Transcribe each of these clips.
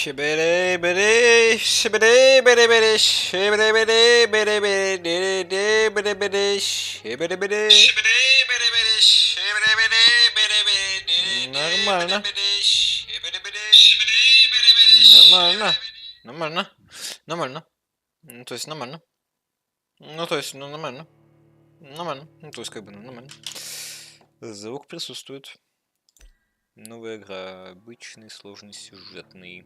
Нормально. Нормально. Нормально. Нормально. Ну, то есть нормально. Ну, то есть, ну, нормально. Нормально. Ну, то есть, как бы, ну, нормально. Звук присутствует. Новая игра. Обычный, сложный, сюжетный.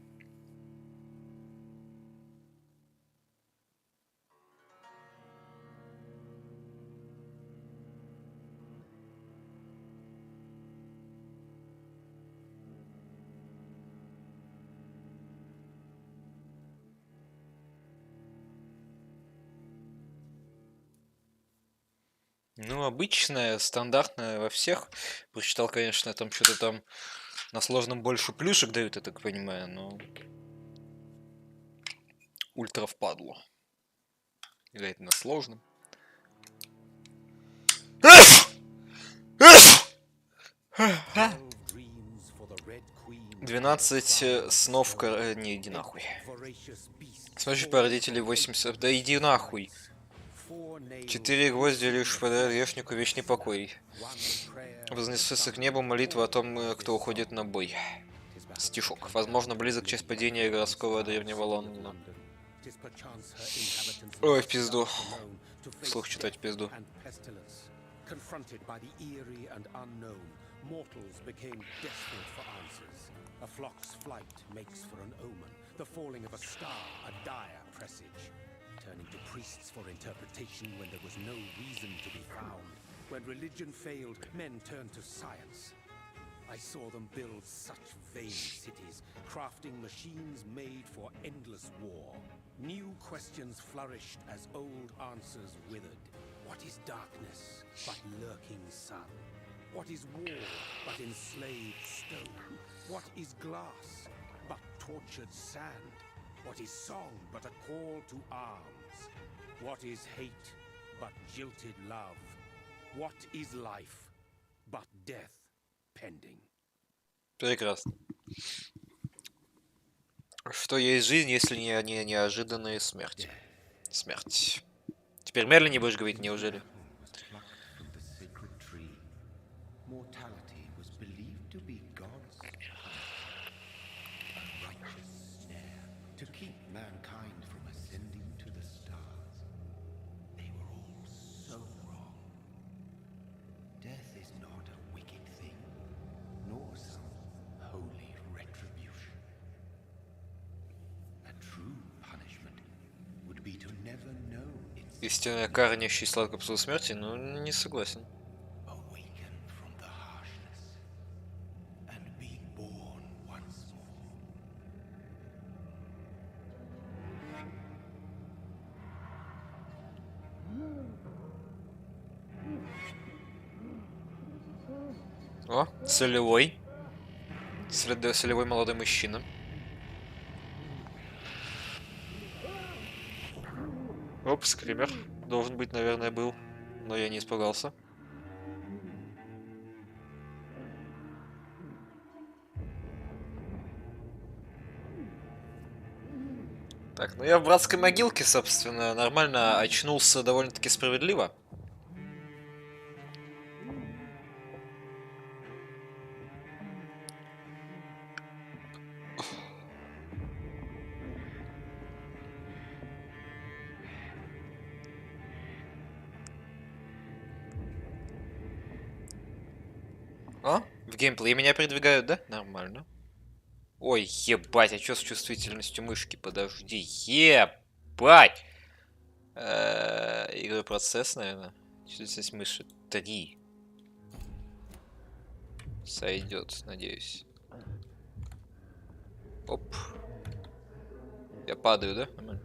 Ну, обычная, стандартная во всех. Прочитал, конечно, там что-то там на сложном больше плюшек дают, я так понимаю, но ультра впадло. Играть на сложном. 12 снов, не, иди нахуй. Смотришь по родителей 80, да иди нахуй. 4 гвозди лишь подарят грешнику вечный покой. Вознесется к небу молитва о том, кто уходит на бой. Стишок. Возможно, близок час падения городского древнего Лондона. Ой, в пизду. Вслух читать в пизду. Confronted by the eerie and unknown, mortals became desperate for answers. A flock's flight makes for an omen, the falling of a star, a dire presage. Turning to priests for interpretation when there was no reason to be found. When religion failed, men turned to science. I saw them build such vain cities, crafting machines made for endless war. New questions flourished as old answers withered. What is darkness but lurking sun? What is war but enslaved stone? What is glass but tortured sand? What is song but a call to arms? What is hate but jilted love? What is life but death pending? Прекрасно. Что есть жизнь, если не неожиданная смерть? Смерть. Теперь медленнее будешь говорить, неужели? Истинная кара, нищий сладко псу смерти, но не согласен. О, солевой. Солевой молодой мужчина. Оп, скример. Должен быть, наверное, был. Но я не испугался. Так, ну я в братской могилке, собственно, нормально очнулся довольно-таки справедливо. О, в геймплей меня передвигают, да? Нормально. Ой, ебать, а что с чувствительностью мышки? Подожди, ебать! Игровой процесс, наверное. Чувствительность мыши 3. Сойдет, надеюсь. Оп. Я падаю, да? Нормально.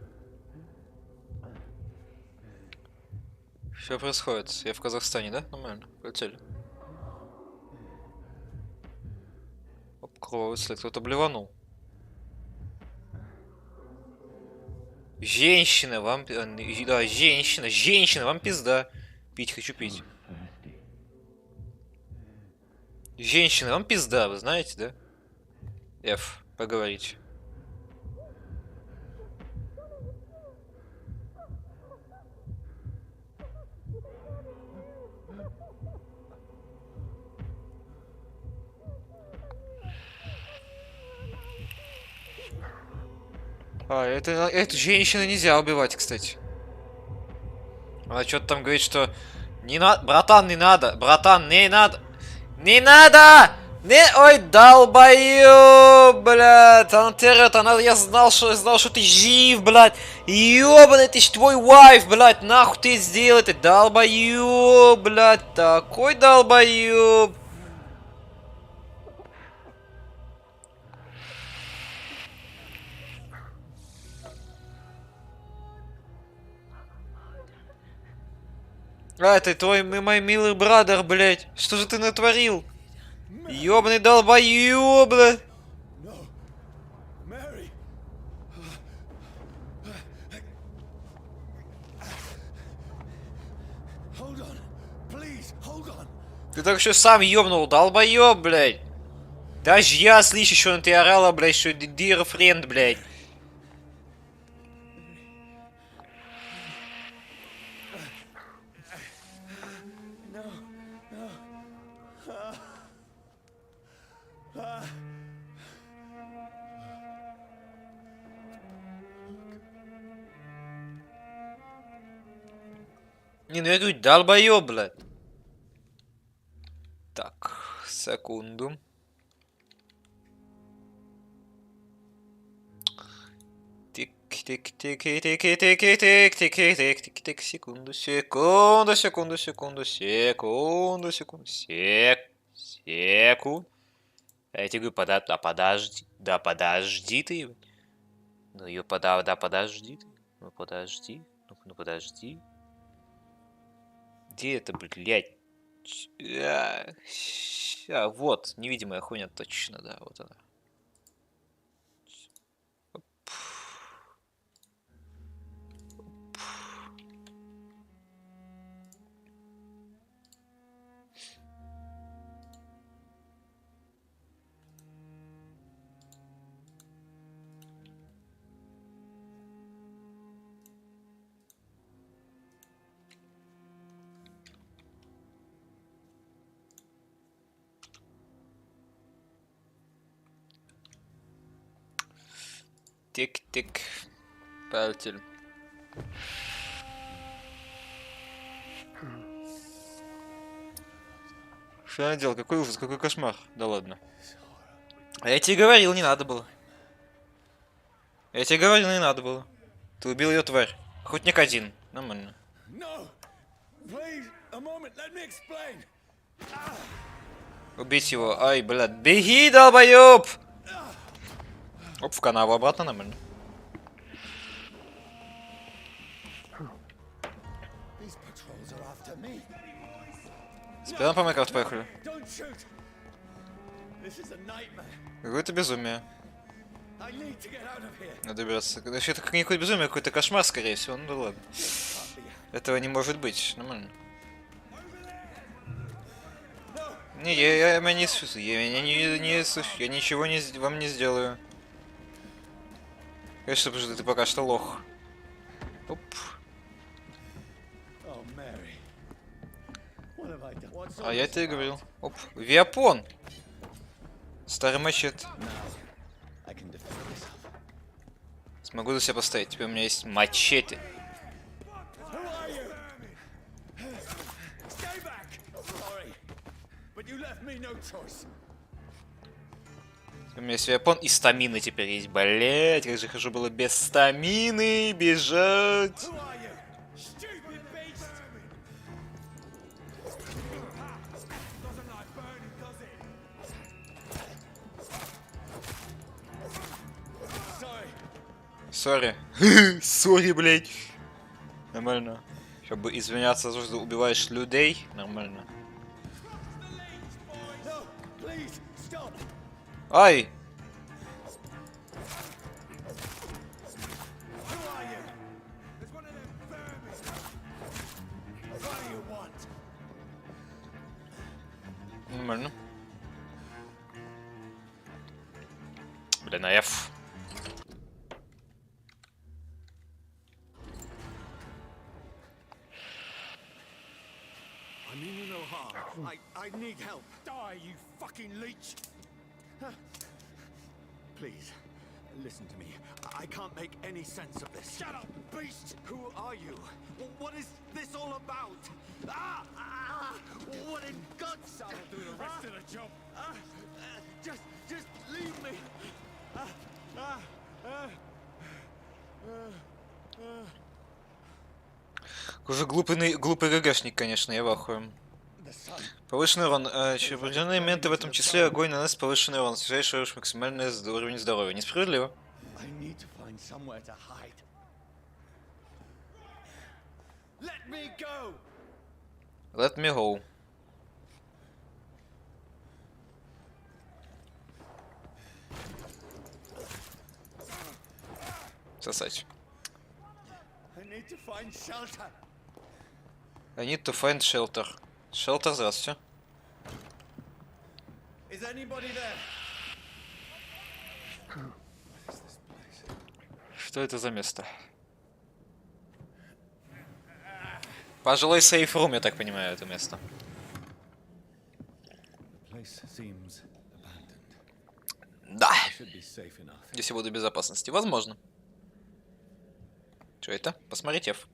Что происходит? Я в Казахстане, да? Нормально. Полетели. Оп, кровавый след. Кто-то блеванул. Женщина, вам... Да, женщина. Женщина, вам пизда. Пить хочу пить. Женщина, вам пизда, вы знаете, да? F, поговорить. А, эту женщину нельзя убивать, кстати. Она что-то там говорит, что... Не надо, братан, не надо, братан, не надо. Не надо! Не, ой, долбоёб, блядь, она терет, я знал, что ты жив, блядь, ёбаный, ты ж твой вайф, блядь, нахуй ты сделал это, долбоёб, блядь, такой долбоёб. А, это твой, мой милый брадер, блядь, что же ты натворил? Ёбаный долбоёб, блядь. Mary. Hold on. Please, hold on. Ты так еще сам ёбнул, долбоёб, блядь. Даже я слышу, что ты орала, блядь, что dear friend, блядь. Не, ну я говорю, долбоёб, блядь. Так, секунду. Тик-тик-тик-тик-тик-тик-тик-тик-тик-тик, секунду, секунду, секунду, секунду, секунду, секунду, секунду. Я тебе говорю, да подожди ты. Ну ее да подожди ты. Ну подожди, ну подожди. Где это, блядь? Вот, невидимая хуйня, точно, да, вот она. Тик-тик. Пальтель. Что я делал? Какой ужас, какой кошмар. Да ладно. А я тебе говорил, не надо было. Я тебе говорил, не надо было. Ты убил ее, тварь. Охотник один. Нормально. Убить его. Ай, блядь. Беги, долбоёб! Оп, в канаву обратно, нормально. Спина по Майнкрафту поехали. Какое-то безумие. Надо добираться. Вообще, это какое-то безумие, какой-то кошмар, скорее всего. Ну да ладно. Этого не может быть. Нормально. Не, я меня не слышу. Я не слышу. Я ничего вам не сделаю. Конечно, потому что ты пока что лох. Оп. А я тебе говорил. Оп. Виапон! Старый мачете. Смогу за себя поставить. Теперь у меня есть мачете. У меня есть виапон и стамина теперь есть. Блять, как же хожу было без стамины бежать. Сори. Сори, блять. Нормально. Чтобы извиняться за то, что убиваешь людей. Нормально. Ай! Нормально. Блин, на F. I need help. Die, you fucking leech. Please, Listen to me. I can't make any sense of this. Shut up, beast! Who are you? What is this all about? What in God's name? I'll do the rest of the job. Just leave me. Уже глупый ГГшник, конечно, я в ахуе. Повышенный урон. Через определенные моменты, в этом числе огонь наносит повышенный урон, снижающий максимальный уровень здоровья. Несправедливо. Let me go. Сосать. I need to find shelter. Shelter, здравствуйте. Что это за место? Пожилой сейф-рум, я так понимаю, это место. Да. Здесь я буду в безопасности. Возможно. Что это? Посмотрите. F.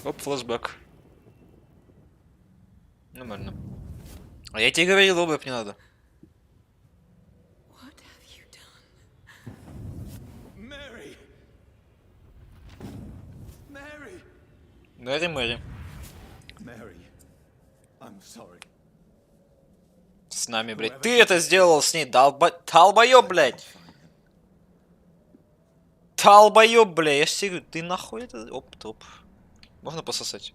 Оп, флешбэк. Нормально. А я тебе говорил, обувь не надо. Мэри. С нами, блядь. Ты это сделал с ней, долбоёб, блядь. Долбоёб, блядь. Я же тебе говорю, ты нахуй это... Оп, топ. Можно пососать?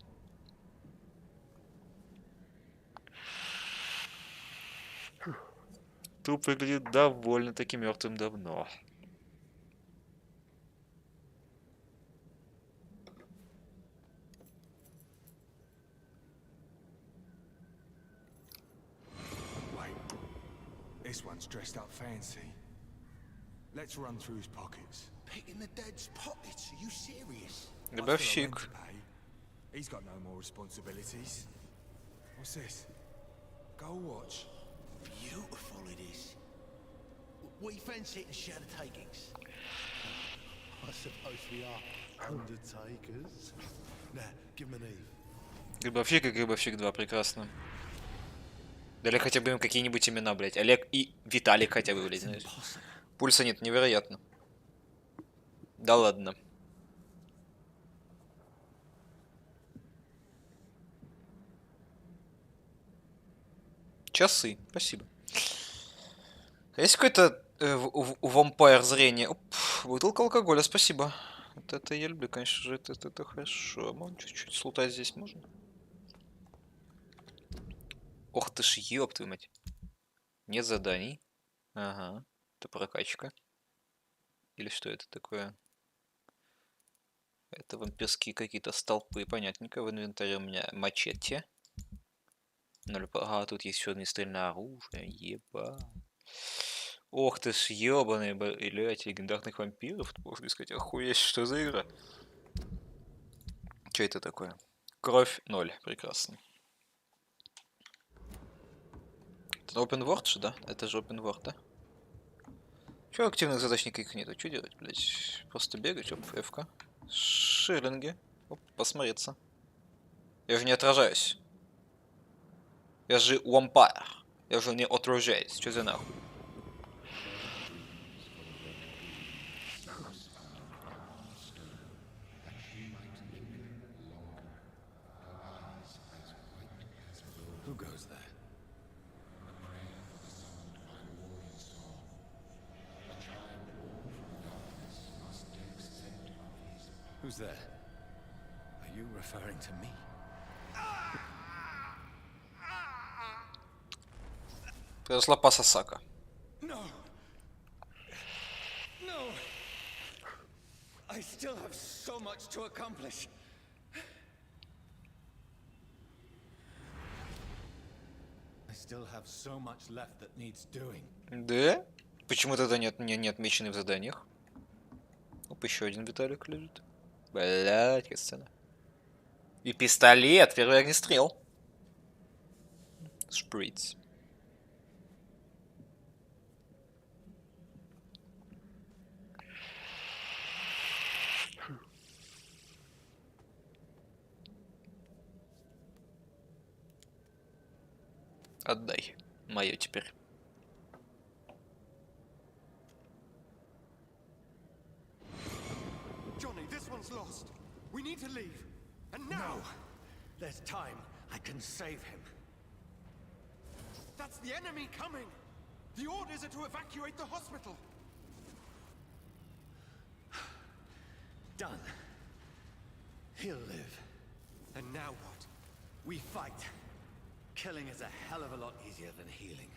Труп выглядит довольно-таки мертвым давно. This one's dressed up fancy. Let's run through his pockets. Picking the dead's pockets? Are you serious? Гробовщик. He's got no more responsibilities. What's this? Gold watch. Beautiful it is. We fancy it and share the takings. I suppose we are undertakers. Now, give him an Eve. Гробовщик и Гробовщик 2, прекрасно. Дали хотя бы им какие-нибудь имена, блядь. Олег и Виталик хотя бы, блядь, знаешь. Пульса нет, невероятно. Да ладно. Часы, спасибо. Есть какой-то у вампир зрение? Оп, бутылка алкоголя, спасибо. Вот это я люблю, конечно же, это хорошо. Можно чуть-чуть слутать здесь можно? Ох ты ж, ёб твою мать. Нет заданий. Ага, это прокачка. Или что это такое? Это вампирские какие-то столпы, понятненько. В инвентаре у меня мачете. 0. Ага, тут есть еще огнестрельное оружие. Еба. Ох ты ж, ёбаный, блядь, легендарных вампиров. Можно сказать, охуеть, что за игра? Что это такое? Кровь 0. Прекрасно. Это open world же, да? Это же open world, да? Чё активных задач никаких нету? Что делать, блядь? Просто бегать, оп, FK. Шиллинги. Оп, посмотреться. Я же не отражаюсь. Я же вампир. Я же не отражаюсь. Что за нахуй? Who goes there? Who's there? Are you referring to me? Произошла пасасака. No. No. I still have so much to accomplish. I still have so much left that needs doing. Да? Почему тогда не отмечены в заданиях? Оп, еще один Виталик лежит. Блядь, какая сцена. И пистолет, первый огнестрел. Шприц. Отдай. Мое теперь. Johnny, this one's lost. We need to leave. And now. No. There's time. I can save him. That's the enemy coming. The orders are to evacuate the hospital. Done. He'll live. And now what? We fight. Killing is a hell of a lot easier than healing.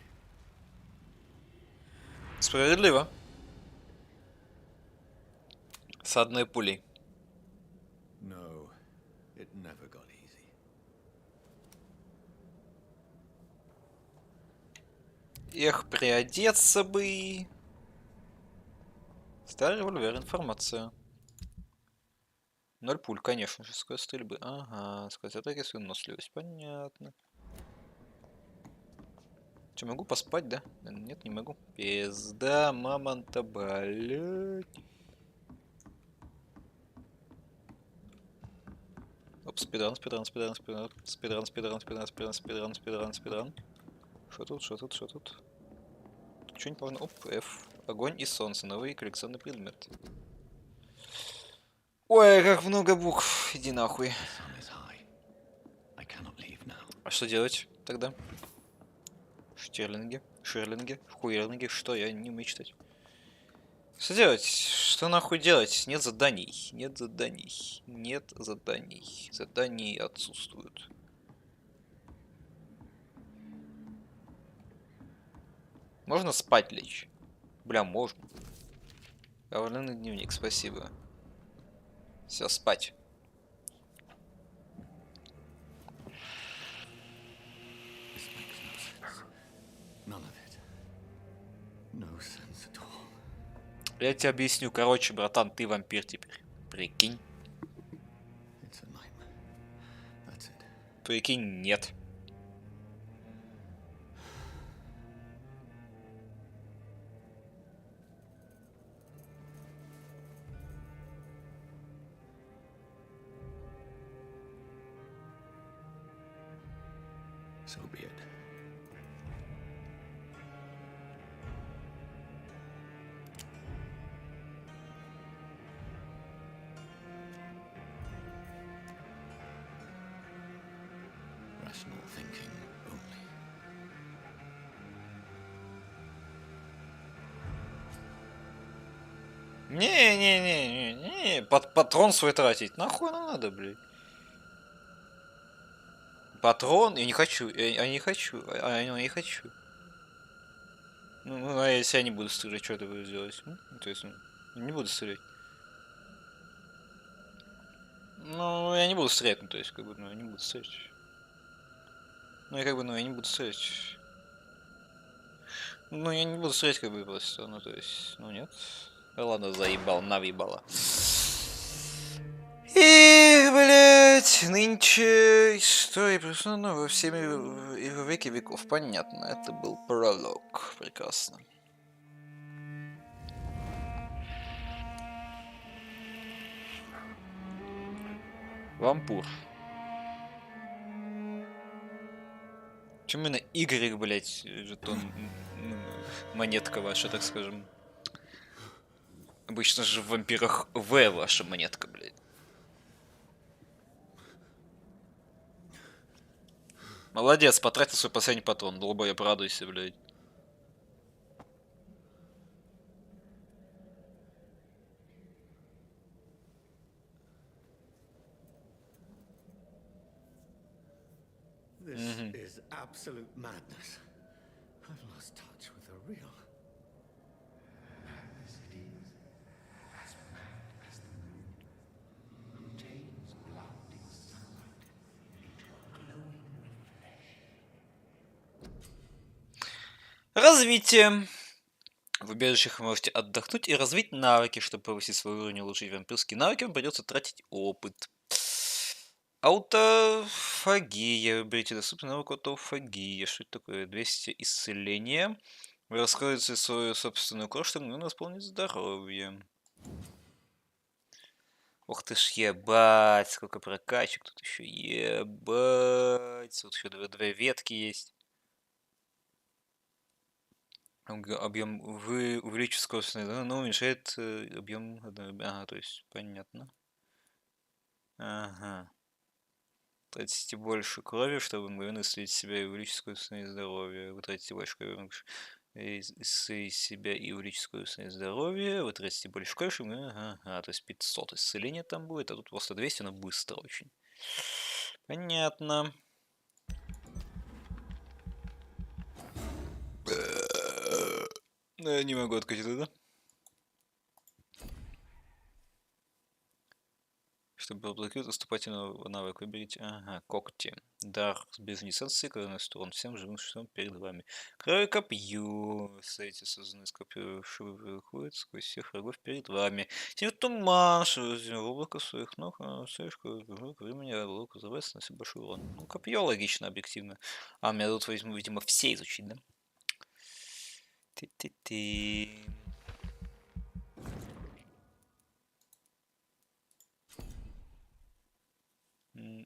Справедливо. С одной пулей. No, it never got easy. Эх, приодеться бы. Старый револьвер, информация. 0 пуль, конечно же, скорость стрельбы. Ага, скорость атаки, выносливость, понятно. Че, могу поспать, да? Нет, не могу. Пизда, мамонта, блядь. Оп, спидран. Что тут? Что не помню. Оп, F. Огонь и солнце. Новый коллекционный предмет. Ой, как много букв. Иди нахуй. А что делать тогда? Штерлинги, хуерлинги. Что? Я не умею читать. Что делать? Что нахуй делать? Нет заданий. Заданий отсутствуют. Можно спать лечь? Бля, можно. Оформленный дневник, спасибо. Все, спать. Я тебе объясню. Короче, братан, ты вампир теперь. Прикинь. Прикинь, нет. So be it. Rational thinking only. Не. Патрон свой тратить. Нахуй надо, блядь. Патрон? Я не хочу. Я не хочу. Я не хочу. Ну, а если я не буду стрелять, что ты будешь делать? То есть, не буду стрелять. Ну, я не буду стрелять, ну, то есть, как бы, я не буду стрелять. Ну, я не буду стрелять. Ну, я не буду стрелять, как бы, просто, ну, то есть, ну, нет. Ладно, заебал, навъебало. И, блять, нынче история присутствовала во всеми и во веки веков. Понятно, это был пролог. Прекрасно. Вампур. Чем именно Y, блять, жетон, монетка ваша, так скажем. Обычно же в вампирах В ваша монетка, блядь. Молодец, потратил свой последний патрон. Долбоеб, радуйся, блядь. This is absolute madness. I've lost touch with the real. Развитие. В убежищах вы можете отдохнуть и развить навыки. Чтобы повысить свой уровень и улучшить вампирские навыки, вам придется тратить опыт. Аутофагия. Выберите доступный навык аутофагия. Что это такое? 200 исцеления. Вы раскроете свою собственную кровь, чтобы мгновенно восполнить здоровье. Ух ты ж, ебать, сколько прокачек тут еще, ебать. Вот еще две ветки есть. Объем вы увеличите скорость, но уменьшает объем. Ага, то есть понятно. Ага. Тратите больше крови, чтобы мгновенно исцелить себя и увеличить скорость здоровья. Вы тратите больше крови, исцелить себя и увеличить скорость здоровья. Вы тратите больше крови, чтобы... Ага, то есть 500 исцеления там будет, а тут просто 200, но быстро очень. Понятно. Я не могу откатить туда. Чтобы разблокировать наступательного навыка, выберите, ага, когти. Дар без инициации, когда наносит урон всем живым существам перед вами. Кровь копью. Ставите созданное скопировавшего выходит сквозь всех врагов перед вами. Теперь туман, что в облако своих ног, слишком времени облако взрывается, наносит большой урон. Ну, копье логично, объективно. А, меня тут возьму, видимо, все изучить, да? Ты-ты-ты.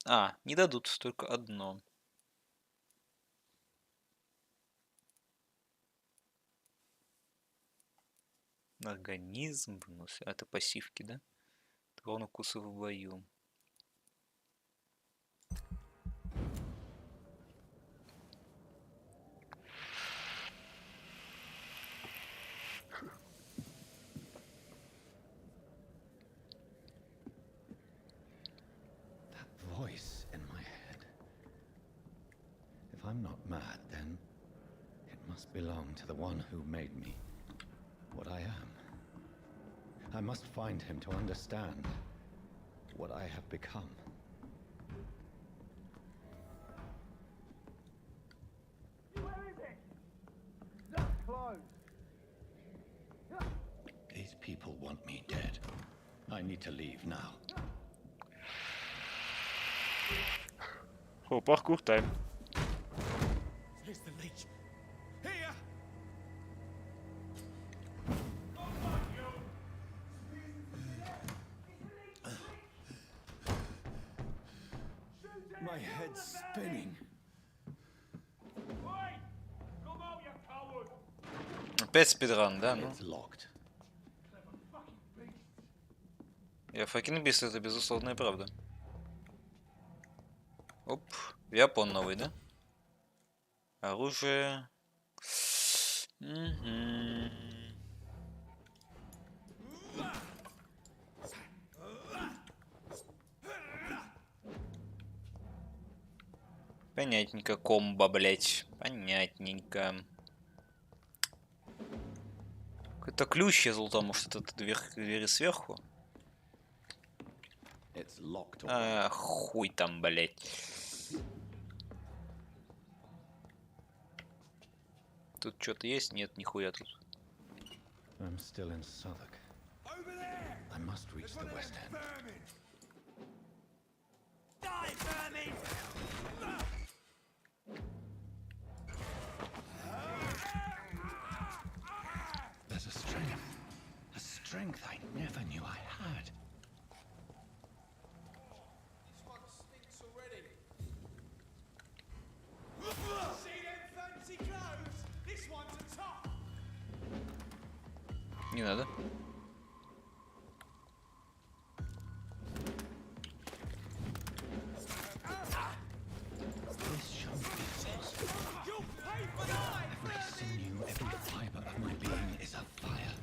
А, не дадут, только одно. Организм выносит. А, это пассивки, да? Трон укусов в бою. Voice in my head. If I'm not mad, then it must belong to the one who made me what I am. I must find him to understand what I have become. Where is it? That's closed. These people want me dead. I need to leave now. Oh, parcours time. Here's the leech. Here! My head's spinning. Опять спидран, да? Ну, It's locked. я fucking beast, это безусловная правда. Оп, Япон новый, да? Оружие. Понятненько, комбо, блять. Понятненько. Какой-то ключ я золотой, может это двери сверху? It's locked. А, хуй там, блять. Тут что-то есть? Нет, нихуя тут. I'm still in Southwark. I must reach the West End. Die, vermin! There's a strength I never knew I had. This one stinks already. See them fancy clothes? This one's a top. Не надо. This shouldn't be possible. You'll pay for that! Every sinew, every fiber of my being is afire.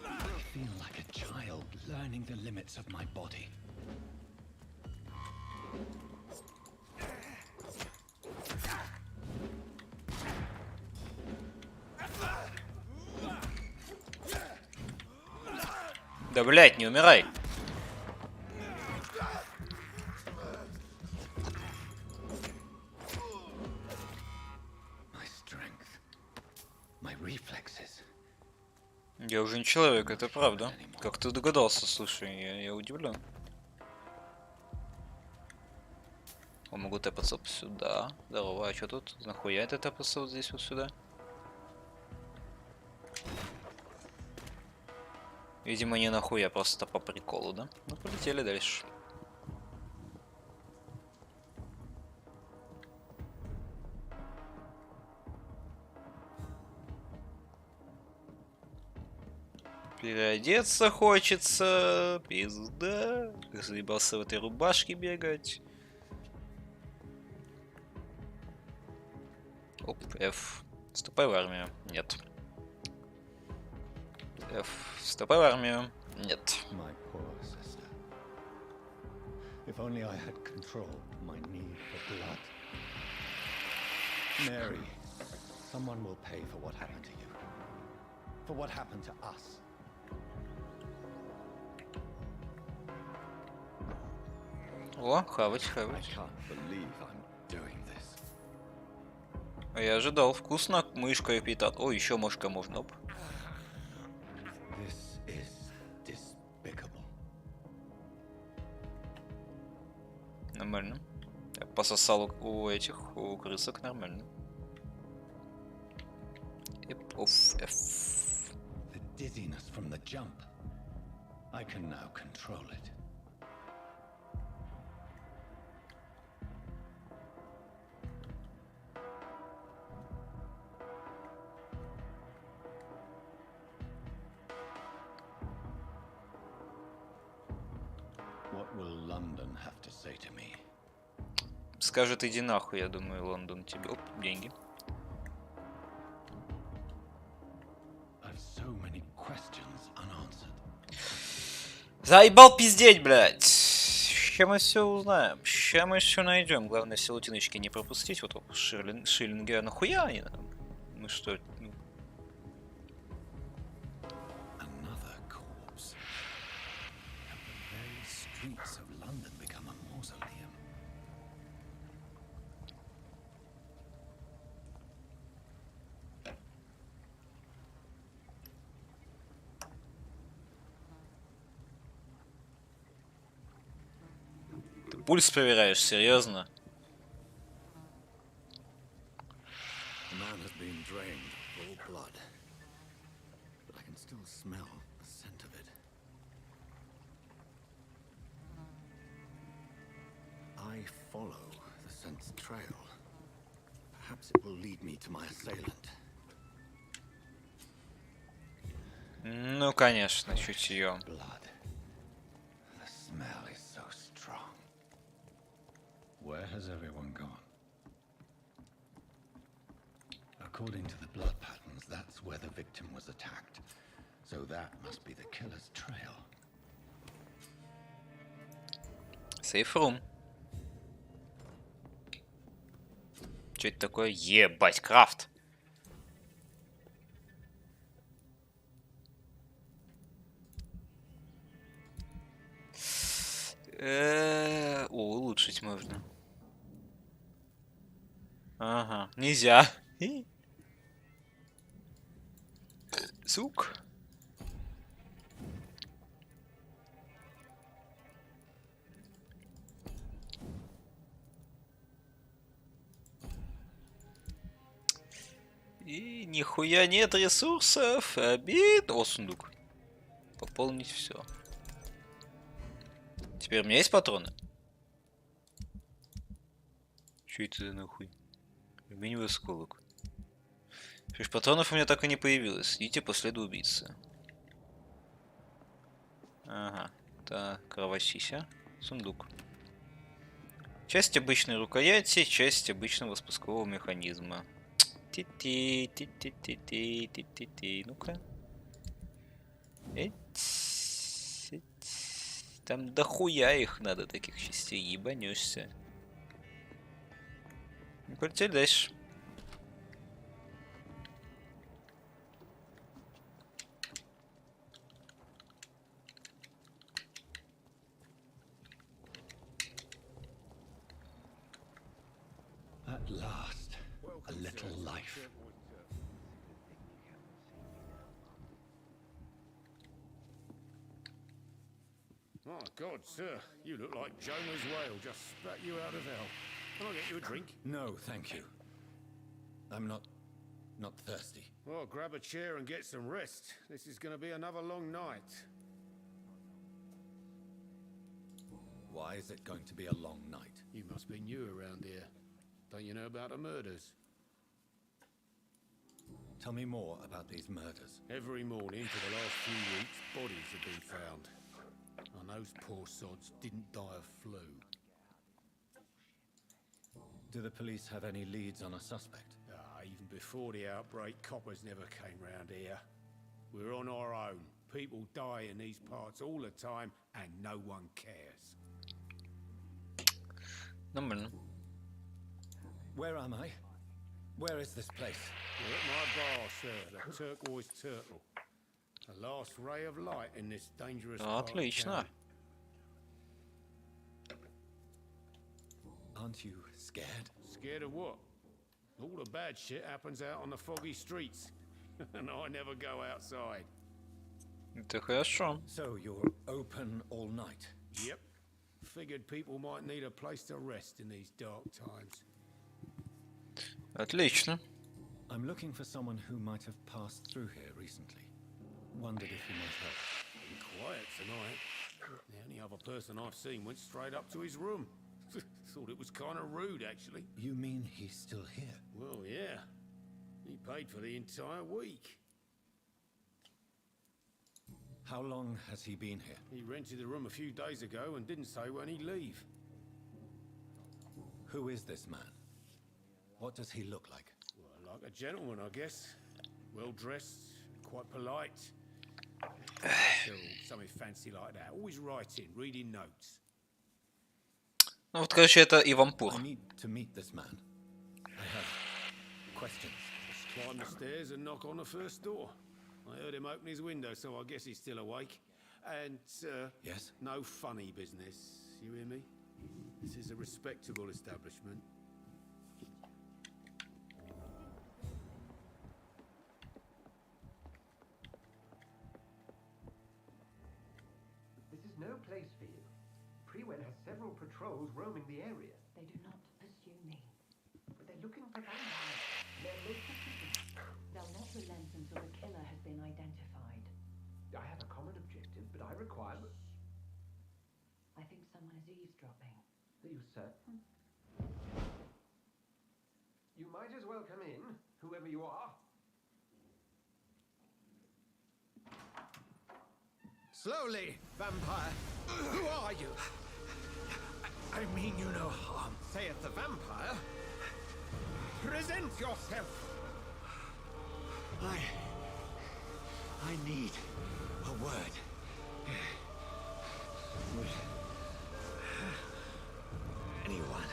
I feel like a child learning the limits of my body. Да блять, не умирай. My Я уже не человек, это правда. Как ты догадался, слушай, я удивлен. О, могу тэпаться сюда. Здорово, а что тут? Нахуя это тэпаться вот здесь вот сюда? Видимо, не нахуя, просто по приколу, да? Ну, полетели дальше. Переодеться хочется, пизда. Заебался в этой рубашке бегать. Оп, F. Вступай в армию. Нет. F. Вступай в армию. Нет. My poor sister. If only I had controlled my need for blood. Mary, someone will pay for what happened to you. For what happened to us. О, хавать, I хавать. can't believe I'm doing this. А я ожидал. Вкусно. Мышка и питат. О, еще мышка можно. Оп. This is despicable. Нормально. Я пососал у этих, у крысок нормально. F. The dizziness from the jump. I can now control it. What will London have to say to me? Скажет, иди нахуй, я думаю, Лондон тебе. Оп, деньги. I've so many questions unanswered. Заебал пиздеть, блядь. Ща мы все узнаем. Ща мы все найдем. Главное, все латиночки не пропустить. Вот шиллинги. А нахуя они нам? Мы что? Another corpse. Have the very streets of London become a mausoleum? Ты пульс проверяешь, серьезно? The man has been drained of all blood, but I can still smell the scent of it. I follow the scent's trail. Perhaps it will lead me to my assailant. Ну, конечно, чутье. Blood. The smell is so strong. Where has everyone gone? According to the blood patterns, that's where the victim was attacked. So that must be the killer's trail. Safe room. Что это такое? Ебать, крафт. О, улучшить можно. Ага, нельзя. Сук. И нихуя нет ресурсов. Обид. О, сундук. Пополнить все. Теперь у меня есть патроны? Че это за нахуй? Алюминиевый осколок. Патронов у меня так и не появилось. Идите по следу убийцы. Ага. Так, кровосися. Сундук. Часть обычной рукояти, часть обычного спускового механизма. Ти-ти-ти-ти-ти-ти-ти-ти. Ну-ка. Там дохуя их надо, таких частей. Ебанешься. Полетели дальше. At last, a little life. God, sir, you look like Jonah's whale just spat you out of hell. Can I get you a drink? No, thank you. I'm not thirsty. Well, grab a chair and get some rest. This is going to be another long night. Why is it going to be a long night? You must be new around here. Don't you know about the murders? Tell me more about these murders. Every morning for the last few weeks, bodies have been found. And those poor sods didn't die of flu. Do the police have any leads on a suspect? Even before the outbreak, coppers never came round here. We're on our own. People die in these parts all the time, and no one cares. No bene. Where am I? Where is this place? You're at my bar, sir, the Turquoise Turtle. The last ray of light in this dangerous part of Отлично. town. Aren't you scared? Scared of what? All the bad shit happens out on the foggy streets. And I never go outside. Это хорошо. So you're open all night? Yep. Figured people might need a place to rest in these dark times. Отлично. I'm looking for someone who might have passed through here recently. Wondered if you might help. Been quiet tonight. The only other person I've seen went straight up to his room. Thought it was kind of rude, actually. You mean he's still here? Well, yeah. He paid for the entire week. How long has he been here? He rented the room a few days ago and didn't say when he'd leave. Who is this man? What does he look like? Well, like a gentleman, I guess. Well dressed, quite polite. Still, something fancy like that. Always writing, reading notes. Ну вот, короче, это и вампур. I need to meet this man. I have questions. Just climb the stairs and knock on the first door. I heard him open his window, so I guess he's still awake. And, Yes? no funny business. You hear me? This is a respectable establishment. This is no place for you. Prewen has several patrols roaming the area. They do not pursue me. But they're looking for vampires. They're local citizens. They'll not relent until the killer has been identified. I have a common objective, but I require... I think someone is eavesdropping. Are you certain? You might as well come in, whoever you are. Slowly, vampire. Who are you? I mean you no harm. Saith the vampire. Present yourself. I need a word. Would anyone?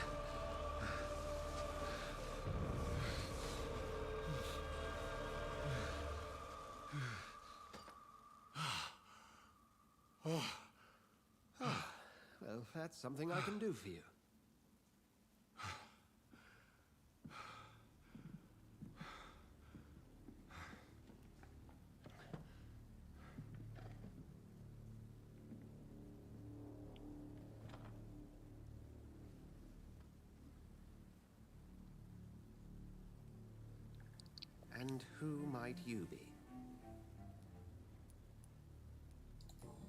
Well, that's something I can do for you. And who might you be?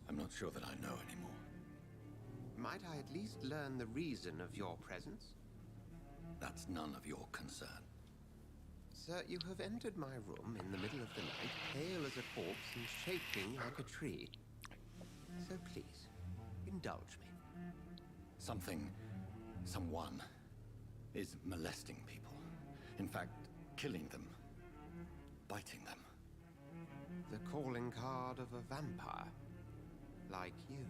I'm not sure that I know anymore. Might I at least learn the reason of your presence? That's none of your concern. Sir, you have entered my room in the middle of the night, pale as a corpse and shaking like a tree. So please, indulge me. Someone is molesting people. In fact, killing them. Biting them. The calling card of a vampire, like you.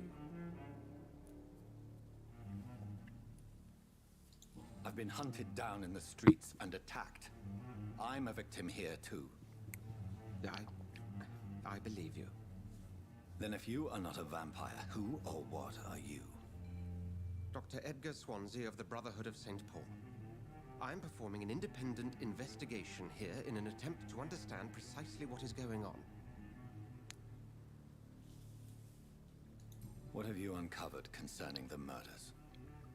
I've been hunted down in the streets and attacked. I'm a victim here too. I believe you. Then if you are not a vampire, who or what are you? Dr. Edgar Swansea of the Brotherhood of St. Paul. I'm performing an independent investigation here in an attempt to understand precisely what is going on. What have you uncovered concerning the murders?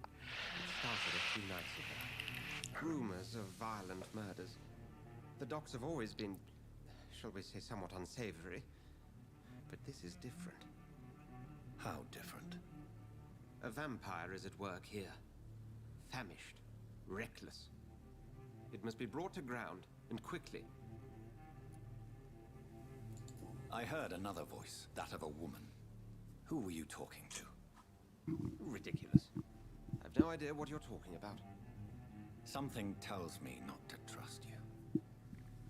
It started a few nights ago. Rumors of violent murders. The docks have always been, shall we say, somewhat unsavory. But this is different. How different? A vampire is at work here. Famished. Reckless. It must be brought to ground, and quickly. I heard another voice, that of a woman. Who were you talking to? Ridiculous. I've no idea what you're talking about. Something tells me not to trust you.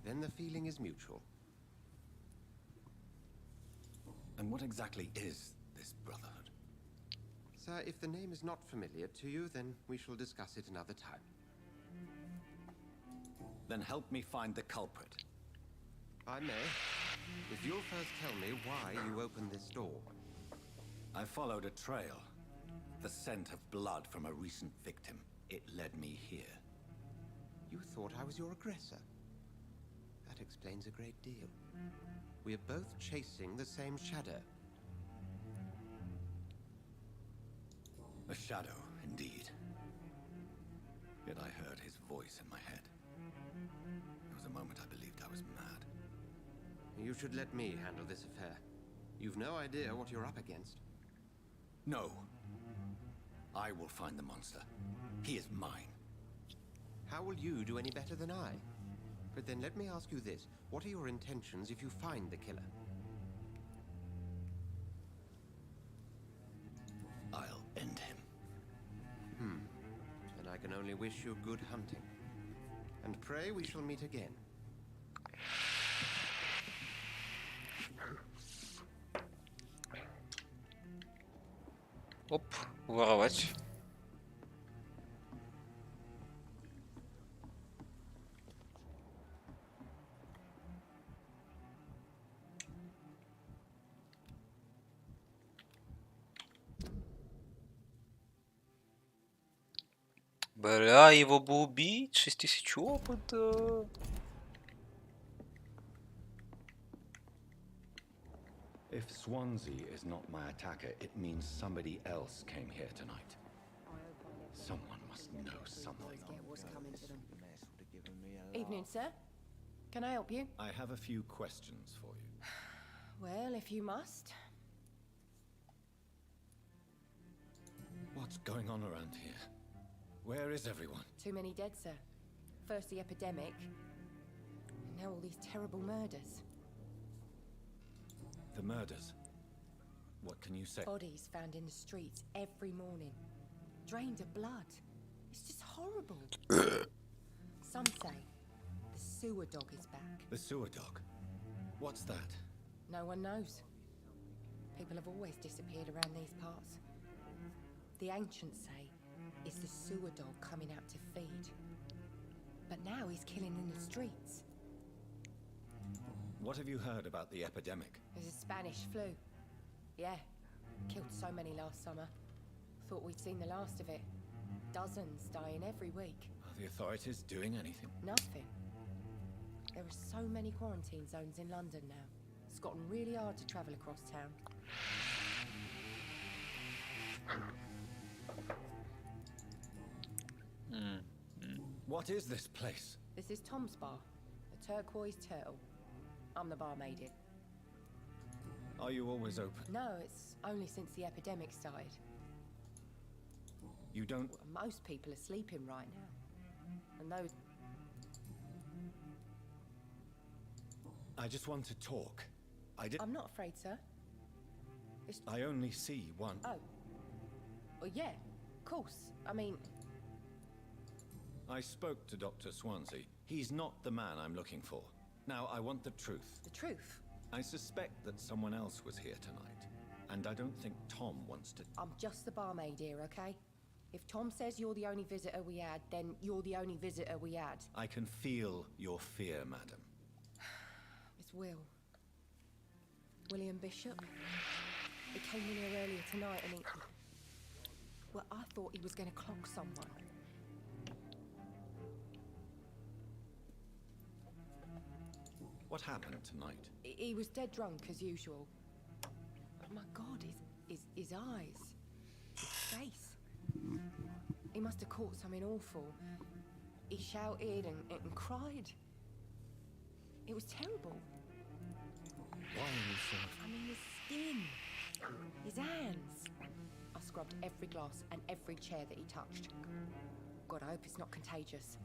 Then the feeling is mutual. And what exactly is this brotherhood? Sir, if the name is not familiar to you, then we shall discuss it another time. Then help me find the culprit. I may, if you'll first tell me why you opened this door. I followed a trail. The scent of blood from a recent victim. It led me here. You thought I was your aggressor. That explains a great deal. We are both chasing the same shadow. A shadow, indeed. Yet I heard his voice in my head. There was a moment I believed I was mad. You should let me handle this affair. You've no idea what you're up against. No. I will find the monster. He is mine. How will you do any better than I? But then let me ask you this. What are your intentions if you find the killer? I'll end him. And I can only wish you good hunting. And pray we shall meet again. Оп, воровать. Бля, его бы убить, 6000 опыта. If Swansea is not my attacker, it means somebody else came here tonight. Someone must know something. Evening, sir. Can I help you? I have a few questions for you. Well, if you must. What's going on around here? Where is everyone? Too many dead, sir. First the epidemic, and now all these terrible murders. The murders. What can you say? Bodies found in the streets every morning. Drained of blood. It's just horrible. Some say the sewer dog is back. The sewer dog? What's that? No one knows. People have always disappeared around these parts. The ancients say it's the sewer dog coming out to feed. But now he's killing in the streets. What have you heard about the epidemic? There's a Spanish flu. Yeah, killed so many last summer. Thought we'd seen the last of it. Dozens dying every week. Are the authorities doing anything? Nothing. There are so many quarantine zones in London now. It's gotten really hard to travel across town. What is this place? This is Tom's bar, the Turquoise Turtle. I'm the barmaid here. Are you always open? No, it's only since the epidemic started. You don't... Most people are sleeping right now. And those... I just want to talk. I'm not afraid, sir. It's... I only see one. Oh. Well, yeah, of course. I mean... I spoke to Dr. Swansea. He's not the man I'm looking for. Now, I want the truth. The truth? I suspect that someone else was here tonight. And I don't think Tom wants to... I'm just the barmaid here, okay? If Tom says you're the only visitor we had, then you're the only visitor we had. I can feel your fear, madam. It's Will. William Bishop. He came in here earlier tonight and he... Well, I thought he was going to clock someone. What happened tonight? He was dead drunk, as usual. But my God, his his eyes, his face. He must have caught something awful. He shouted and cried. It was terrible. Why are you so... I mean, his skin, his hands. I scrubbed every glass and every chair that he touched. God, I hope it's not contagious.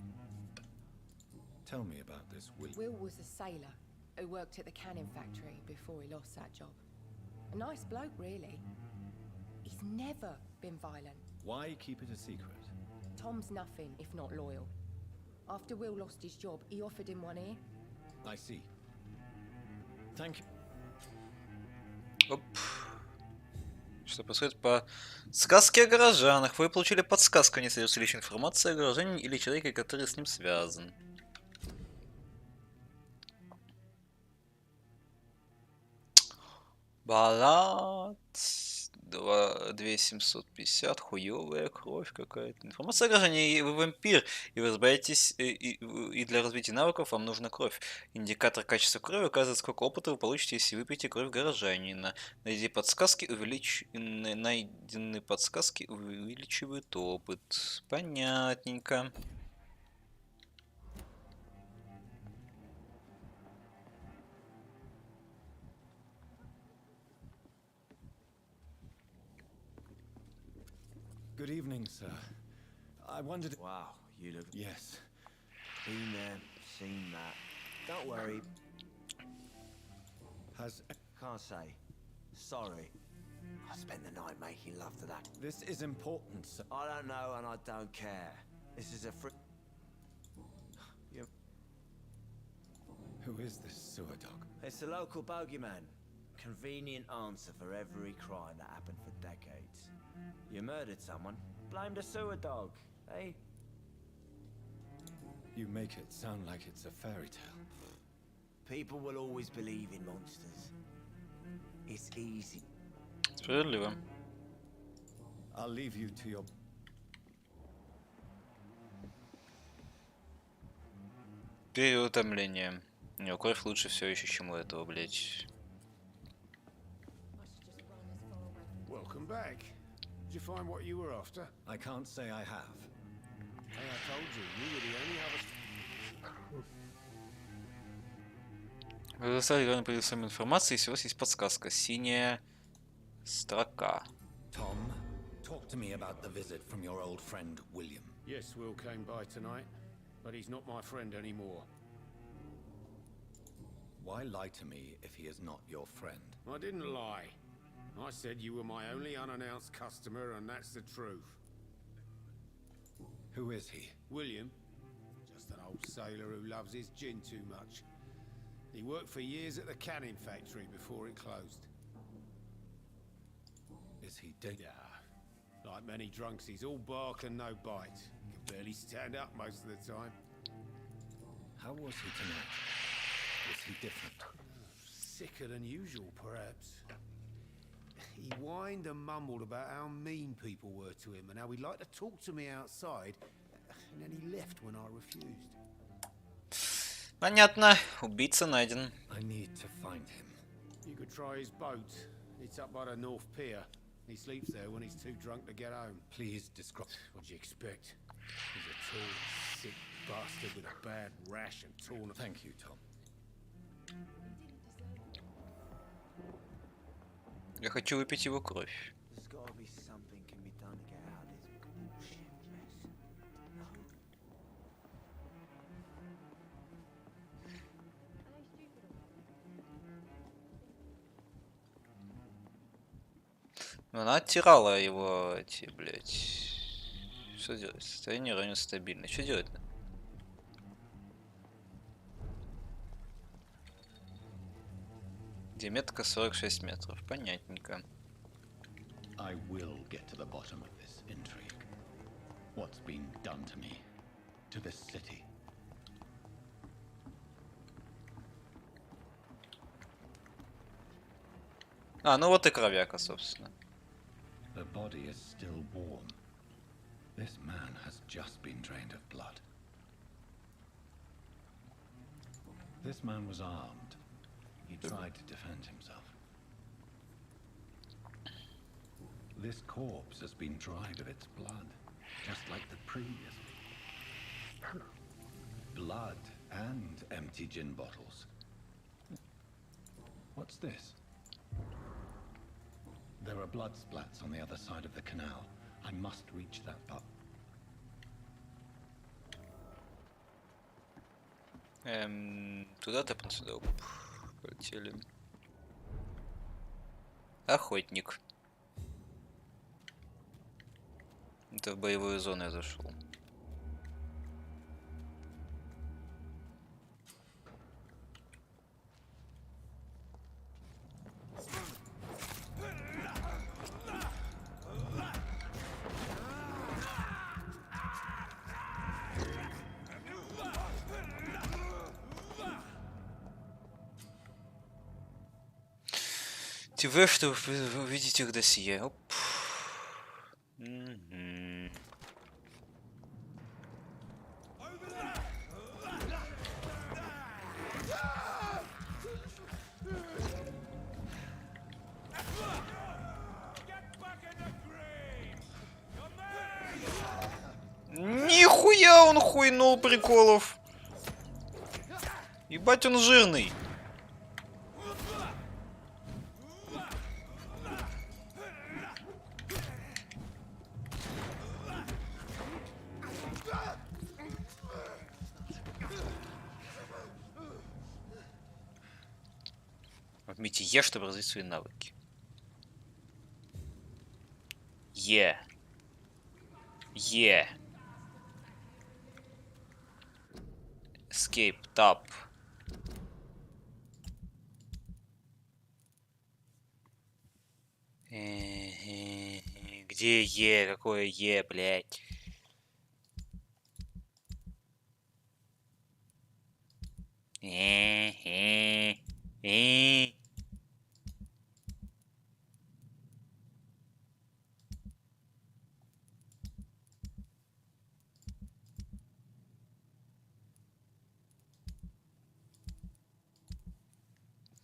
Tell me about this, Will. Will was a sailor who worked at the canning factory before he lost that job. A nice bloke, really. He's never been violent. Why keep it a secret? Tom's nothing if not loyal. After Will lost his job, he offered him one ear. I see. Thank you. Оп. Что происходит по сказке о горожанах? Вы получили подсказку, не содержит личной информации о горожанине или человеке, который с ним связан. Баллад. 2750, хуёвая кровь какая-то. Информация о горожане, вы вампир, и вы разбираетесь, и для развития навыков вам нужна кровь. Индикатор качества крови указывает, сколько опыта вы получите, если выпьете кровь горожанина. Найденные подсказки увеличивают опыт. Понятненько. Good evening, sir. I wondered... Wow, you look... Yes. Been there, seen that. Don't worry, Has... can't say. Sorry. I spent the night making love to that. This is important, sir. I don't know and I don't care. This is a Who is this sewer dog? It's the local bogeyman. Convenient answer for every crime that happened for decades. You murdered someone, blamed a sewer dog, eh? You make it sound like it's a fairy tale. People will always believe in monsters. It's easy. Справедливо. I'll leave you to your... Переутомление. У него кровь лучше все еще, чем у этого, блять. Welcome back. Did you find what you were after? I can't say I have. Hey, I told you, you were the only other... Вы достали главную предоставленную информацию, если у вас есть подсказка. Синяя строка. Tom, talk to me about the visit from your old friend, William. Yes, Will came by tonight, but he's not my friend anymore. Why lie to me if he is not your friend? I didn't lie. I said you were my only unannounced customer, and that's the truth. Who is he? William, just an old sailor who loves his gin too much. He worked for years at the canning factory before it closed. Is he dead? Yeah, like many drunks, he's all bark and no bite. Can barely stand up most of the time. How was he tonight? Was he different? Sicker than usual, perhaps. He whined and mumbled about how mean people were to him and how he'd like to talk to me outside, and then he left when I refused. Понятно. Убийца найден. I need to find him. You could try his boat. It's up by the North Pier. He sleeps there when he's too drunk to get home. Please describe... What'd you expect? He's a tall, sick bastard with a bad rash and torn... Thank you, Tom. Я хочу выпить его кровь. There's gotta be something can be done to get out of this bullshit mess. No. Но она оттирала его, эти, блять. Что делать? Состояние ранее стабильное. Что делать-то? Диаметрка 46 метров. Понятненько. I will get to the bottom of this intrigue. What's been done to me, to this city. А, ну вот и кровяка, собственно. The body is still warm. This man has just been drained of blood. This man was armed. He tried to defend himself. This corpse has been dried of its blood, just like the previous. Blood and empty gin bottles. What's this? There are blood splats on the other side of the canal. I must reach that pub. Туда топнуть, сюда. Оп, полетели. Охотник. Это в боевую зону я зашел. ТВ, что вы увидите их досье. Оп. Нихуя он хуйнул приколов. Ебать он жирный. Отметьте Е, чтобы развить свои навыки. Е. Е. Escape, Tab. Где Е? Какое Е, блядь?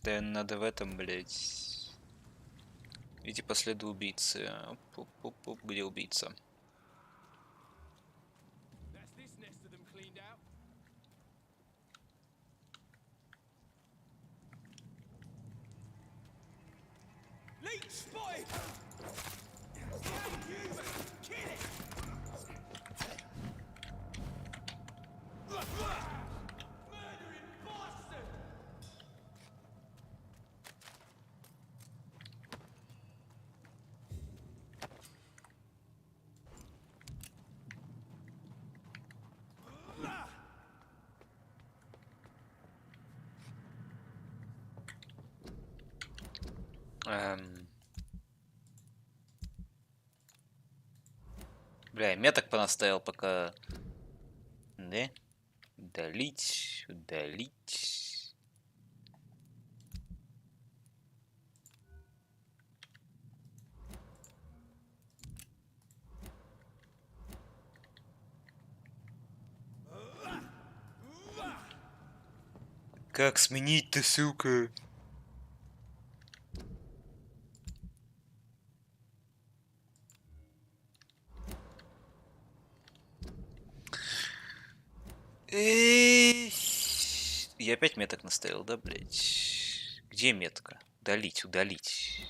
Да надо в этом, блядь. Иди по следу убийцы. Оп, где убийца? Бля, меток понаставил, пока... Да? Удалить, удалить. Как сменить-то, сука? Я опять меток наставил, да, блять? Где метка? Удалить, удалить.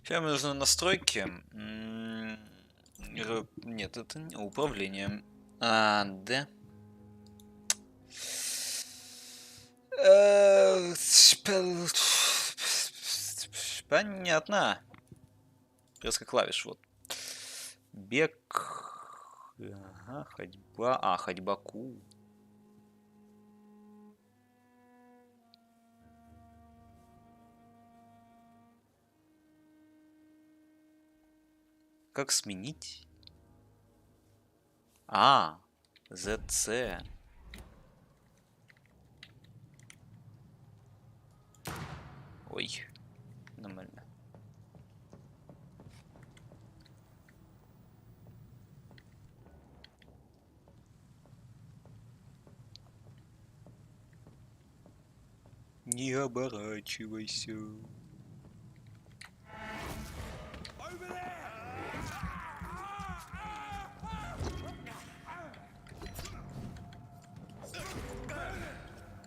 Сейчас мне нужны настройки. Нет, это не управление. Да. Понятно. Резко клавиш, вот. Бег. Ага, ходьба. Ходьба Q. Как сменить? ZC. Ой, нормально. Не оборачивайся.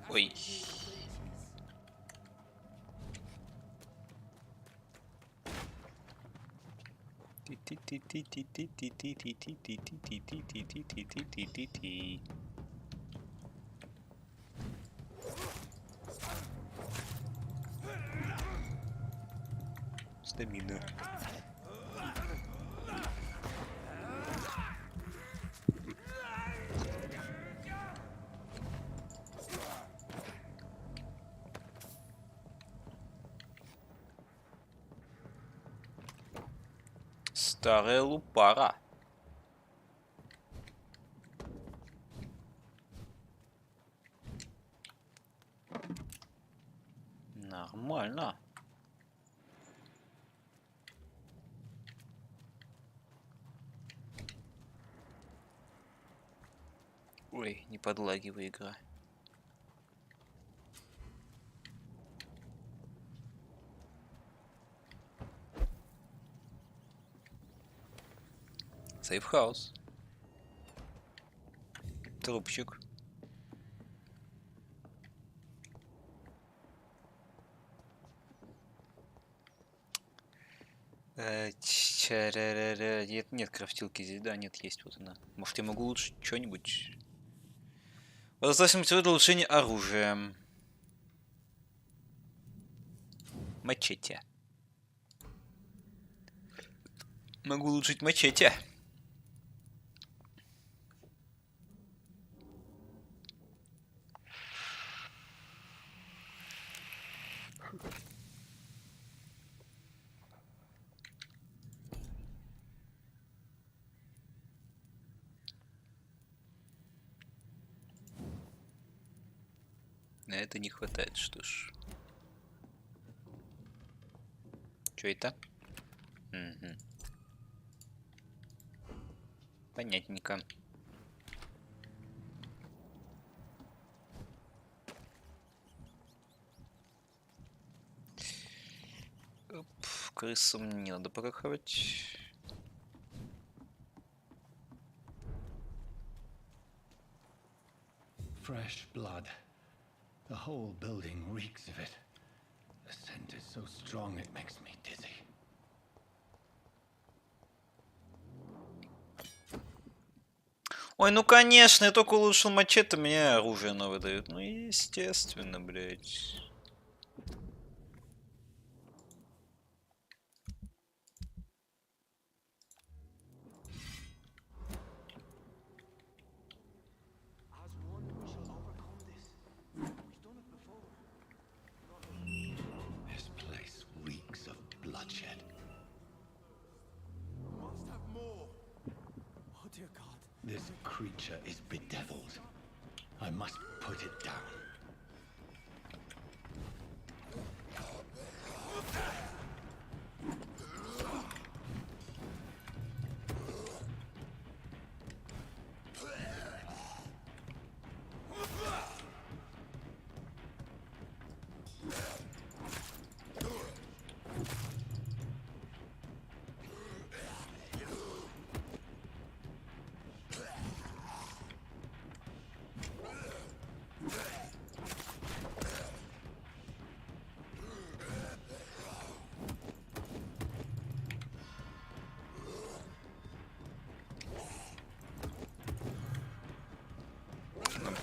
Ой. Стамина. Старая лупара. Нормально. Ой, не подлагивай игра. Сейфхаус. Трубчик. Нет крафтилки здесь, да, нет, есть вот она. Может, я могу улучшить что-нибудь? Достаточно материала для улучшения оружия. Мачете. Могу улучшить мачете. На это не хватает, что ж. Что это? Угу. Понятненько. Оп, крысам не надо пораховать. Fresh blood. The whole building reeks of it. The scent is so strong it makes me dizzy. Ой, ну конечно, я только улучшил мачете, мне оружие новое дают. Ну естественно, блядь. This place reeks of bloodshed. Must have more. Oh dear God. This creature is bedeviled. I must put it down.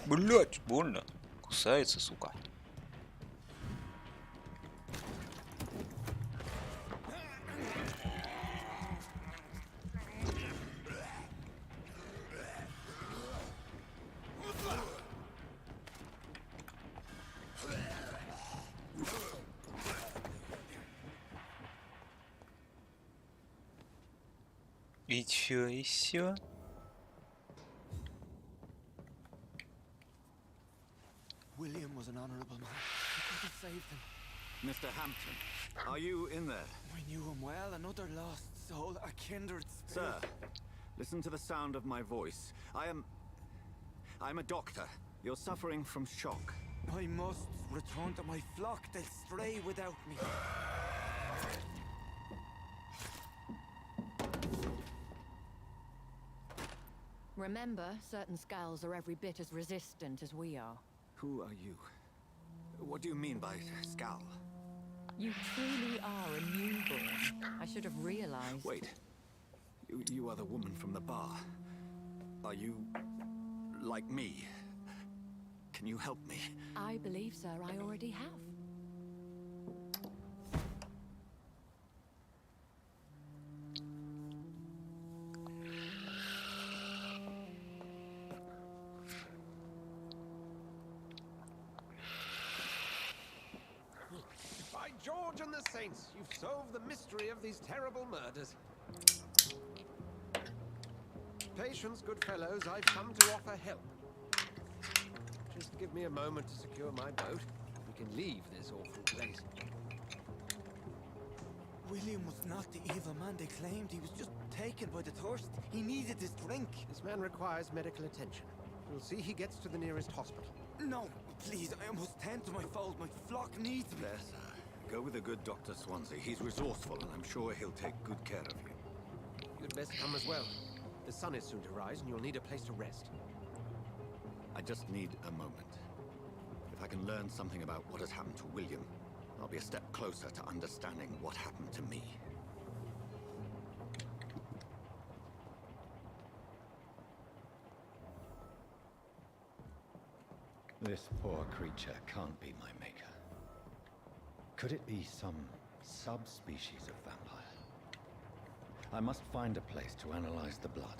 Блять, больно. Кусается, сука. И чё, и всё? William was an honorable man. We could have saved him. Mr. Hampton, are you in there? We knew him well, another lost soul, a kindred Sir, spirit. listen to the sound of my voice. I'm a doctor. You're suffering from shock. I must return to my flock. They'll stray without me. Remember, certain skulls are every bit as resistant as we are. Who are you? What do you mean by Scal? You truly are a newborn. I should have realized. Wait. You are the woman from the bar. Are you... like me? Can you help me? I believe, sir, I already have. By George and the Saints, you've solved the mystery of these terrible murders. Patience, good fellows, I've come to offer help. Just give me a moment to secure my boat. We can leave this awful place. William was not the evil man they claimed. He was just taken by the thirst. He needed his drink. This man requires medical attention. We'll see he gets to the nearest hospital. No, please, I must tend to my fold. My flock needs me. There, sir. Go with the good Dr. Swansea. He's resourceful, and I'm sure he'll take good care of you. You'd best come as well. The sun is soon to rise, and you'll need a place to rest. I just need a moment. If I can learn something about what has happened to William, I'll be a step closer to understanding what happened to me. This poor creature can't be my maker. Could it be some subspecies of vampire? I must find a place to analyze the blood.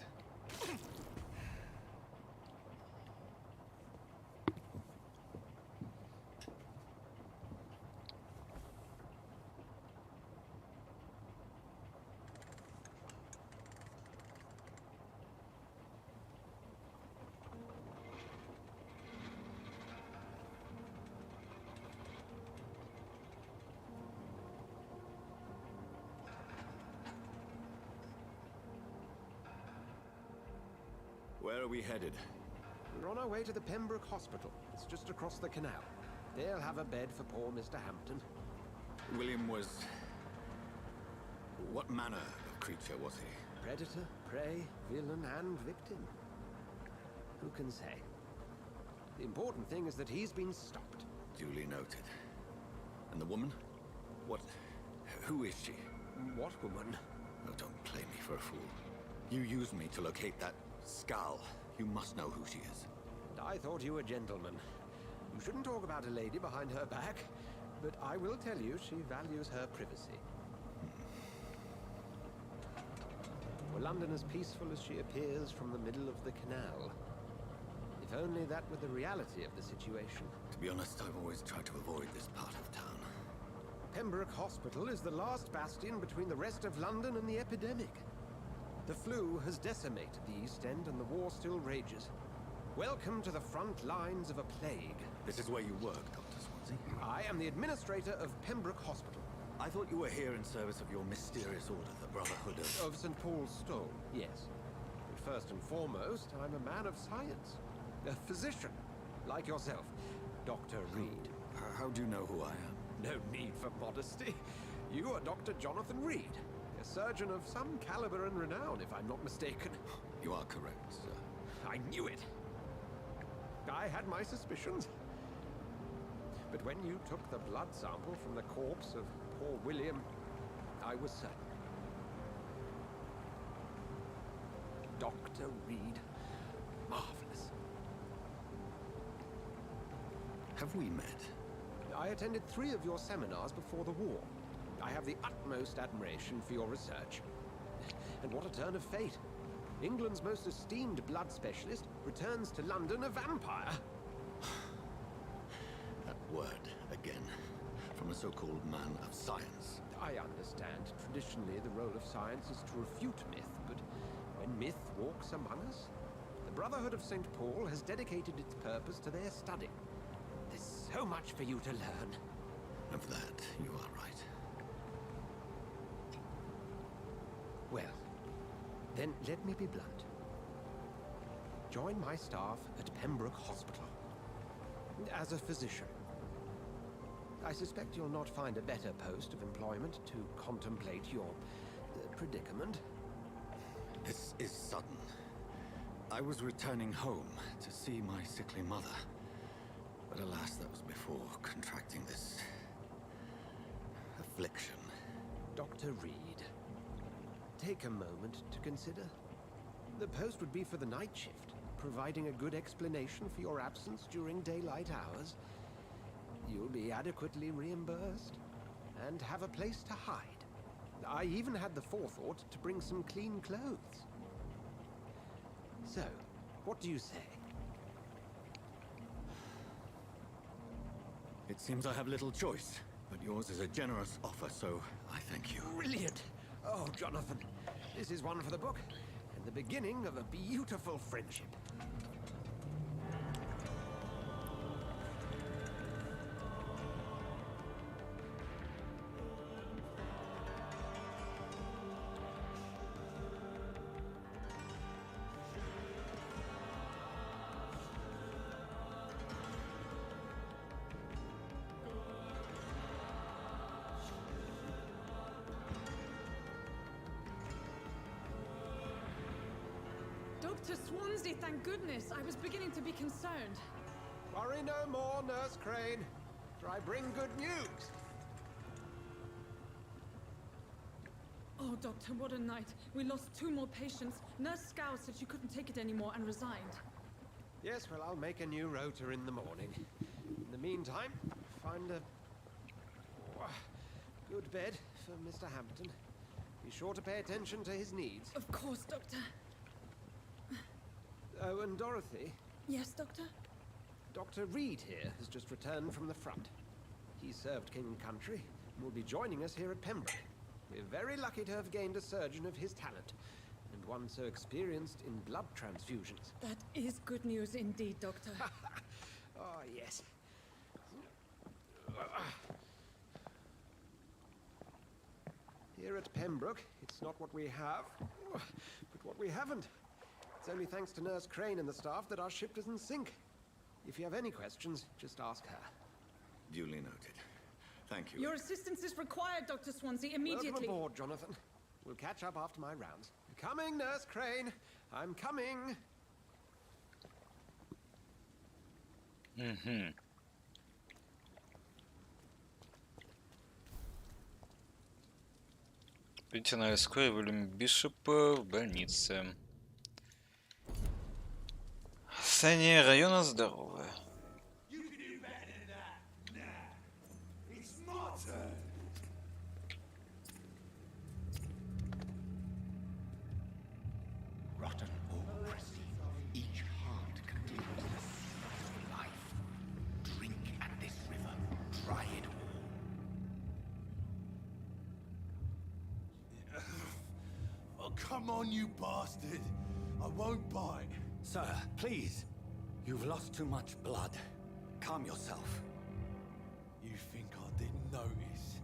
Where are we headed? We're on our way to the Pembroke Hospital. It's just across the canal. They'll have a bed for poor Mr. Hampton. William was... what manner of creature was he? Predator, prey, villain, and victim. Who can say? The important thing is that he's been stopped. Duly noted. And the woman? What... who is she? What woman? Oh, don't play me for a fool. You used me to locate that Skull. You must know who she is. And I thought you a gentleman. You shouldn't talk about a lady behind her back, but I will tell you she values her privacy. Were London as peaceful as she appears from the middle of the canal? If only that were the reality of the situation. To be honest, I've always tried to avoid this part of town. Pembroke Hospital is the last bastion between the rest of London and the epidemic. The flu has decimated the East End and the war still rages. Welcome to the front lines of a plague. This is where you work, Dr. Swansea? I am the administrator of Pembroke Hospital. I thought you were here in service of your mysterious order, the Brotherhood of... Of St. Paul's Stone, yes. But first and foremost, I'm a man of science. A physician, like yourself, Dr. Reed. How do you know who I am? No need for modesty. You are Dr. Jonathan Reed. A surgeon of some caliber and renown, if I'm not mistaken. You are correct, sir. I knew it. I had my suspicions. But when you took the blood sample from the corpse of poor William, I was certain. Dr. Reed. Marvelous. Have we met? I attended 3 of your seminars before the war. I have the utmost admiration for your research. And what a turn of fate. England's most esteemed blood specialist returns to London a vampire. That word, again. From a so-called man of science. I understand. Traditionally, the role of science is to refute myth, but when myth walks among us, the Brotherhood of St. Paul has dedicated its purpose to their study. There's so much for you to learn. Of that, you are right. Well, then let me be blunt. Join my staff at Pembroke Hospital. As a physician. I suspect you'll not find a better post of employment to contemplate your predicament. This is sudden. I was returning home to see my sickly mother. But alas, that was before contracting this affliction. Dr. Reed, take a moment to consider. The post would be for the night shift, providing a good explanation for your absence during daylight hours. You'll be adequately reimbursed and have a place to hide. I even had the forethought to bring some clean clothes. So, what do you say? It seems I have little choice, but yours is a generous offer, so I thank you. Brilliant! Oh, Jonathan, this is one for the book, and the beginning of a beautiful friendship. Dr. Swansea, thank goodness. I was beginning to be concerned. Worry no more, Nurse Crane, for I bring good news. Oh, Doctor, what a night. We lost 2 more patients. Nurse Scow said she couldn't take it anymore and resigned. Yes, well, I'll make a new rota in the morning. In the meantime, find a good bed for Mr. Hampton. Be sure to pay attention to his needs. Of course, Doctor. Oh, and Dorothy, Yes, Doctor? Dr. Reed here has just returned from the front. He served King and Country and will be joining us here at Pembroke. We're very lucky to have gained a surgeon of his talent, and one so experienced in blood transfusions. That is good news indeed, Doctor. Oh, yes. Here at Pembroke, it's not what we have, but what we haven't. It's only thanks to Nurse Crane and the staff that our ship doesn't sink. If you have any questions, just ask her. Duly noted. Thank you. Your assistance is required, Dr. Swansea, immediately. Welcome aboard, Jonathan. We'll catch up after my rounds. Coming, Nurse Crane. I'm coming. Видите, на вскоре вылем Бишопа в больнице. Состояние района здоровое. Rotten bureaucracy. Each heart contains the seed of life. Drink at this river. Try it all. Oh, come on, you bastard. I won't bite. Sir, please. You've lost too much blood. Calm yourself. You think I didn't notice?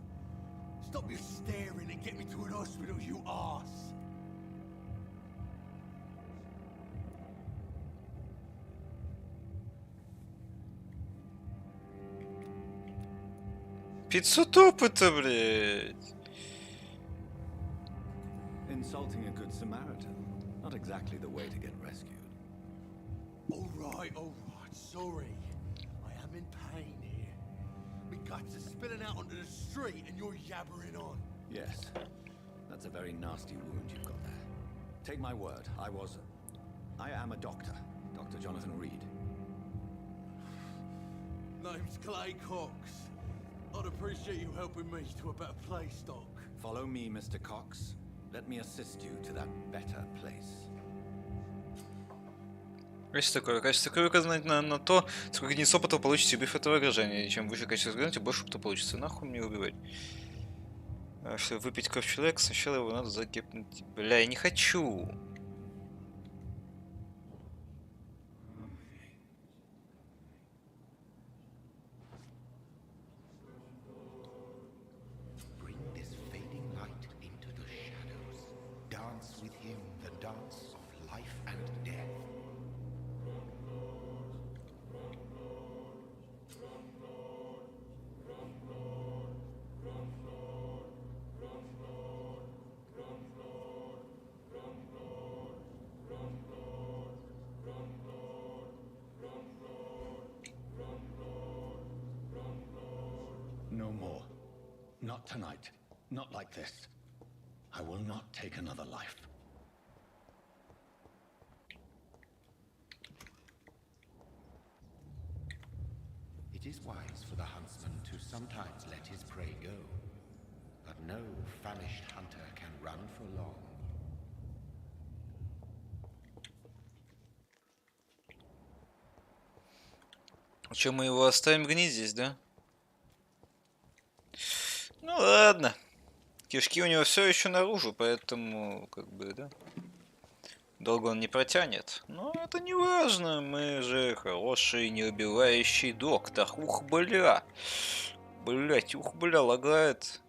Stop your staring and get me to an hospital, you arse. Пятьсот опыта, блядь. Insulting a good Samaritan. Not exactly the way to get rescued. All right, sorry. I am in pain here. My guts are spilling out onto the street and you're yabbering on. Yes. That's a very nasty wound you've got there. Take my word, I am a doctor. Dr. Jonathan Reed. Name's Clay Cox. I'd appreciate you helping me to a better place, Doc. Follow me, Mr. Cox. Let me assist you to that better place. Качество крови. Качество крови указано на то, сколько единиц опыта вы получите, убив этого выражения. И чем выше качество крови, тем больше опыта получится. Нахуй мне убивать. Чтобы выпить кровь человека, сначала его надо загипнуть. Бля, я не хочу. Bring this fading light into the shadows. Dance with him the dance of life and death. Not tonight. Not like this. I will not take another life. It is wise for the huntsman to sometimes let his prey go. But no famished hunter can run for long. Че, мы его оставим гнить здесь, да? Ну ладно. Кишки у него все еще наружу, поэтому, как бы, да. Долго он не протянет. Но это не важно. Мы же хороший, неубивающий доктор. Ух, бля. Блять, ух, бля, лагает.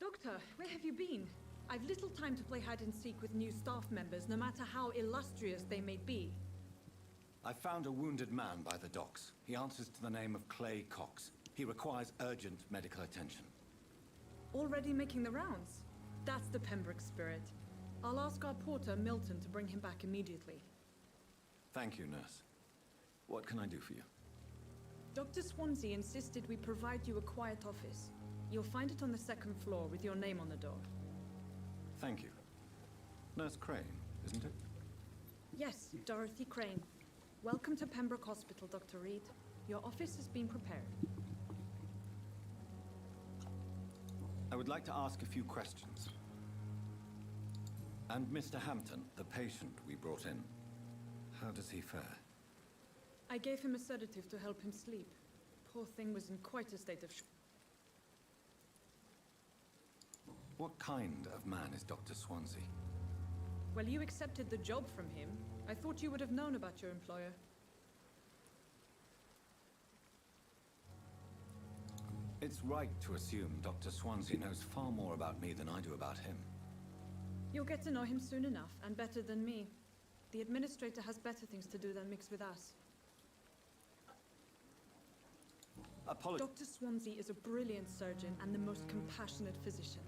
Doctor, where have you been? I've little time to play hide and seek with new staff members, no matter how illustrious they may be. I found a wounded man by the docks. He answers to the name of Clay Cox. He requires urgent medical attention. Already making the rounds? That's the Pembroke spirit. I'll ask our porter, Milton, to bring him back immediately. Thank you, nurse. What can I do for you? Dr. Swansea insisted we provide you a quiet office. You'll find it on the second floor with your name on the door. Thank you. Nurse Crane, isn't it? Yes, Dorothy Crane. Welcome to Pembroke Hospital, Dr. Reed. Your office has been prepared. I would like to ask a few questions. And Mr. Hampton, the patient we brought in, how does he fare? I gave him a sedative to help him sleep. Poor thing was in quite a state of shock. What kind of man is Dr. Swansea? Well, you accepted the job from him. I thought you would have known about your employer. It's right to assume Dr. Swansea knows far more about me than I do about him. You'll get to know him soon enough, and better than me. The administrator has better things to do than mix with us. Dr. Swansea is a brilliant surgeon and the most compassionate physician.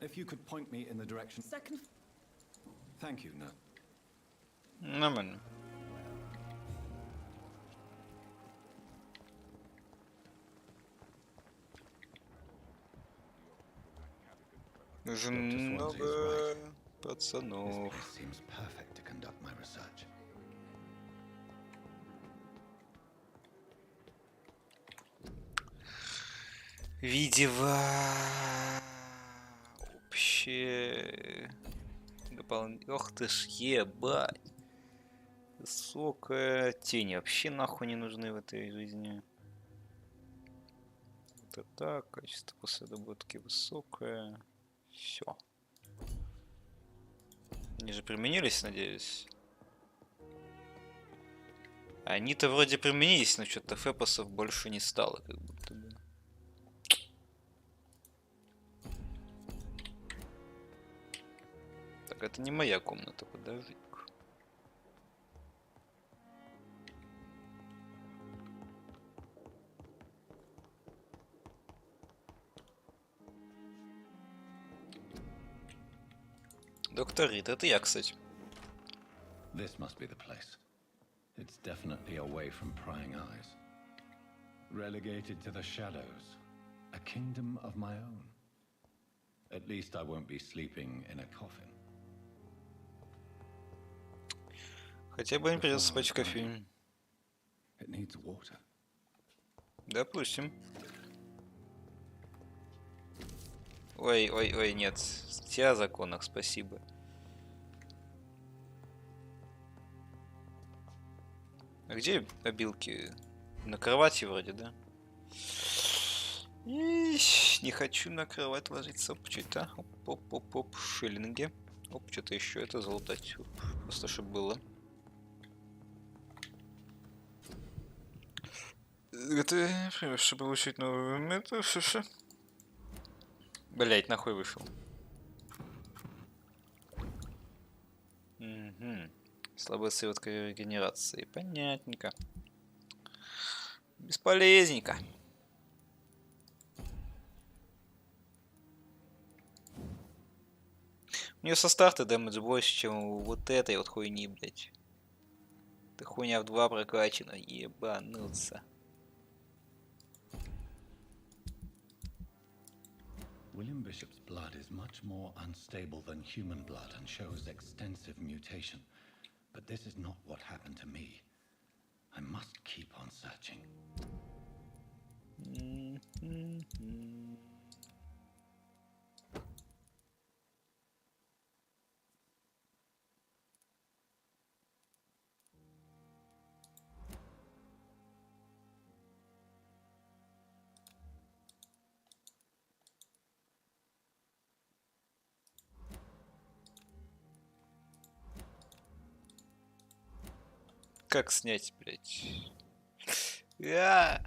If you could point me in the direction... Second... Thank you, no. Нормально. Уже много пацанов. Seems perfect to conduct my research. Видео вообще Ох ты ж, ебать. Высокая тени вообще нахуй не нужны в этой жизни. Это так, качество после доработки высокое. Все. Они же применились, надеюсь. Они-то вроде применились, но что-то фэпосов больше не стало, как будто бы. Так, это не моя комната, подожди. Доктор Рид, это я, кстати. This must be the place. It's definitely away from prying eyes. Relegated to the shadows. A kingdom of my own. At least I won't be sleeping in a coffin. Хотя бы не придется спать в кофейне. It needs water. Допустим. Ой, ой, ой, нет. Статья о законах, спасибо. А где обилки? На кровати вроде, да? Ищ, не хочу на кровать ложиться. Оп, что-то. Оп, шиллинги. Оп, что-то еще. Это золотать. Просто чтобы было. Это, чтобы получить новую мету, шиша. Блять, нахуй вышел. Угу. Слабая сыворотка регенерации. Понятненько. Бесполезненько. У нее со старта дэмэдж больше, чем у вот этой вот хуйни, блять. Ты хуйня в 2 прокачана, ебануться. William Bishop's blood is much more unstable than human blood and shows extensive mutation. But this is not what happened to me. I must keep on searching. Как снять, блядь? Я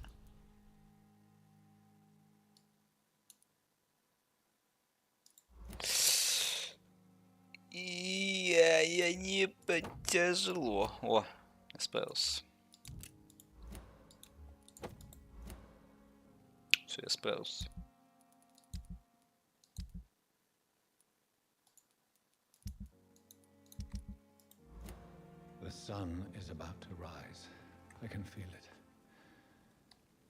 не потяжело. О, я справился. Все, я справился. The sun is about to rise. I can feel it.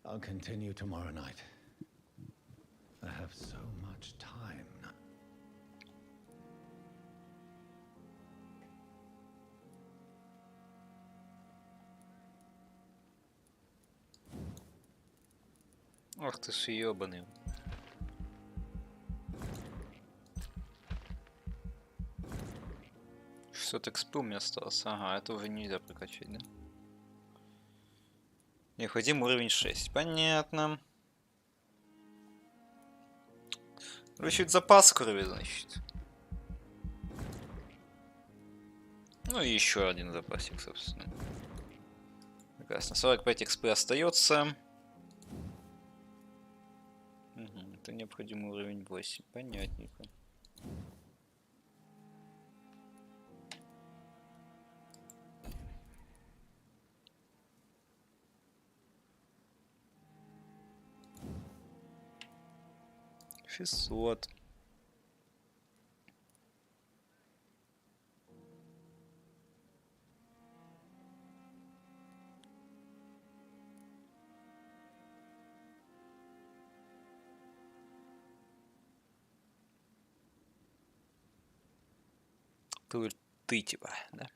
I'll continue tomorrow night. I have so much time now. Ах ты ж ёбаный. Что-то экспы у меня осталось. Ага, это уже нельзя прокачать, да? Необходим уровень 6. Понятно. Вычуть запас крови, значит. Ну и еще один запасик, собственно. Прекрасно. 45 экспы остается. Угу, это необходимый уровень 8. Понятненько. Шестьсот. Ты типа, да?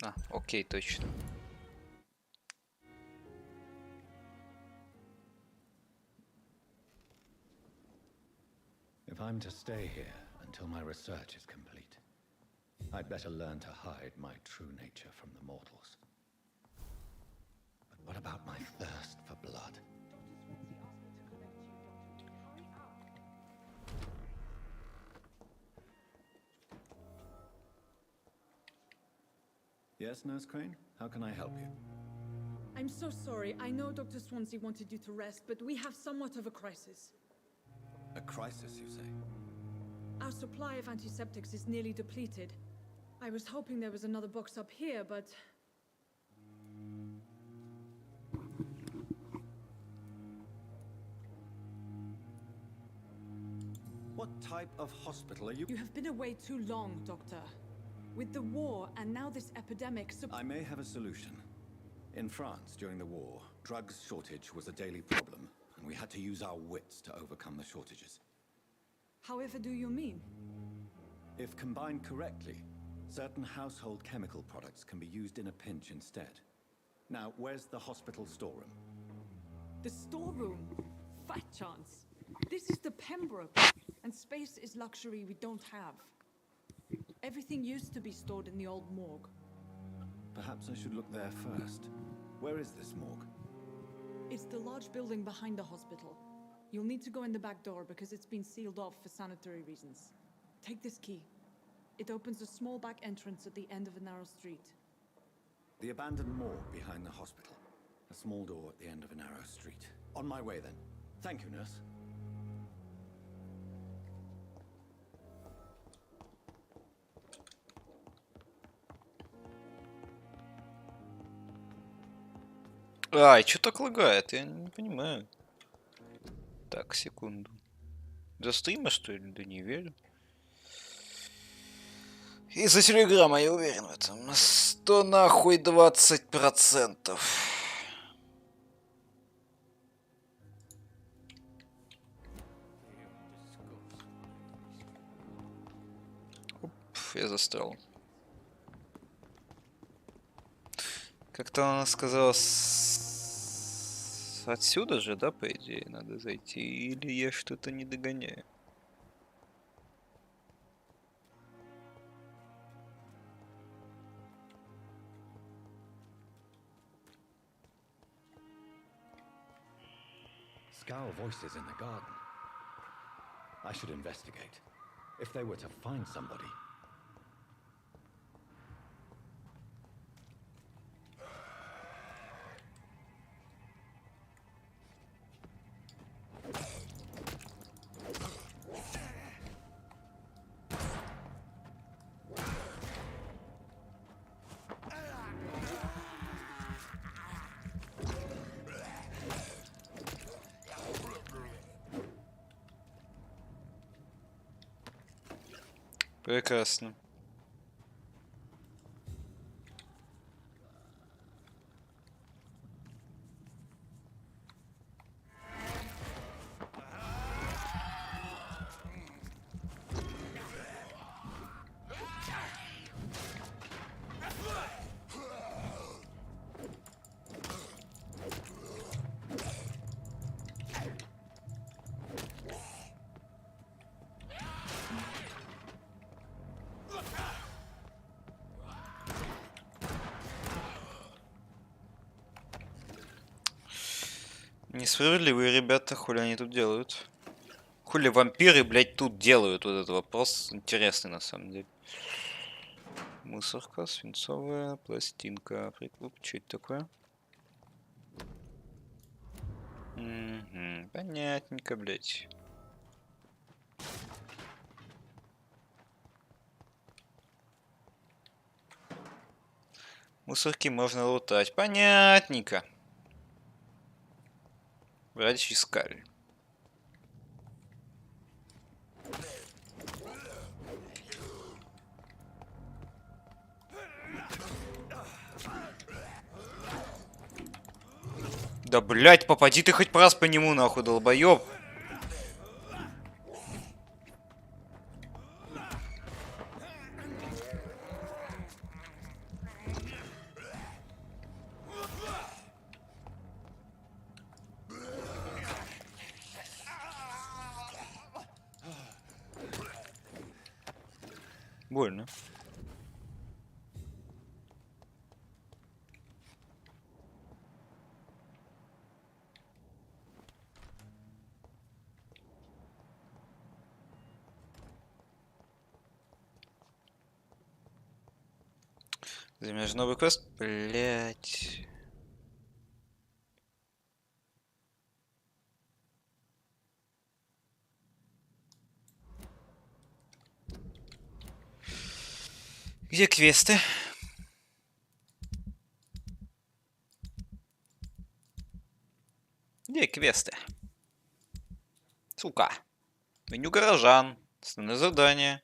А, окей, точно. If I'm to stay here until my research is complete, I'd better learn to hide my true nature from the mortals. But what about my thirst for blood? Yes, Nurse Crane? How can I help you? I'm so sorry. I know Dr. Swansea wanted you to rest, but we have somewhat of a crisis. A crisis, you say? Our supply of antiseptics is nearly depleted. I was hoping there was another box up here, but... What type of hospital are you? You have been away too long, Doctor. With the war and now this epidemic... I may have a solution. In France, during the war, drugs shortage was a daily problem, and we had to use our wits to overcome the shortages. However do you mean? If combined correctly, certain household chemical products can be used in a pinch instead. Now, where's the hospital storeroom? The storeroom? Fat chance. This is the Pembroke, and space is luxury we don't have. Everything used to be stored in the old morgue. Perhaps I should look there first. Where is this morgue? It's the large building behind the hospital. You'll need to go in the back door because it's been sealed off for sanitary reasons. Take this key. It opens a small back entrance at the end of a narrow street. The abandoned morgue behind the hospital. A small door at the end of a narrow street. On my way then. Thank you, nurse. Ай, что так лагает? Я не понимаю. Так, секунду. За стрима, что ли? Да не верю. Из-за телеграмма, я уверен в этом. 100 нахуй 20%. Оп, я застрял. Как-то она сказала отсюда же, да, по идее, надо зайти? Или я что-то не догоняю? Scowl voices in the garden. I should investigate. If they were to find somebody. Прекрасно. Несправедливые ребята, хули они тут делают? Хули вампиры, блядь, тут делают? Вот этот вопрос интересный на самом деле. Мусорка, свинцовая пластинка. Прикуп, что это такое? Угу, понятненько, блядь. Мусорки можно лутать. Понятненько. Брать искали. Да, блядь, попади ты хоть раз по нему, нахуй, долбоёб. Больно. Займешь новый квест? Блять. Где квесты? Где квесты? Сука. Меню горожан. Основное задание.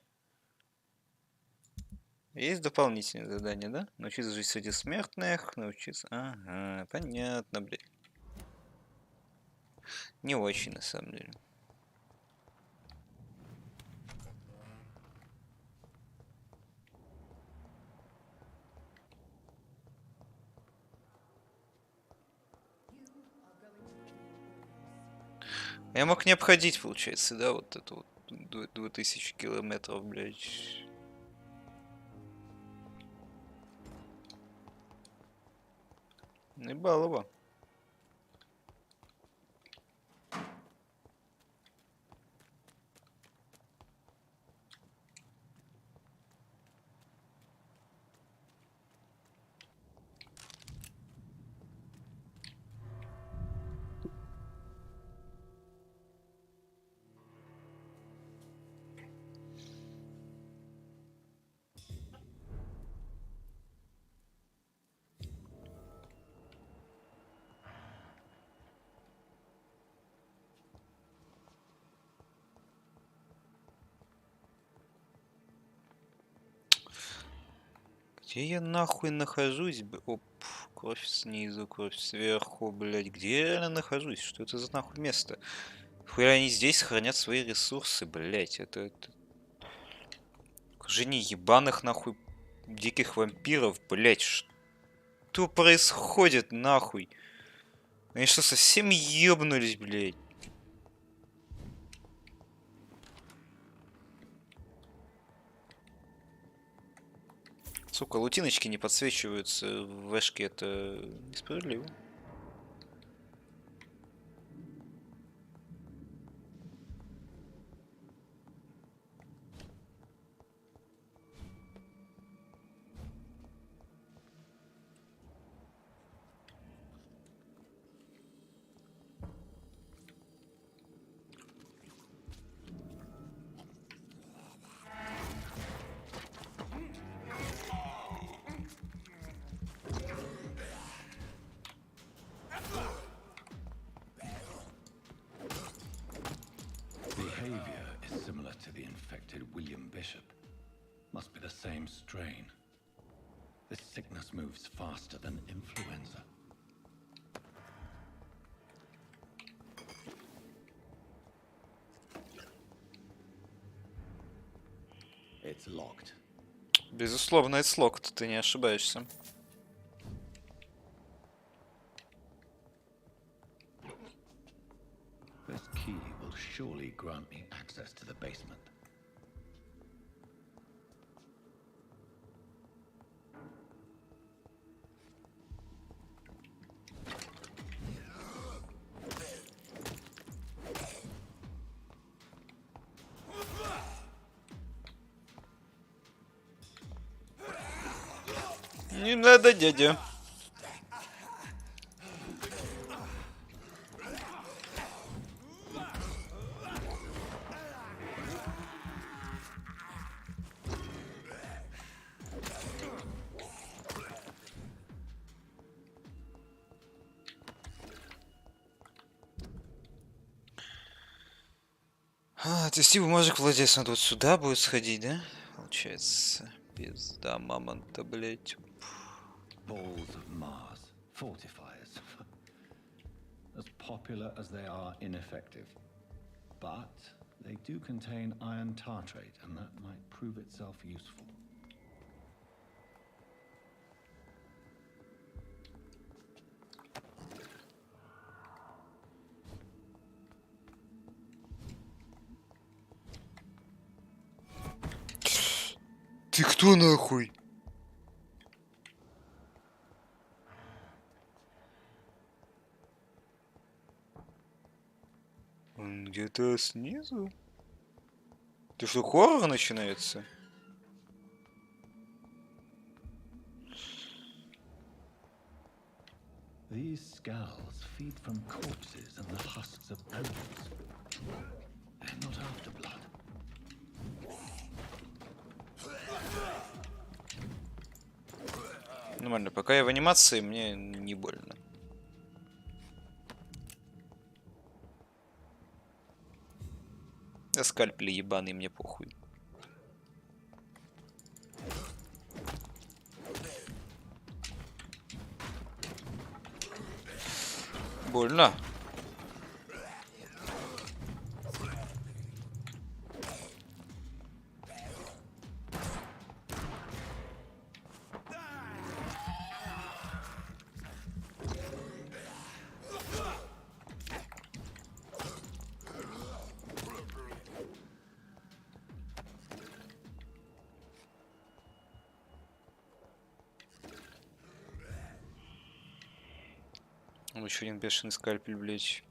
Есть дополнительные задания, да? Научиться жить среди смертных. Научиться... Ага, понятно, блядь. Не очень, на самом деле. Я мог не обходить, получается, да, вот эту вот 2000 километров, блядь. Наебалово. Где я нахуй нахожусь? Оп, кровь снизу, кровь сверху, блядь. Где я реально нахожусь? Что это за нахуй место? Хуя они здесь хранят свои ресурсы, блядь. Это... Окружение ебаных нахуй диких вампиров, блядь. Что происходит нахуй? Они что, совсем ебнулись, блядь? Сука, лутиночки не подсвечиваются в вешке, это несправедливо. Behavior is similar to the infected William Bishop. Must be the same strain. This sickness moves faster than influenza. It's locked. Безусловно, it's locked, ты не ошибаешься. This key will surely grant me access to the basement. Не надо, дядя. Отвести бумажек владельца надо вот сюда будет сходить, да? Получается. Пизда мамонта, блять. Balls of Mars, fortifiers. As popular as they are ineffective. But they do contain iron tartrate, and that might prove itself useful. Ты кто нахуй? Он где-то снизу? Ты что, хоррор начинается? These skulls feed from corpses and the husks of animals. They're not after blood. Нормально, пока я в анимации, мне не больно. Да скальпели ебаные, мне похуй. Больно. Еще один бешеный скальпель, блять.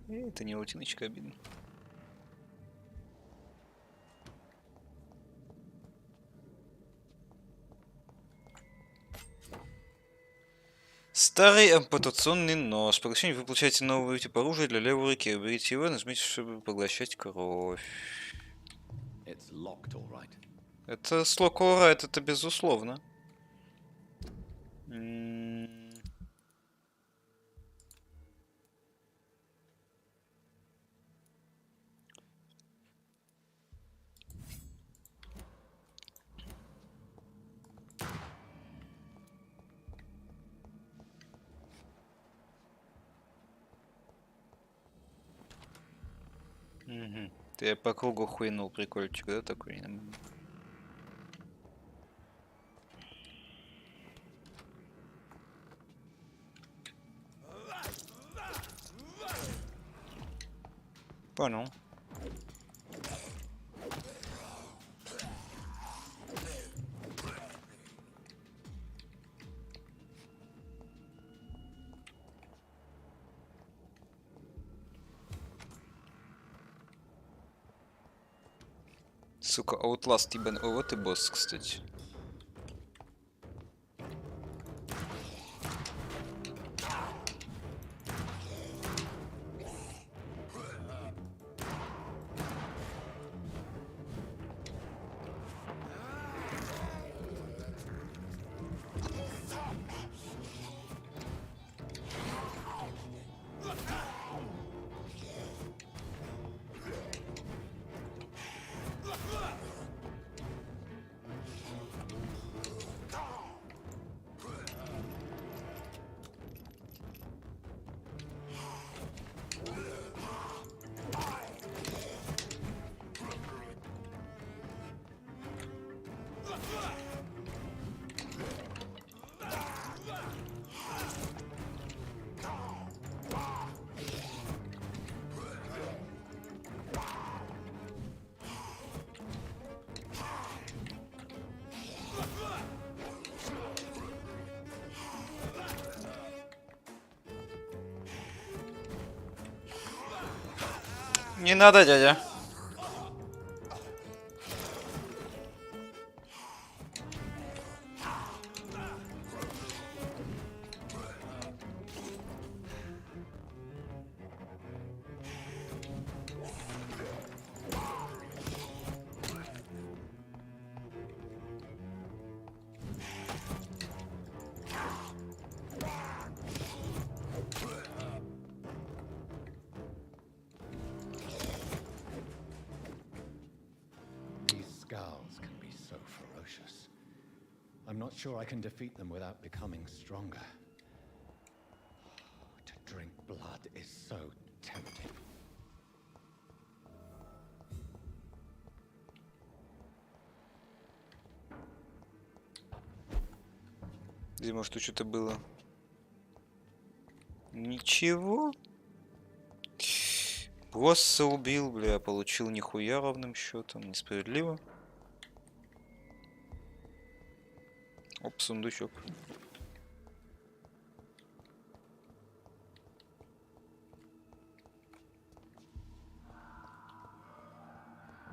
Это не латиночка, обидно. Старый ампутационный нож. По возвращению вы получаете новый тип оружия для левой руки. Берите его, нажмите, чтобы поглощать кровь. Это слог alright, это безусловно. Угу. Ты по кругу хуйнул, прикольчик, да, такой? Понял. Сука, Outlast, ебан. О, вот и босс, кстати. Не надо, дядя. I'm not sure I can defeat them without becoming stronger. To drink blood is so tempting. Где, может, тут что-то было? Ничего. Босса убил, бля, получил нихуя ровным счетом. Несправедливо. Оп, сундучок.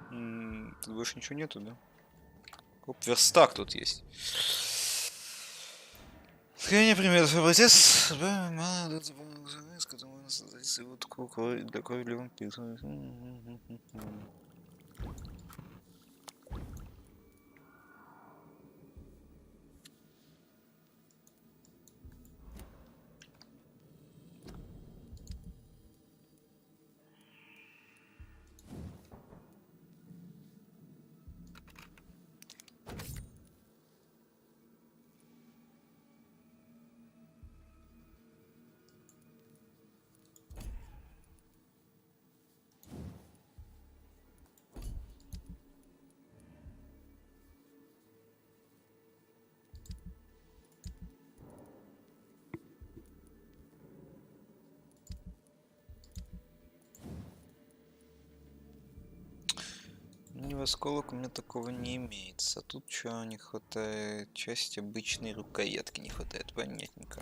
Тут больше ничего нету, да? Оп, верстак тут есть. Сохранение примеров образец. С которым можно создать сыворотку для крови для вампира. В осколок у меня такого не имеется. Тут что не хватает? Часть обычной рукоятки не хватает, понятненько.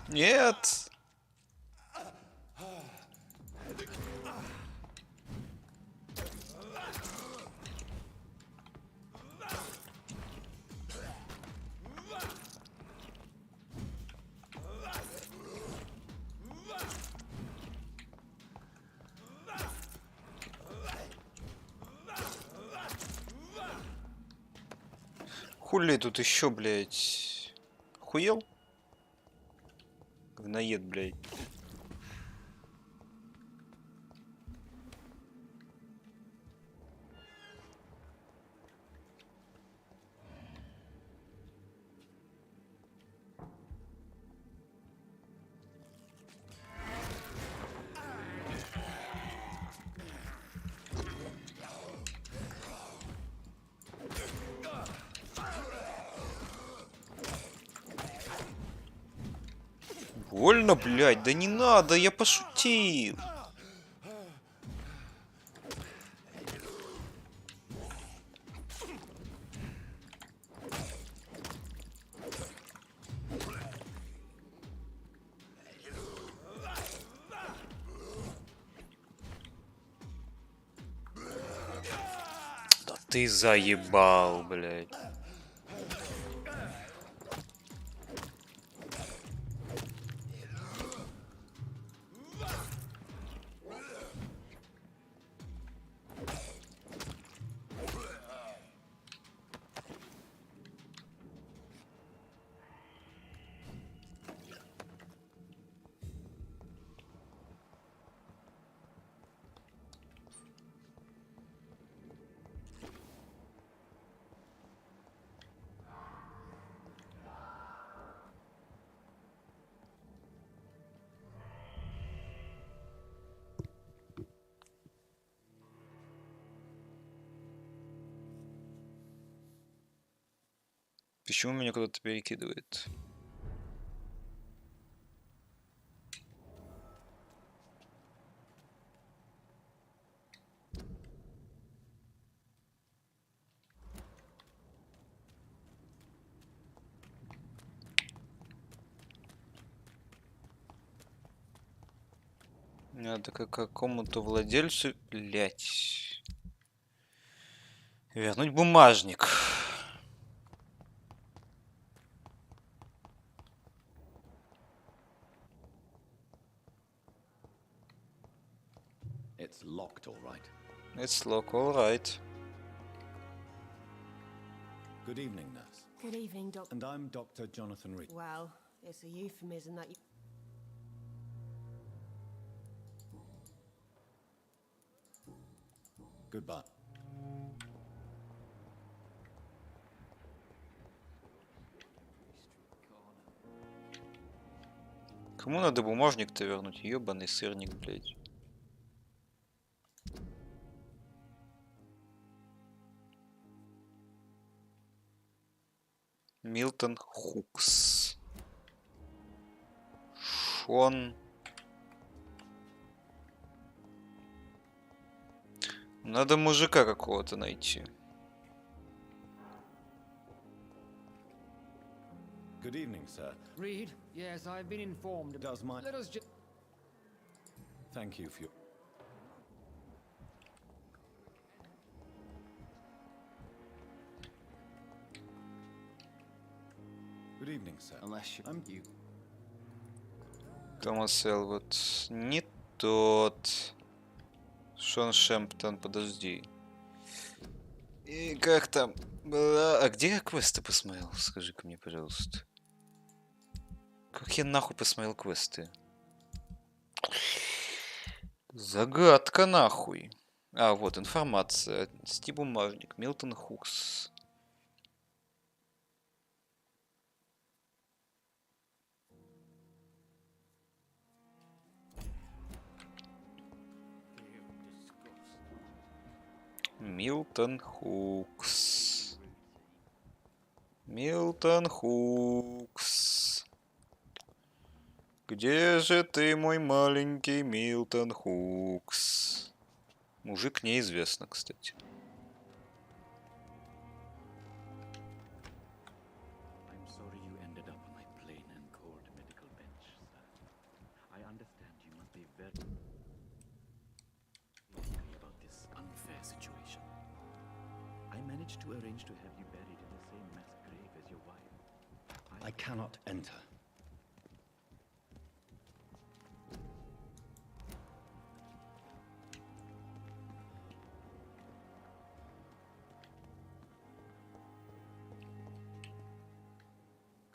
Нет! Хули тут еще, блядь? Охуел? Говноед, блядь. Больно, блядь, да не надо, я пошутил. Да ты заебал, блядь. Почему меня куда-то перекидывает? Надо к какому-то владельцу, блять, вернуть бумажник. It's locked, all right. It's lock, all right. Good evening, nurse. Good evening, Doctor. And I'm Dr. Jonathan Reed. Well, it's a euphemism that you... Goodbye. Кому надо бумажник-то вернуть? Ёбаный сырник, блядь. Милтон Хукс. Шон. Надо мужика какого-то найти. Good evening, sir. Reed, yes, I've been informed. Does my... Let us just... Thank you for your... Good evening, sir. Unless you... Томас Элвуд. Не тот. Шон Шемптон, подожди. И как там была... А где я квесты посмотрел? Скажи-ка мне, пожалуйста. Как я нахуй посмотрел квесты? Загадка нахуй. А, вот информация. Нести бумажник. Милтон Хукс. Милтон Хукс. Милтон Хукс. Где же ты, мой маленький Милтон Хукс? Мужик неизвестно, кстати. I'm sorry you ended up on my plain and cold medical bench, sir. I understand you must be very angry about this unfair situation. I managed to arrange to have you buried in the same mass grave as your wife. I cannot enter.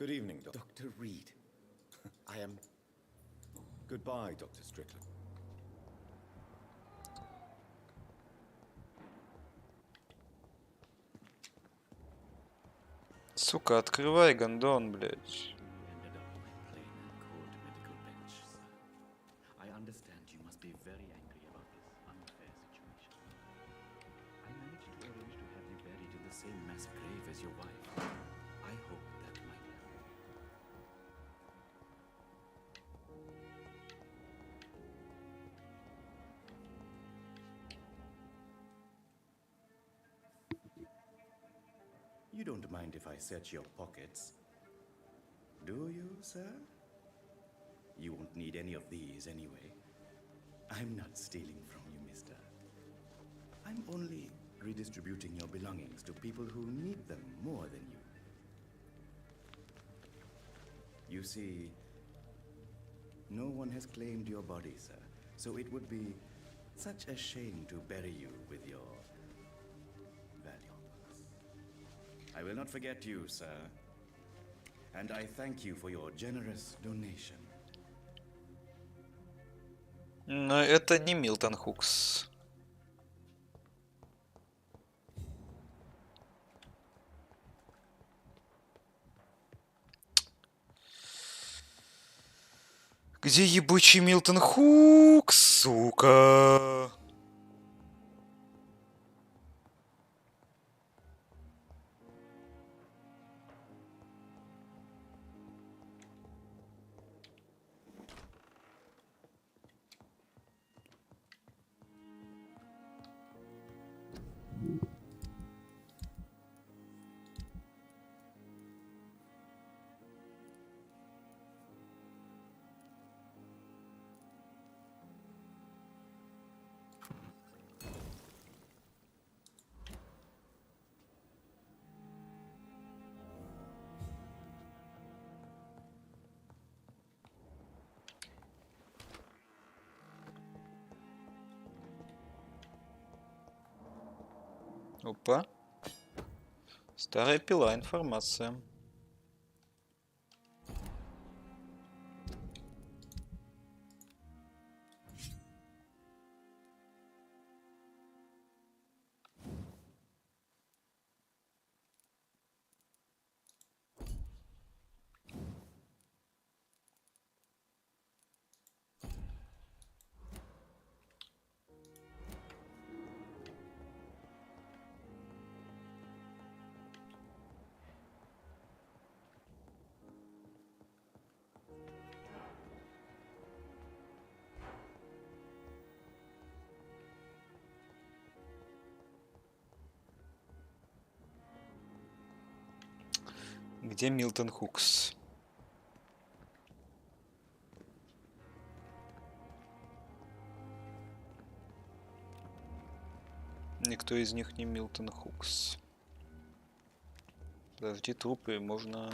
Good evening, Dr. Reed. I am... Goodbye, Dr. Strickland. Сука, открывай, гондон, блядь. Ended up on a plain and cold medical bench, sir. I understand you must be very angry about this unfair situation. I managed to arrange to have you buried in the same mass grave as your wife. I hope that might help. You don't mind if I search your pockets, do you, sir? You won't need any of these anyway. I'm not stealing from you, mister. I'm only redistributing your belongings to people who need them more than you. You see, no one has claimed your body, sir, so it would be such a shame to bury you with your valuables. I will not forget you, sir. And I thank you for your generous donation. Но это не Милтон Хукс. Где ебучий Милтон Хукс, сука? Опа. Старая пила, информация. Где Милтон Хукс? Никто из них не Милтон Хукс. Подожди, трупы можно...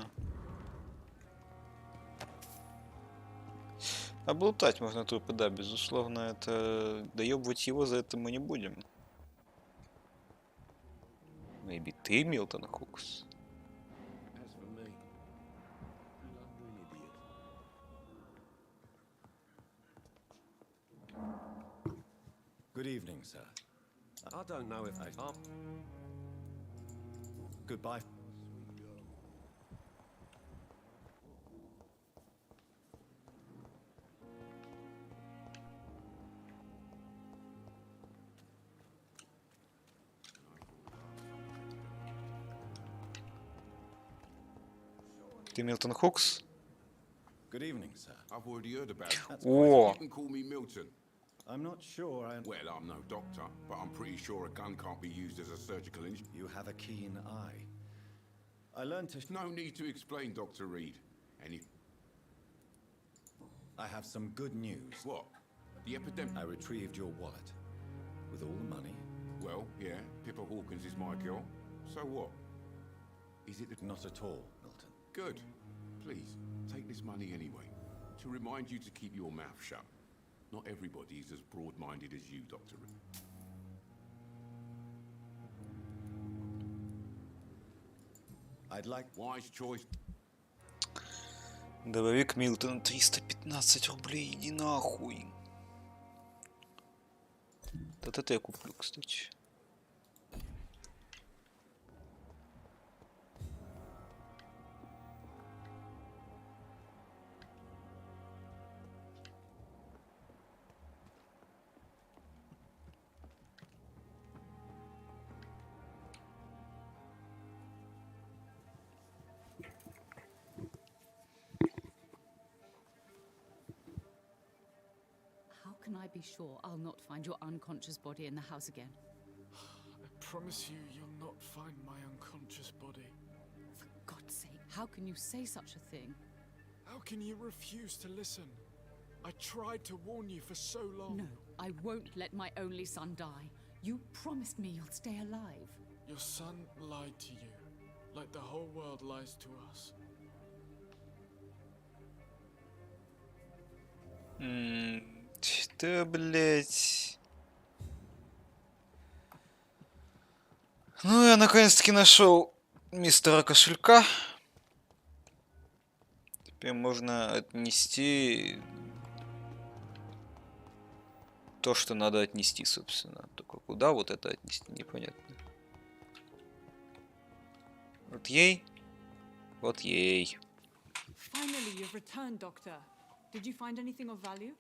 Облутать можно трупы, да, безусловно, это... Доебывать его за это мы не будем. Maybe ты Милтон Хукс? Good evening, sir. I don't know if I are. Goodbye. Ты Милтон Хукс? Good evening, sir. I've already heard about it. О! You can call me Milton. I'm not sure I... Well, I'm no doctor, but I'm pretty sure a gun can't be used as a surgical instrument. You have a keen eye. I learned to... No need to explain, Dr. Reed. I have some good news. What? The epidemic? I retrieved your wallet. With all the money. Well, yeah, Pippa Hawkins is my girl. So what? Is it the... Not at all, Milton. Good. Please, take this money anyway. To remind you to keep your mouth shut. Not everybody is as broad-minded as you, Dr. Reed. I'd like... Wise choice. Дробовик Милтон 315 рублей, иди нахуй. Вот это я куплю, кстати. How can I be sure I'll not find your unconscious body in the house again? I promise you, you'll not find my unconscious body. For God's sake, how can you say such a thing? How can you refuse to listen? I tried to warn you for so long. No, I won't let my only son die. You promised me you'll stay alive. Your son lied to you, like the whole world lies to us. Что, блять? Ну, я наконец-таки нашел мистера кошелька. Теперь можно отнести то, что надо отнести, собственно. Только куда вот это отнести, непонятно. Вот ей. Вот ей. Finally, you've returned, Doctor. Did you find anything of value?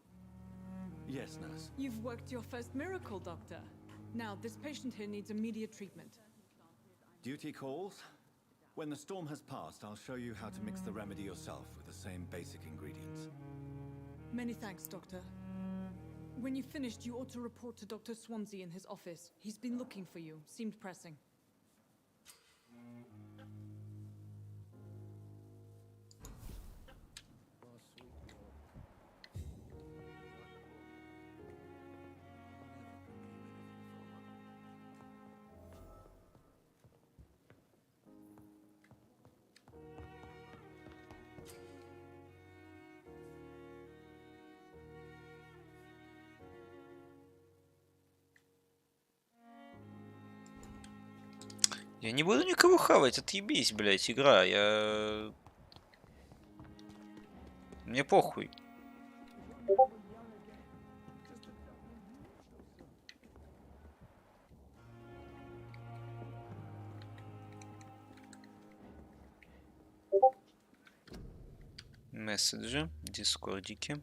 Yes, nurse. You've worked your first miracle, Doctor. Now, this patient here needs immediate treatment. Duty calls. When the storm has passed, I'll show you how to mix the remedy yourself with the same basic ingredients. Many thanks, Doctor. When you've finished, you ought to report to Dr. Swansea in his office. He's been looking for you. Seemed pressing. Я не буду никого хавать, отъебись, блять, игра, я... Мне похуй. Месседжи, дискордики.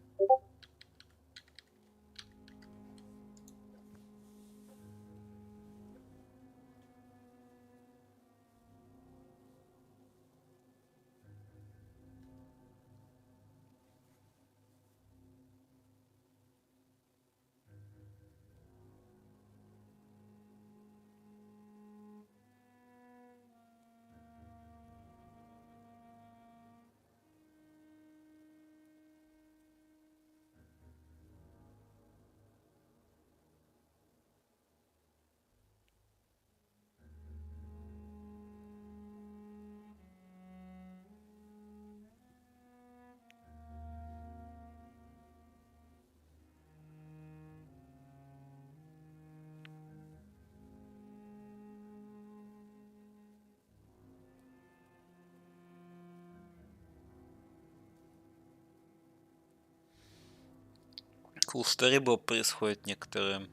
Cool Story Bob происходит некоторые.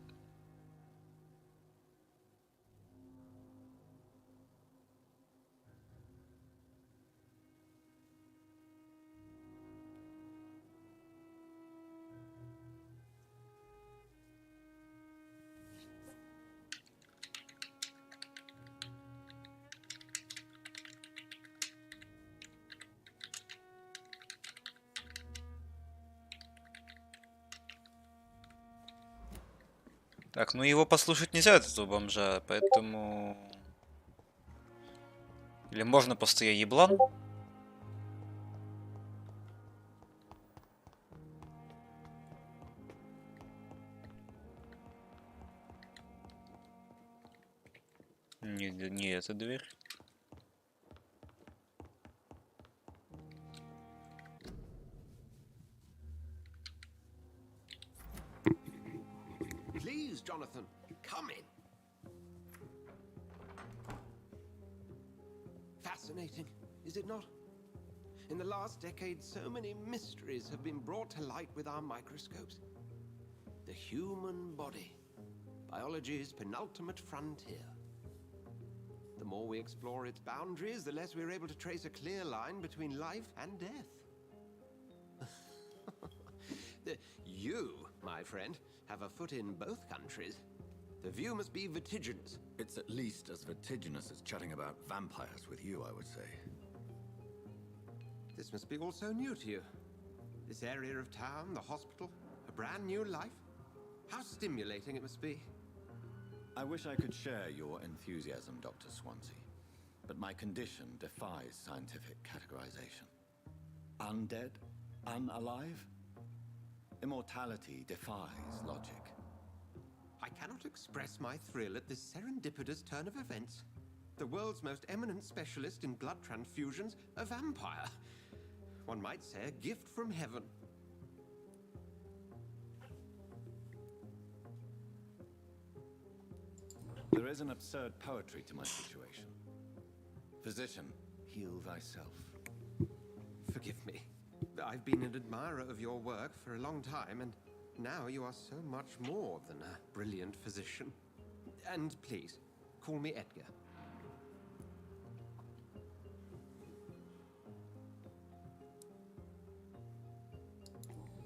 Так, ну его послушать нельзя, этого бомжа, поэтому... Или можно просто я еблан? Не эта дверь. Please, Jonathan, come in. Fascinating, is it not? In the last decade, so many mysteries have been brought to light with our microscopes. The human body, biology's penultimate frontier. The more we explore its boundaries, the less we're able to trace a clear line between life and death. You, my friend, have a foot in both countries. The view must be vertiginous. It's at least as vertiginous as chatting about vampires with you, I would say. This must be all so new to you. This area of town, the hospital, a brand new life. How stimulating it must be. I wish I could share your enthusiasm, Dr. Swansea, but my condition defies scientific categorization. Undead? Unalive? Immortality defies logic. I cannot express my thrill at this serendipitous turn of events. The world's most eminent specialist in blood transfusions, a vampire. One might say a gift from heaven. There is an absurd poetry to my situation. Physician, heal thyself. Forgive me. I've been an admirer of your work for a long time, and now you are so much more than a brilliant physician. And please, call me Edgar.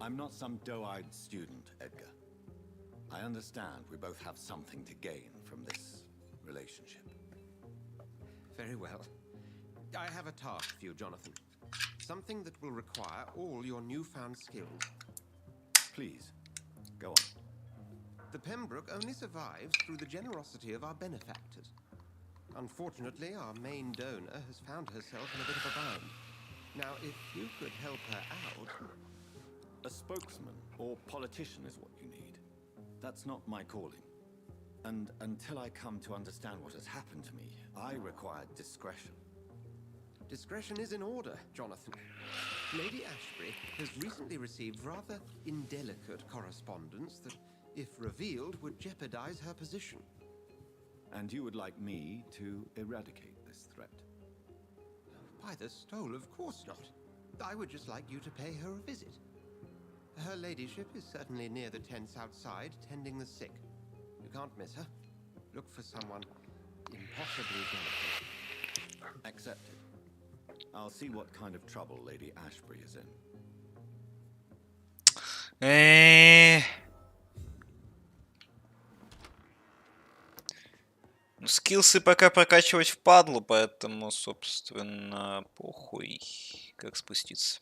I'm not some doe-eyed student, Edgar. I understand we both have something to gain from this relationship. Very well. I have a task for you, Jonathan. Something that will require all your newfound skills. Please, go on. The Pembroke only survives through the generosity of our benefactors. Unfortunately, our main donor has found herself in a bit of a bind. Now, if you could help her out... A spokesman or politician is what you need. That's not my calling. And until I come to understand what has happened to me, I require discretion. Discretion is in order, Jonathan. Lady Ashbury has recently received rather indelicate correspondence that, if revealed, would jeopardize her position. And you would like me to eradicate this threat? By the stole, of course not. I would just like you to pay her a visit. Her ladyship is certainly near the tents outside, tending the sick. You can't miss her. Look for someone impossibly delicate. Accepted. I'll see what kind of trouble Lady Ashbury is in. Скиллсы пока прокачивать впадлу, поэтому, собственно, похуй, как спуститься.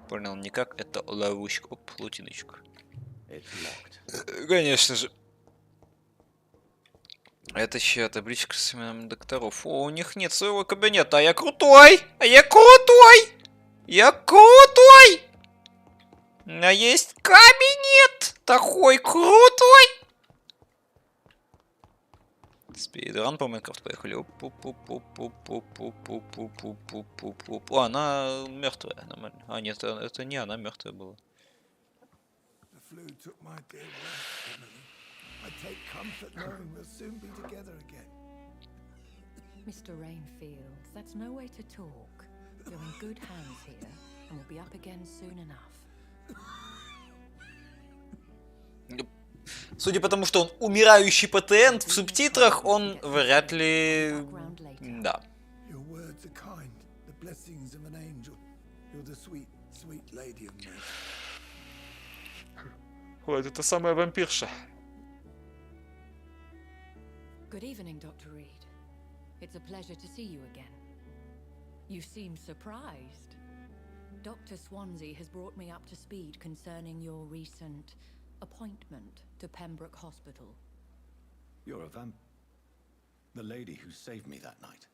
Понял, никак, это ловушка. Оп, лутиночка. Конечно же. Это еще табличка с именами докторов. О, у них нет своего кабинета. А я крутой! А я крутой! Я крутой! У меня есть кабинет! Такой крутой! Спидран по Майнкрафту, поехали. О, она мертвая, нормально. А, нет, это не она мертвая была. Mr. Rainfield, that's no way to talk. You're in good hands here, and we'll be up again soon enough. Судя по тому, что он умирающий пациент, в субтитрах он вряд ли... Да. Вот это самая вампирша. Good evening, Dr. Reed. It's a pleasure to see you again. You seem surprised. Dr. Swansea has brought me up to speed concerning your recent appointment to Pembroke Hospital. You're a the lady who saved me that night,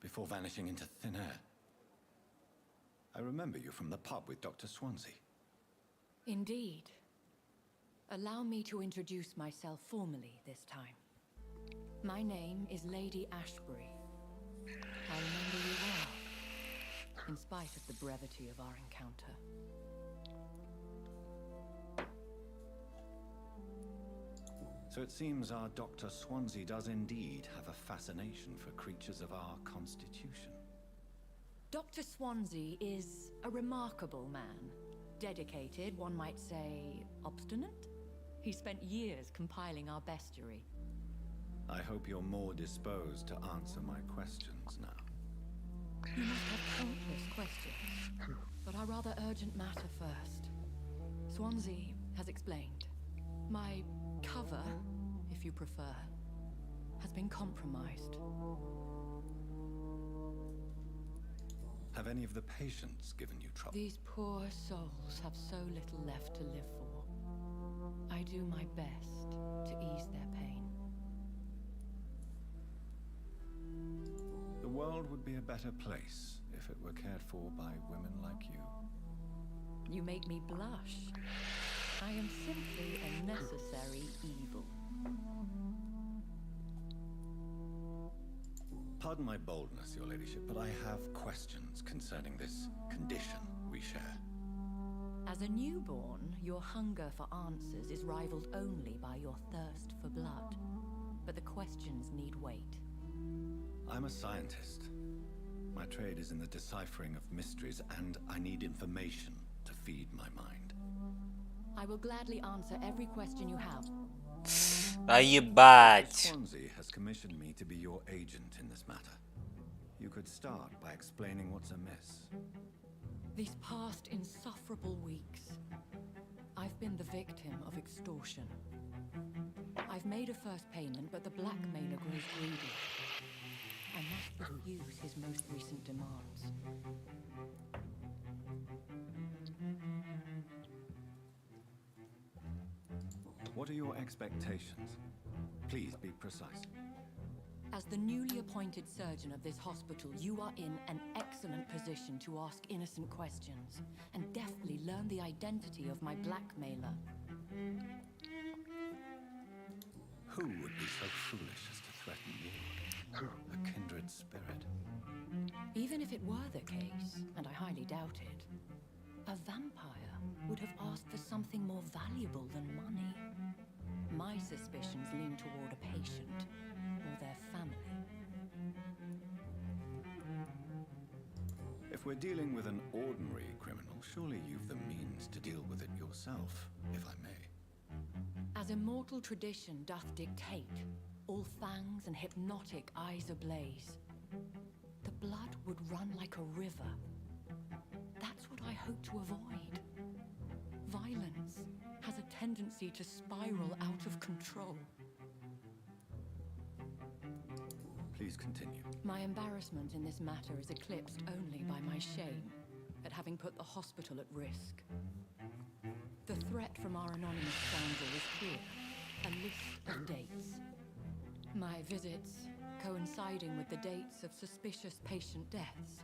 before vanishing into thin air. I remember you from the pub with Dr. Swansea. Indeed. Allow me to introduce myself formally this time. My name is Lady Ashbury. I remember you well, in spite of the brevity of our encounter. So it seems our Dr. Swansea does indeed have a fascination for creatures of our constitution. Dr. Swansea is a remarkable man. Dedicated, one might say, obstinate? He spent years compiling our bestiary. I hope you're more disposed to answer my questions now. You must have countless questions, but a rather urgent matter first. Swansea has explained. My cover, if you prefer, has been compromised. Have any of the patients given you trouble? These poor souls have so little left to live for. I do my best to ease their pain. The world would be a better place if it were cared for by women like you. You make me blush. I am simply a necessary evil. Pardon my boldness, your ladyship, but I have questions concerning this condition we share. As a newborn, your hunger for answers is rivaled only by your thirst for blood. But the questions need wait. I'm a scientist. My trade is in the deciphering of mysteries, and I need information to feed my mind. I will gladly answer every question you have. А ебать. Swansea has commissioned me to be your agent in this matter. You could start by explaining what's amiss. These past insufferable weeks, I've been the victim of extortion. I've made a first payment, but the blackmailer grows greedy. I must refuse his most recent demands. What are your expectations? Please be precise. As the newly appointed surgeon of this hospital, you are in an excellent position to ask innocent questions and deftly learn the identity of my blackmailer. Who would be so foolish as to threaten you? A kindred spirit. Even if it were the case, and I highly doubt it, a vampire would have asked for something more valuable than money. My suspicions lean toward a patient or their family. If we're dealing with an ordinary criminal, surely you've the means to deal with it yourself, if I may. As immortal tradition doth dictate, all fangs and hypnotic eyes ablaze, the blood would run like a river. That's what I hope to avoid. Violence has a tendency to spiral out of control. Please continue. My embarrassment in this matter is eclipsed only by my shame at having put the hospital at risk. The threat from our anonymous scoundrel is clear. A list of dates. My visits coinciding with the dates of suspicious patient deaths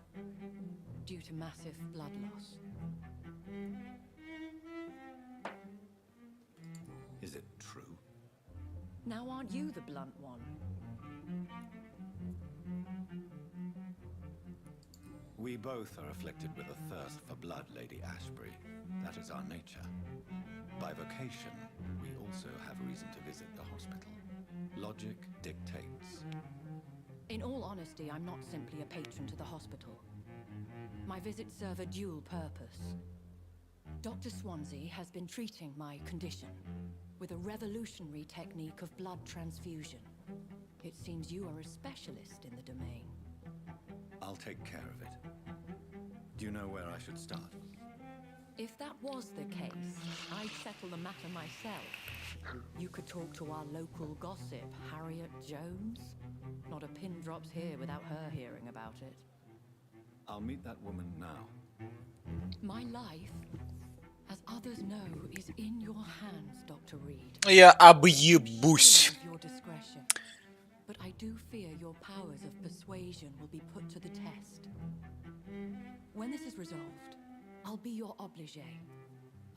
due to massive blood loss. Is it true? Now aren't you the blunt one? We both are afflicted with a thirst for blood, Lady Ashbury. That is our nature. By vocation, we also have reason to visit the hospital. Logic dictates. In all honesty, I'm not simply a patron to the hospital. My visits serve a dual purpose. Dr. Swansea has been treating my condition with a revolutionary technique of blood transfusion. It seems you are a specialist in the domain. I'll take care of it. Do you know where I should start? If that was the case, I'd settle the matter myself. You could talk to our local gossip, Harriet Jones. Not a pin drops here without her hearing about it. I'll meet that woman now. My life, as others know, is in your hands, Dr. Reed. Я объебусь. Your discretion. But I do fear your powers of persuasion will be put to the test. When this is resolved, I'll be your obligé.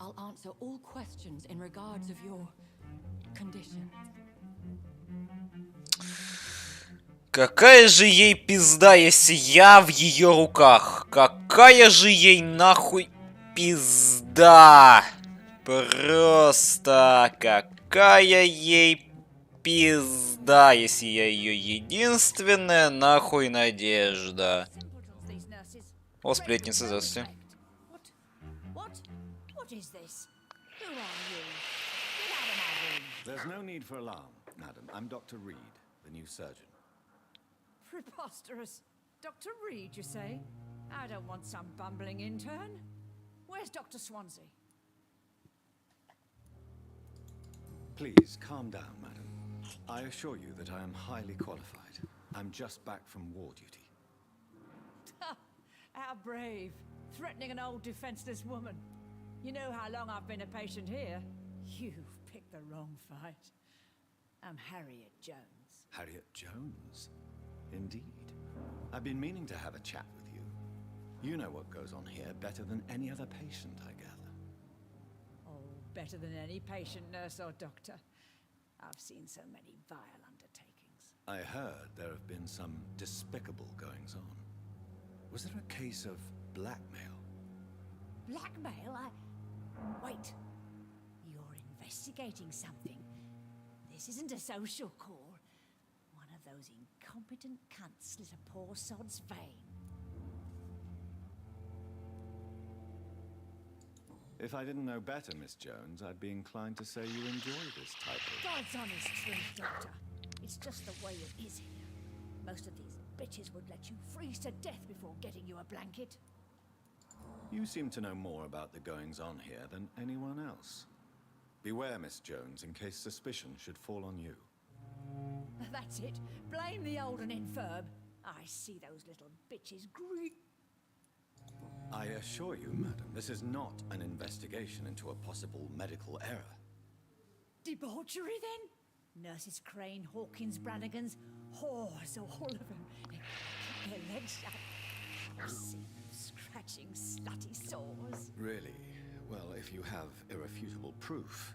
I'll answer all questions in regards of your condition. Какая же ей пизда, если я в ее руках? Какая же ей нахуй пизда? Просто какая ей Пизда, если я ее единственная, нахуй надежда. О, сплетница, здравствуйте. There's no need for alarm, madam. I'm Dr. Reed, the new surgeon. Preposterous. Dr. Reed, you say? I don't want some bumbling intern. Where's Dr. Swansea? Please, calm down, madam. I assure you that I am highly qualified. I'm just back from war duty. How brave. Threatening an old defenseless woman. You know how long I've been a patient here? You've picked the wrong fight. I'm Harriet Jones. Harriet Jones? Indeed. I've been meaning to have a chat with you. You know what goes on here better than any other patient, I gather. Oh, better than any patient, nurse, or doctor. I've seen so many vile undertakings. I heard there have been some despicable goings-on. Was there a case of blackmail? Blackmail? Wait. You're investigating something. This isn't a social call. One of those incompetent cunts slit a poor sod's vein. If I didn't know better, Miss Jones, I'd be inclined to say you enjoy this type of... God's honest truth, Doctor. It's just the way it is here. Most of these bitches would let you freeze to death before getting you a blanket. You seem to know more about the goings-on here than anyone else. Beware, Miss Jones, in case suspicion should fall on you. That's it. Blame the old and infirm. I see those little bitches I assure you, madam, this is not an investigation into a possible medical error. Debauchery, then? Nurses Crane, Hawkins, Brannigans, whores, all of them. Keep their legs shut. Scratching, slutty sores. Really? Well, if you have irrefutable proof,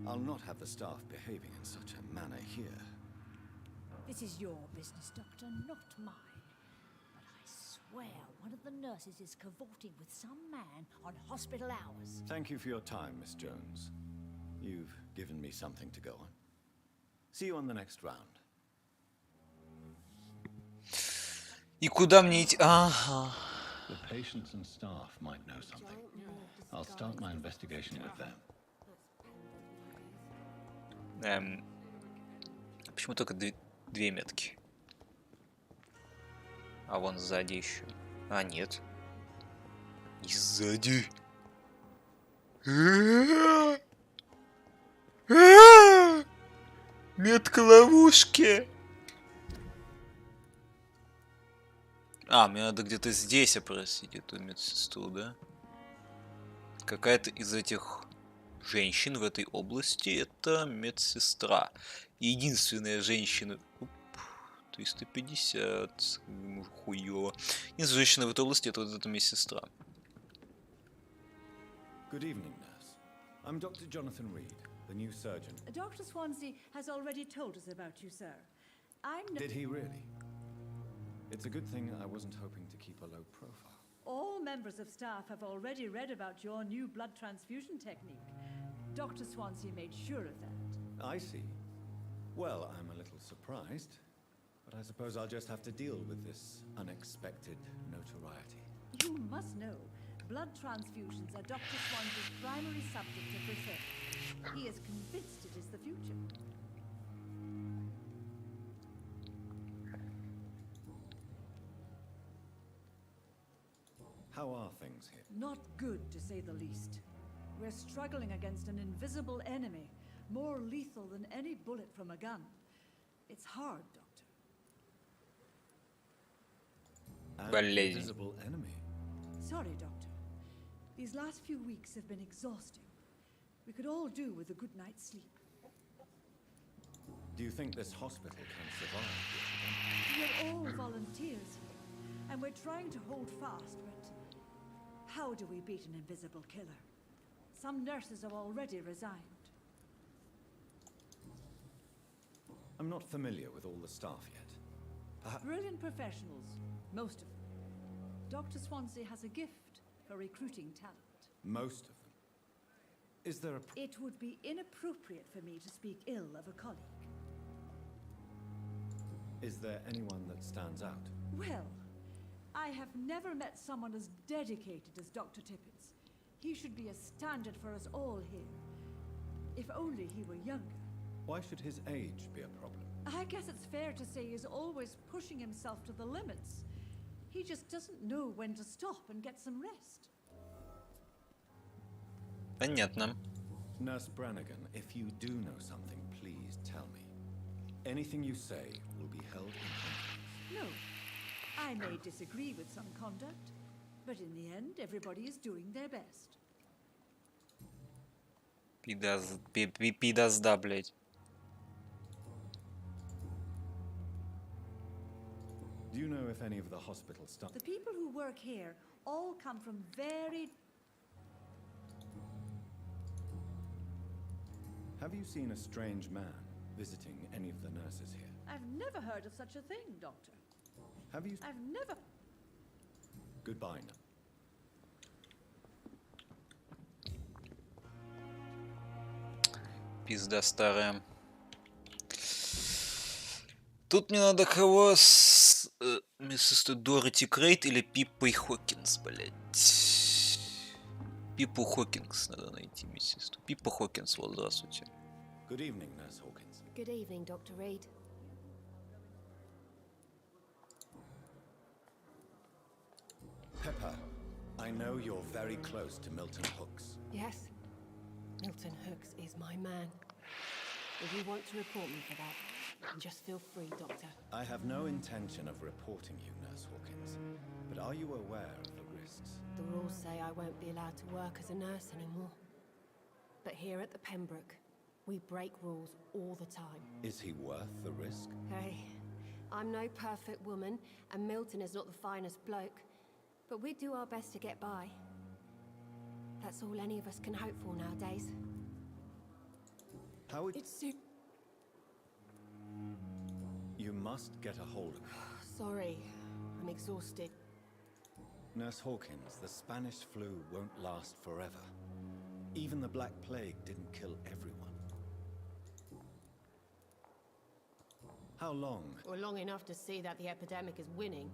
I'll not have the staff behaving in such a manner here. This is your business, Doctor, not mine. But I swear one of the nurses is cavorting with some man on hospital hours. Thank you for your time, Miss Jones. You've given me something to go on. See you on the next round. И куда мне идти? Ага. The patients and staff might know something. I'll start my investigation with them. Почему только две метки? А вон сзади еще. А, нет. И сзади. Метка ловушки. А, мне надо где-то здесь опросить эту медсестру, да? Какая-то из этих женщин в этой области это медсестра. Единственная женщина... 350. Хуёво. Единственная женщина в этой области это вот эта медсестра. Good evening, nurse. I'm Dr. Jonathan Reed, the new surgeon. Dr. Swansea has already told us about you, sir. Did he really? It's a good thing I wasn't hoping to keep a low profile. All members of staff have already read about your new blood transfusion technique. Dr. Swansea made sure of that. I see. Well, I'm a little surprised, but I suppose I'll just have to deal with this unexpected notoriety. You must know, blood transfusions are Dr. Swansea's primary subject of research. He is convinced it is the future. How are things here? Not good, to say the least. We're struggling against an invisible enemy, more lethal than any bullet from a gun. It's hard, Doctor. An invisible enemy? Sorry, Doctor. These last few weeks have been exhausting. We could all do with a good night's sleep. Do you think this hospital can survive? We're all volunteers here, and we're trying to hold fast, but how do we beat an invisible killer? Some nurses have already resigned. I'm not familiar with all the staff yet. Perhaps... Brilliant professionals, most of them. Dr. Swansea has a gift for recruiting talent. Most of them? Is there a... It would be inappropriate for me to speak ill of a colleague. Is there anyone that stands out? Well, I have never met someone as dedicated as Dr. Tippett. He should be a standard for us all here. If only he were younger. Why should his age be a problem? I guess it's fair to say he's always pushing himself to the limits. He just doesn't know when to stop and get some rest. Понятно. Nurse Brannigan, if you do know something, please tell me. Anything you say will be held in confidence. No, I may disagree with some conduct, but in the end, everybody is doing their best. Пидазда, блядь. Do you know if any of the hospital staff... The people who work here all come from very... Have you seen a strange man visiting any of the nurses here? I've never heard of such a thing, Doctor. Have you... I've never... Goodbye now. Пизда старая. Тут мне надо кого с... Миссис Дороти Крейт или Пиппой Хокинс, блядь. Пиппу Хокинс надо найти, миссис. Пиппа Хокинс, вот, здравствуйте. Good evening, Nurse Hawkins. Good evening, Dr. Reed. Pepper, I know you're very close to Milton Hooks. Yes, Milton Hooks is my man. If you want to report me for that, just feel free, Doctor. I have no intention of reporting you, Nurse Hawkins, but are you aware of the risks? The rules say I won't be allowed to work as a nurse anymore. But here at the Pembroke, we break rules all the time. Is he worth the risk? Hey, I'm no perfect woman, and Milton is not the finest bloke, but we do our best to get by. That's all any of us can hope for nowadays. How would... It's... You must get a hold of him. Sorry, I'm exhausted. Nurse Hawkins, the Spanish flu won't last forever. Even the Black Plague didn't kill everyone. How long? Well, long enough to see that the epidemic is winning.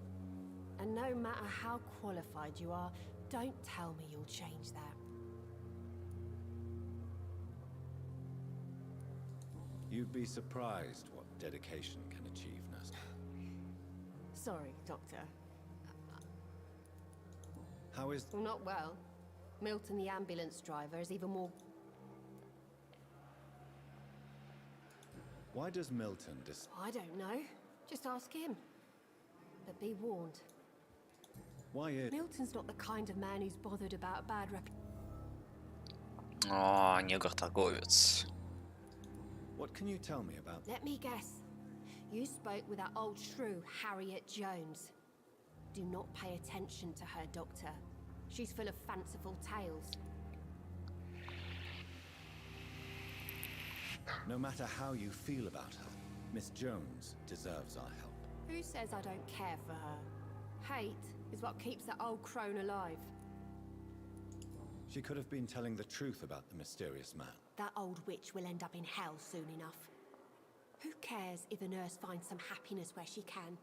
And no matter how qualified you are, don't tell me you'll change that. You'd be surprised what dedication can achieve, Nurse. Sorry, Doctor. How is... Well, not well. Milton, the ambulance driver, is even more... Why does Milton I don't know. Just ask him. But be warned. Why is... Milton's not the kind of man who's bothered about a bad reputation. О, негр-торговец. What can you tell me about... Let me guess. You spoke with that old shrew, Harriet Jones. Do not pay attention to her, Doctor. She's full of fanciful tales. No matter how you feel about her, Miss Jones deserves our help. Who says I don't care for her? Hate is what keeps that old crone alive. She could have been telling the truth about the mysterious man. That old witch will end up in hell soon enough. Who cares if a nurse finds some happiness where she can?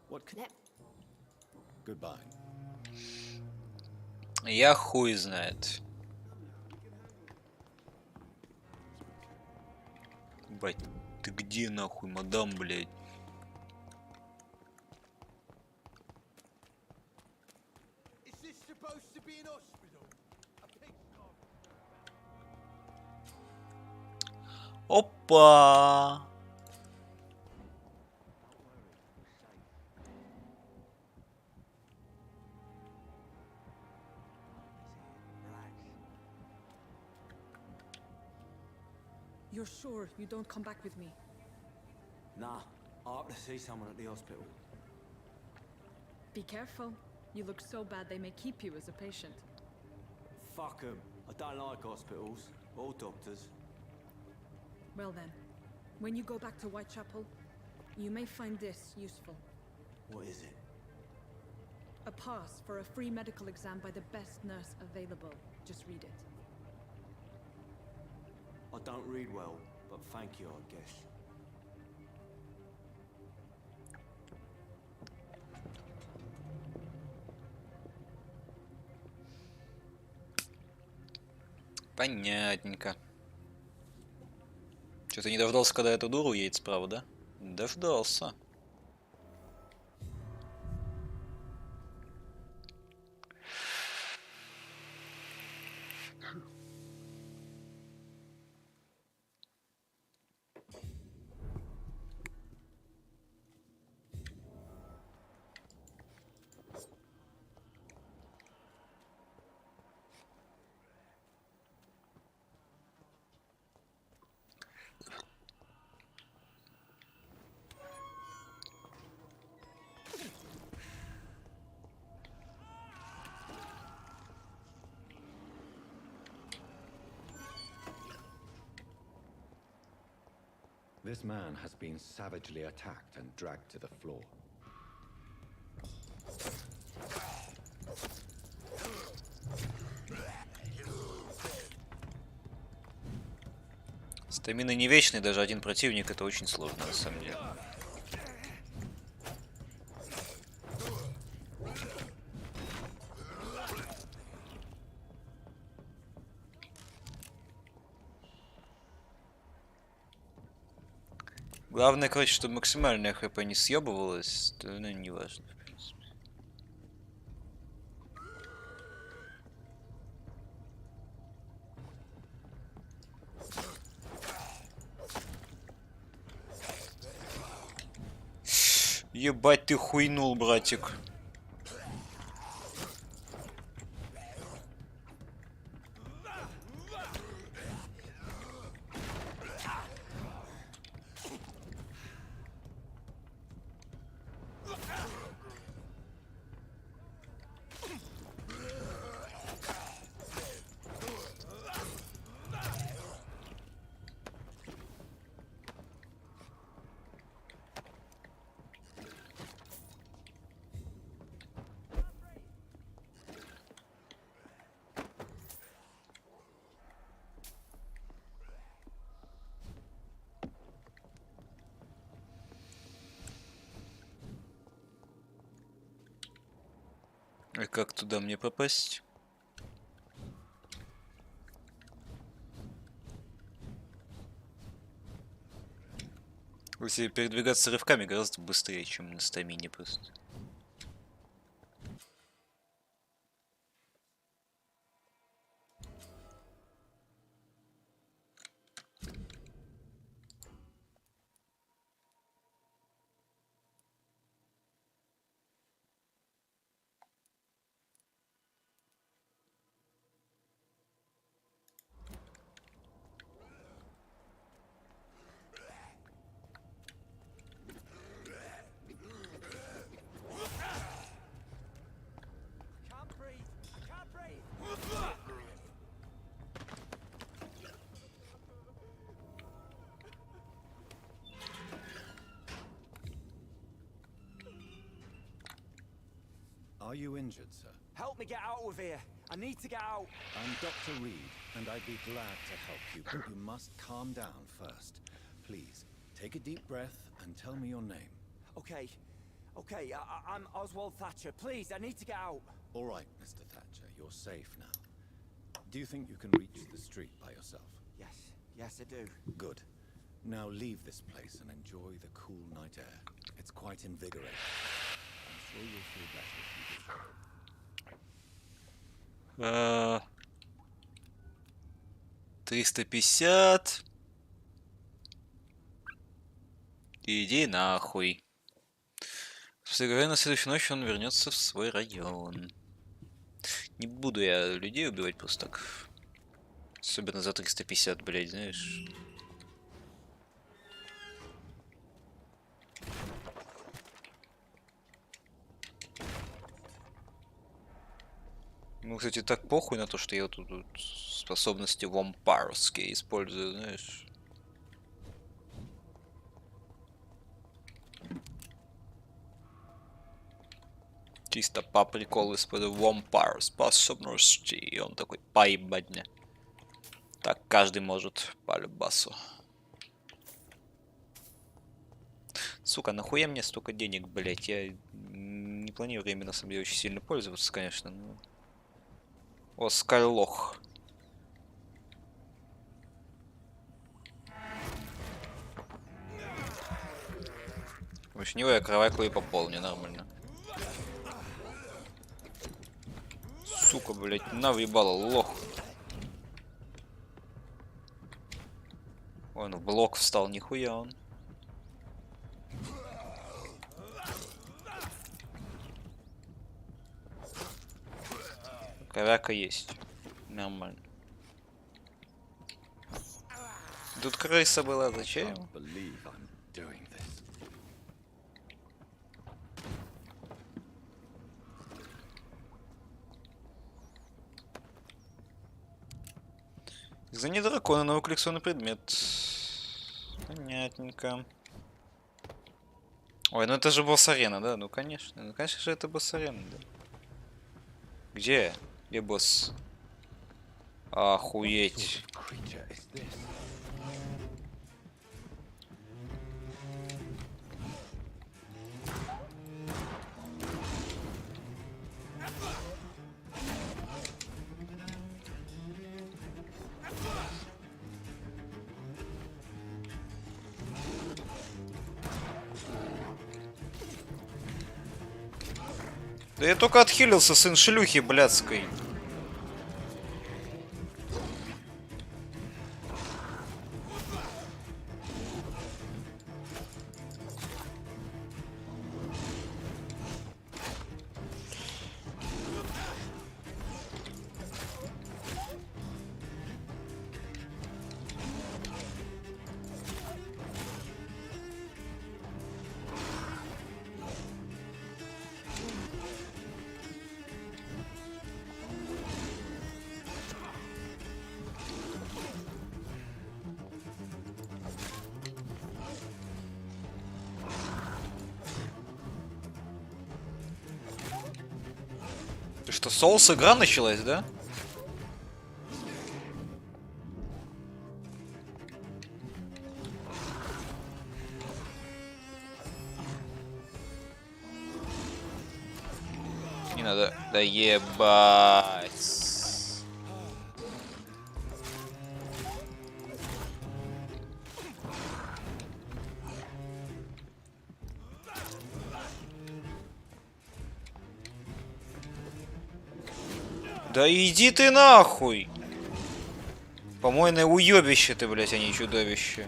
What can... Goodbye. Я хуй знает. Бать, ты где нахуй, мадам, блядь? Is this supposed to be an hospital? Опа! You're sure you don't come back with me? Nah, I ought to see someone at the hospital. Be careful. You look so bad they may keep you as a patient. Fuck 'em. I don't like hospitals or doctors. Well then, when you go back to Whitechapel, you may find this useful. What is it? A pass for a free medical exam by the best nurse available. Just read it. I don't read well, but thank you, I guess. Понятненько. Что-то не дождался, когда эта дура уедет справа, да? Дождался. This man has been savagely attacked and dragged to the floor. Стамина не вечный, даже один противник это очень сложно на самом деле. Главное, короче, чтобы максимальная хп не съебывалась, остальное не важно, в принципе. Ебать ты хуйнул, братик. А как туда мне попасть? Если передвигаться рывками гораздо быстрее, чем на стамине просто. Are you injured, sir? Help me get out of here. I need to get out. I'm Dr. Reed, and I'd be glad to help you, but you must calm down first. Please, take a deep breath and tell me your name. Okay. Okay, I'm Oswald Thatcher. Please, I need to get out. All right, Mr. Thatcher, you're safe now. Do you think you can reach the street by yourself? Yes. Yes, I do. Good. Now leave this place and enjoy the cool night air. It's quite invigorating. I'm sure you'll feel better if you do. 350. Иди нахуй. Говоря, на следующую ночь он вернется в свой район. Не буду я людей убивать просто так. Особенно за 350, блядь, знаешь. Ну, кстати, так похуй на то, что я тут способности вампарские использую, знаешь. Чисто по приколу из-под вампар способности. И он такой, поебать мне. Так каждый может по любасу. Сука, нахуя мне столько денег, блять? Я не планирую ими на самом деле очень сильно пользоваться, конечно. Но... О, скайлох. С него я кровайку и пополню нормально. Сука, блять, на въебало, лох. Он в блок встал, нихуя он. Кровяка есть. Нормально. Тут крыса была, зачем? За не дракона, новый коллекционный предмет. Понятненько. Ой, ну это же босс-арена, да? Ну конечно. Ну конечно же это босс-арена, да. Где? Где босс? Охуеть. Да я только отхилился, сын шлюхи блядской. Ты что, соус игра началась, да? Не надо. Да ебать. Да иди ты нахуй! По-моему, уёбище ты, блять, а не чудовище.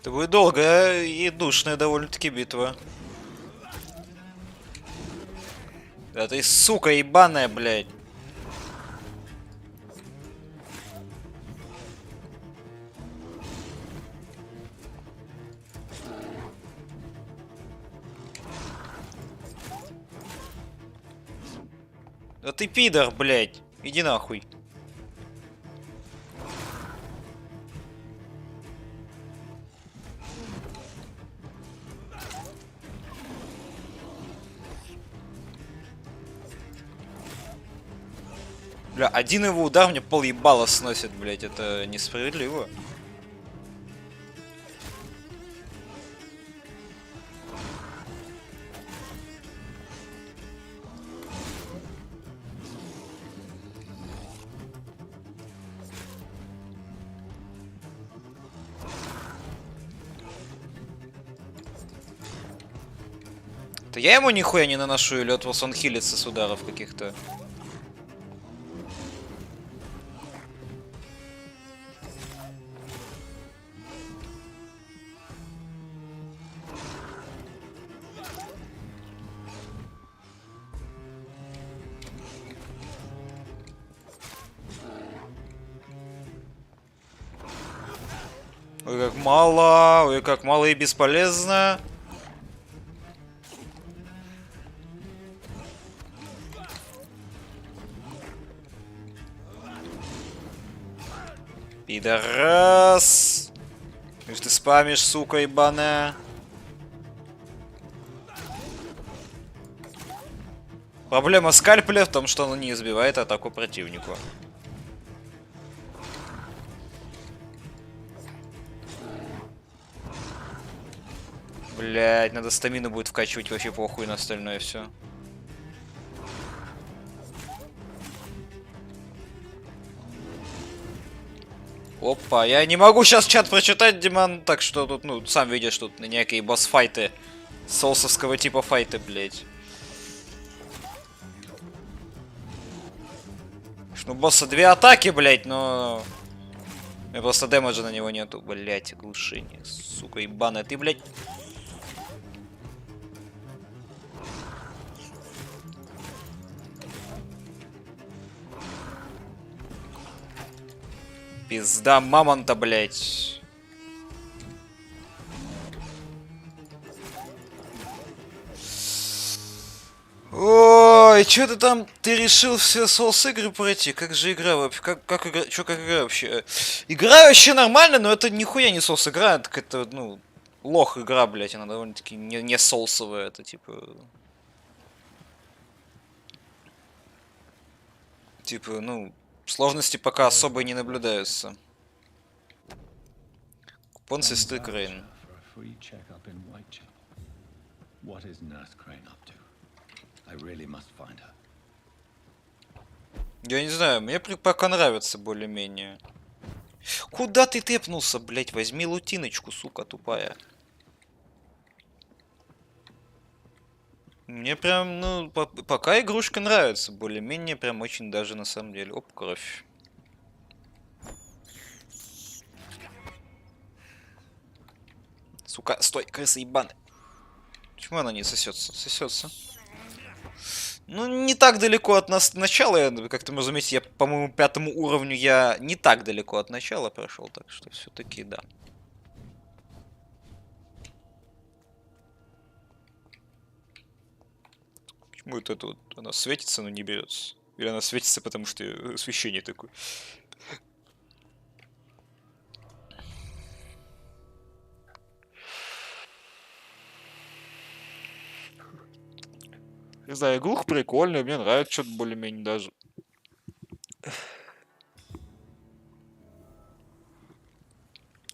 Это будет долгая и душная довольно-таки битва. Да ты сука ебаная, блядь. Да ты пидор, блядь. Иди нахуй. Бля, один его удар мне пол ебала сносит, блять, это несправедливо. Да я ему нихуя не наношу, или вот он хилится с ударов каких-то. Ой, как мало и бесполезно. Пидорас! Ты спамишь, сука ебаная. Проблема скальпеля в том, что он не избивает атаку противнику. Блять, надо стамину будет вкачивать, вообще похуй на остальное все. Опа, я не могу сейчас чат прочитать, Диман, так что тут, ну, сам видишь, тут некие босс-файты. Соусовского типа файты, блять. Ну, босса 2 атаки, блять, но... У меня просто дэмэджа на него нету, блять, глушение, сука, ебаная, ты, блять... Пизда мамонта, блять. Ой, что ты там? Ты решил все соус игры пройти? Как же игра вообще? Как игра? Чё, как игра вообще? Игра вообще нормально, но это нихуя не соус игра, это какая-то, ну, лох игра, блять, она довольно-таки не соусовая, это типа... Типа, ну, сложности пока особо не наблюдаются. Купон сестры Крейн. Я не знаю, мне пока нравится более-менее. Куда ты тэпнулся, блять? Возьми лутиночку, сука тупая. Мне прям, ну, пока игрушка нравится, более-менее, прям очень даже на самом деле. Оп, кровь. Сука, стой, крыса ебаная. Почему она не сосется? Сосется. Ну, не так далеко от нас начала, как ты можешь заметить, я, по моему 5-му уровню я не так далеко от начала прошел, так что все-таки да. Почему это вот она светится, но не берется? Или она светится, потому что освещение такое? Не знаю, игруха прикольная, мне нравится что-то более-менее даже.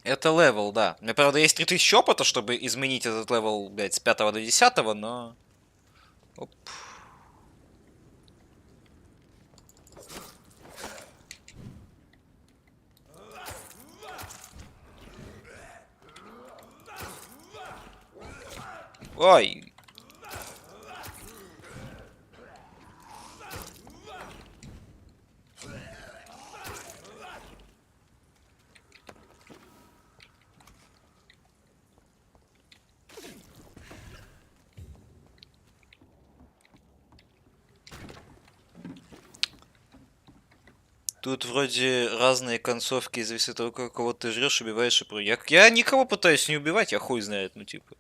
Это левел, да. У меня, правда, есть 3000 опыта, чтобы изменить этот левел, блядь, с 5 до 10, но... Оп. Ой. Тут вроде разные концовки, зависит от того, кого ты жрешь, убиваешь и про. Я никого пытаюсь не убивать, я хуй знает, ну типа.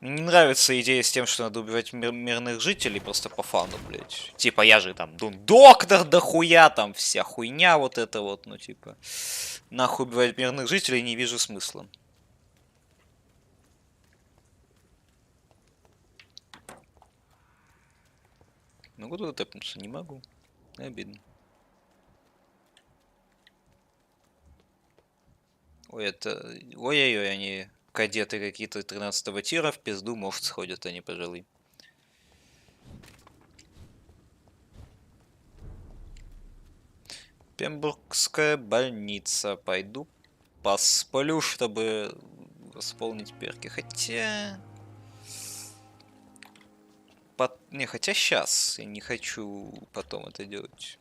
Мне не нравится идея с тем, что надо убивать мирных жителей просто по фану, блядь. Типа я же там доктор дохуя, там вся хуйня вот это вот, ну типа. Нахуй убивать мирных жителей, не вижу смысла. Могу туда тэпнуться? Не могу. Обидно. Ой, это... Ой-ой-ой, они кадеты какие-то 13-го тира, в пизду, может, сходят они, пожалуй. Пембургская больница. Пойду посплю, чтобы восполнить перки. Хотя... Не, хотя сейчас. Я не хочу потом это делать.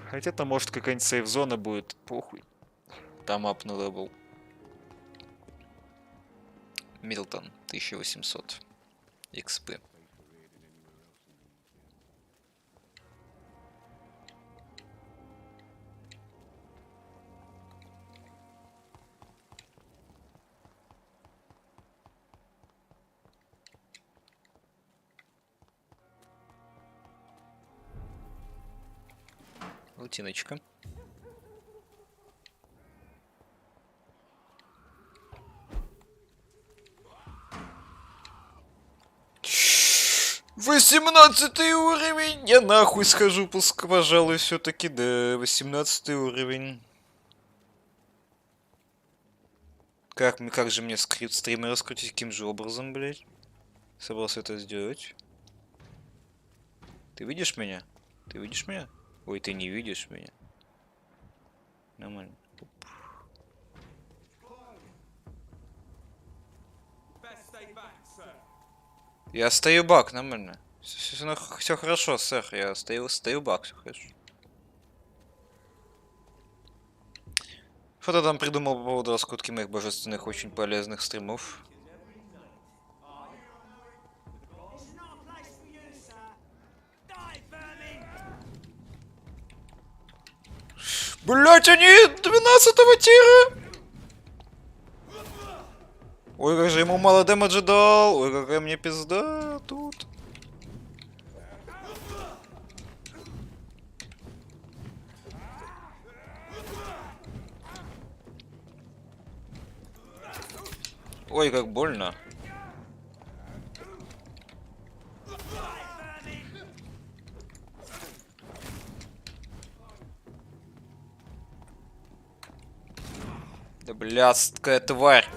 Хотя там может какая-нибудь сейф-зона будет. Похуй. Там апну левел. Милтон, 1800. XP. Латиночка. Восемнадцатый уровень! Я нахуй схожу, пожалуй, все-таки, да. 18 уровень. Как же мне стримы раскрутить? Каким же образом, блядь? Собрался это сделать. Ты видишь меня? Ты видишь меня? Ой, ты не видишь меня. Нормально. Я стою бак, нормально. Все хорошо, сэр. Я стою бак, все хорошо. Что ты там придумал по поводу раскрутки моих божественных, очень полезных стримов? Блять, они 12-го тира! Ой, как же ему мало дэмэджа дал. Ой, какая мне пизда тут. Ой, как больно. Да блядская тварь.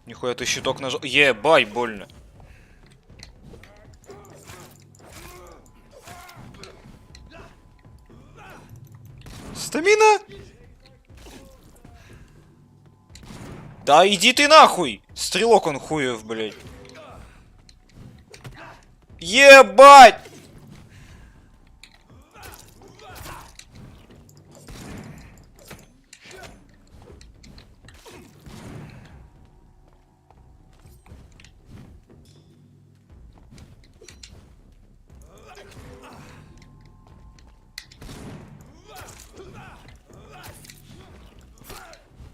Нихуя ты щиток нажал. Ебать, больно. Стамина! Да иди ты нахуй! Стрелок он хуев, блядь. Ебать!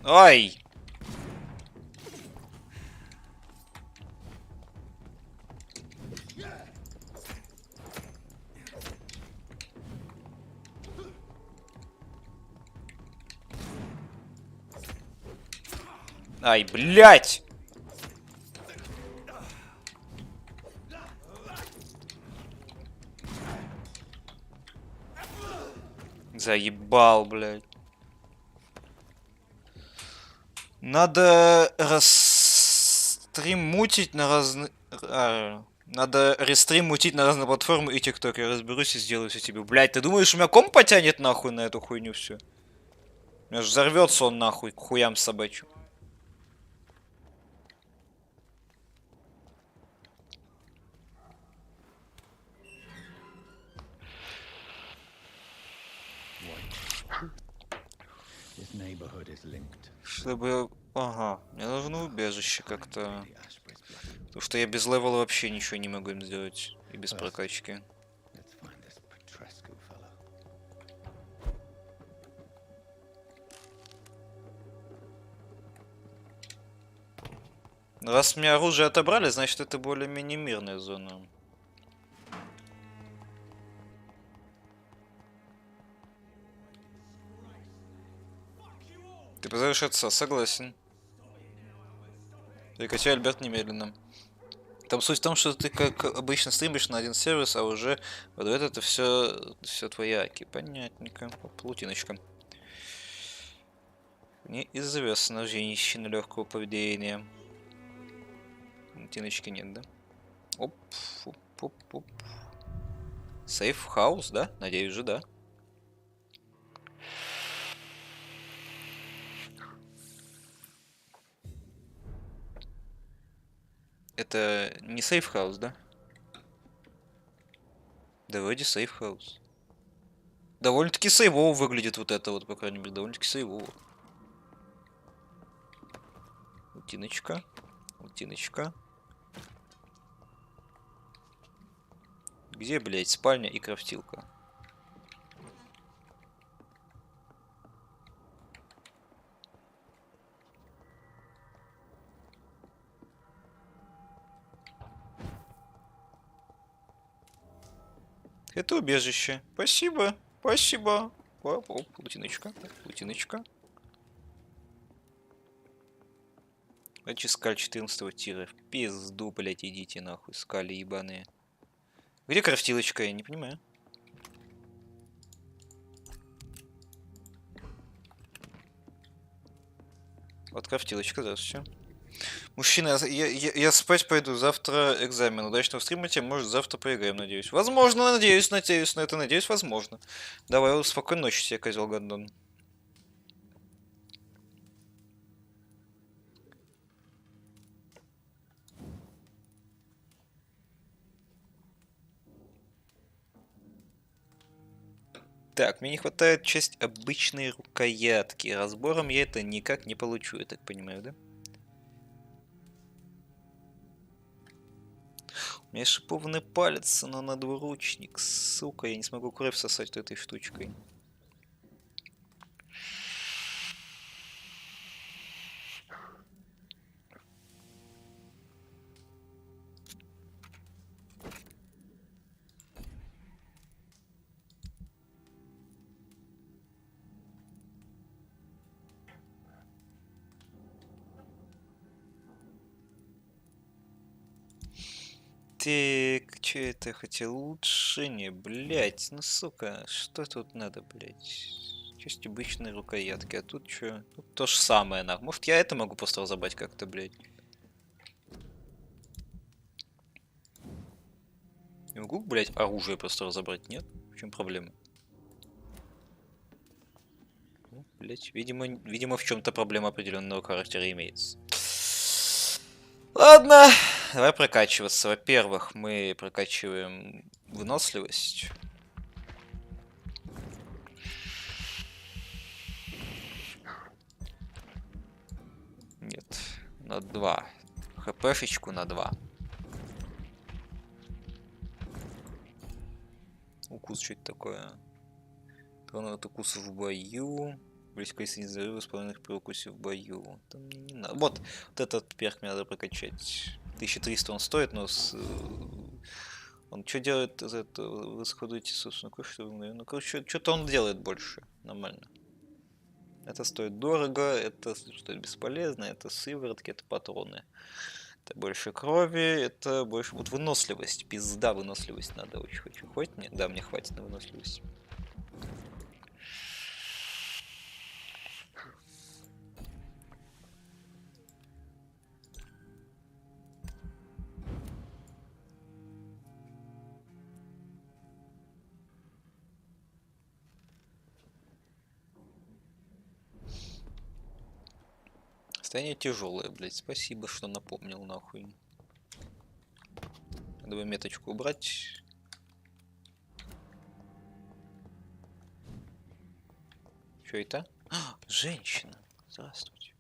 Ай! Ай, блядь! Заебал, блядь. Надо расстрим мутить на разные... надо рестрим мутить на разные платформы и тикток. Я разберусь и сделаю все тебе. Блядь, ты думаешь, у меня комп потянет нахуй на эту хуйню все? У меня ж взорвется он нахуй, к хуям собачью. Чтобы... Ага, мне нужно убежище как-то. Потому что я без левела вообще ничего не могу им сделать. И без прокачки. Раз мне оружие отобрали, значит это более-менее мирная зона. Ты позовешь отца, согласен. Прекрати, Альберт, немедленно. Там суть в том, что ты как обычно стримишь на один сервис, а уже выдает это все твои аки. Понятненько. Плутиночка. Неизвестно женщина легкого поведения. Плутиночки нет, да? Оп, оп, оп, оп. Сейф хаус, да? Надеюсь же, да. Это не сейф хаус, да? Да вроде сейф хаус. Довольно-таки сейвово выглядит вот это вот, по крайней мере, довольно-таки сейвово. Утиночка. Утиночка. Где, блядь, спальня и крафтилка? Это убежище. Спасибо. Спасибо. Оп, оп, утиночка. Утиночка. Эти скаль 14 тира. В пизду, блять, идите нахуй, скали ебаные. Где крафтилочка? Я не понимаю. Вот крафтилочка, здравствуйте. Мужчина, я спать пойду, завтра экзамен. Удачного стрима тебе, может, завтра поиграем, надеюсь. Возможно, надеюсь на это, надеюсь, возможно. Давай, спокойной ночи тебе, козел Гондон. Так, мне не хватает часть обычной рукоятки. Разбором я это никак не получу, я так понимаю, да? У меня шипованный палец, но на двуручник. Сука, я не смогу кровь сосать этой штучкой. Так, что это хотел? Улучшение, блять, ну сука, что тут надо, блять? Часть обычной рукоятки, а тут что? Тут то же самое, нахуй. Может, я это могу просто разобрать как-то, блять? Не могу, блять, оружие просто разобрать, нет? В чем проблема? Ну, блять, видимо, в чем-то проблема определенного характера имеется. Ладно, давай прокачиваться. Во-первых, мы прокачиваем выносливость. Нет, на 2. ХПшечку на 2. Укус, что это такое? Тронут от укуса в бою. Близко если не взрывы, исполненных при укусе в бою. Там мне не надо. Вот этот перк мне надо прокачать. 1300 он стоит, но он что делает из этого? Вы расходуете собственно кровь, чтобы... Ну, короче, что-то он делает больше. Нормально. Это стоит дорого, это стоит бесполезно, это сыворотки, это патроны. Это больше крови, это больше... Вот выносливость. Пизда, выносливость надо очень хочу. Хватит мне? Да, мне хватит на выносливость. Состояние тяжелое, блять. Спасибо, что напомнил, нахуй. Надо бы меточку убрать. Что это? А, женщина. Здравствуйте.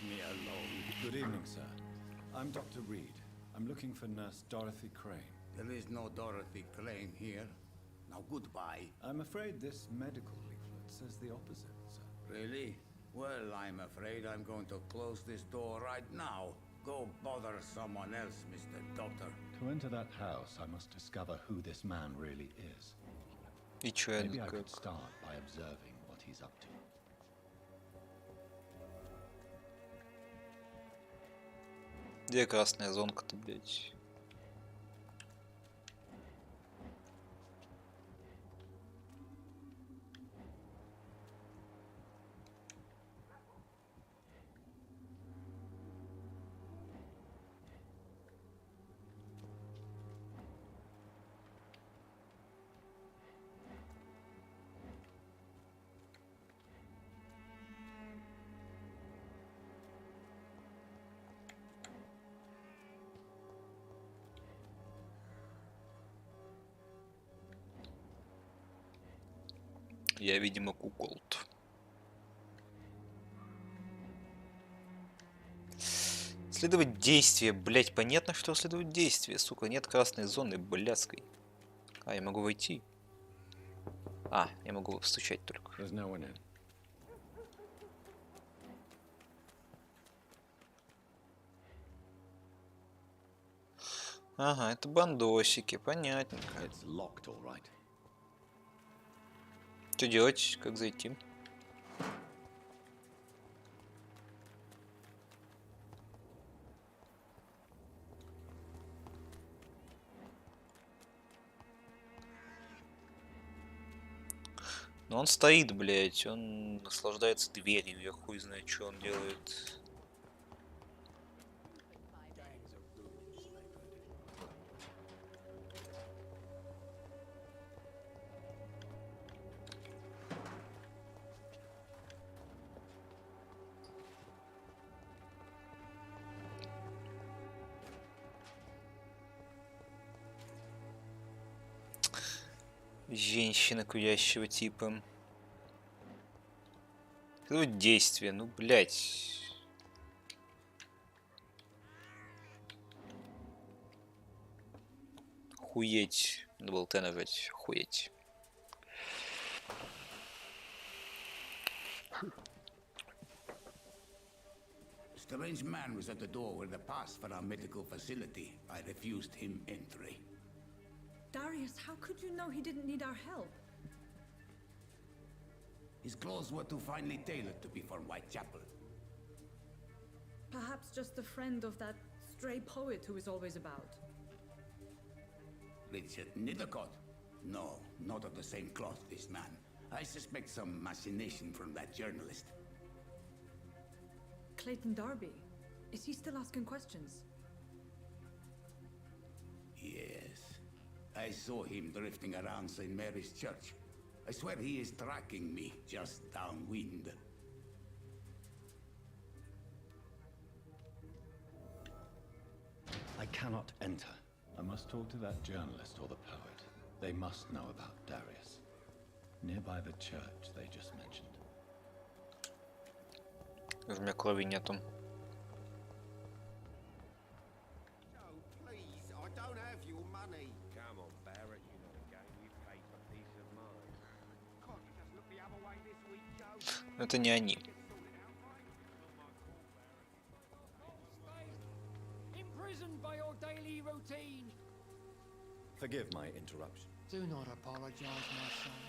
me alone. Good evening, sir. I'm Dr. Reed. I'm looking for Nurse Dorothy Crane. There is no Dorothy Crane here. Now goodbye. I'm afraid this medical leaflet says the opposite, sir. Really? Well, I'm afraid I'm going to close this door right now. Go bother someone else, Mr. Doctor. To enter that house, I must discover who this man really is. И Maybe I could start by observing what he's up to. Где красная зонка-то, блядь? Я, видимо, куколд. Следовать действие, блять, понятно, что следовать действие, сука, нет красной зоны, блядской. А, я могу войти. А, я могу стучать только. Ага, это бандосики, понятненько. Что делать? Как зайти? Но он стоит, блядь, он наслаждается дверью, я хуй знает, что он делает. Женщина курящего типа. Какое действие? Ну, блядь. Хуеть. Надо было Т нажать. Хуеть. Strange man was at the door with a pass for our medical facility. I refused him entry. Darius, how could you know he didn't need our help? His clothes were too finely tailored to be for Whitechapel. Perhaps just a friend of that stray poet who is always about. Richard Nithercott? No, not of the same cloth, this man. I suspect some machination from that journalist. Clayton Darby. Is he still asking questions? Yes. I saw him drifting around St. Mary's Church. I swear he is tracking me just downwind. I cannot enter. I must talk to that journalist or the poet. They must know about Darius. Nearby the church they just mentioned. У меня крови нету. Это не они. Imprisoned by your daily routine. Forgive my interruption. Do not apologize, my son.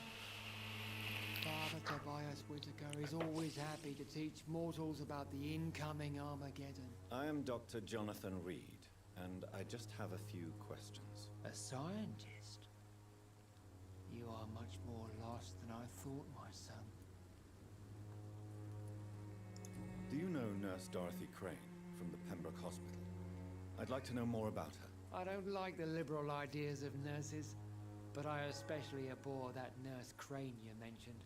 Father Tobias Whitaker is always happy to teach mortals about the incoming Armageddon. I am Dr. Jonathan Reed, and I just have a few questions. A scientist? You are much more lost than I thought, my son. Do you know Nurse Dorothy Crane from the Pembroke Hospital? I'd like to know more about her. I don't like the liberal ideas of nurses, but I especially abhor that Nurse Crane you mentioned.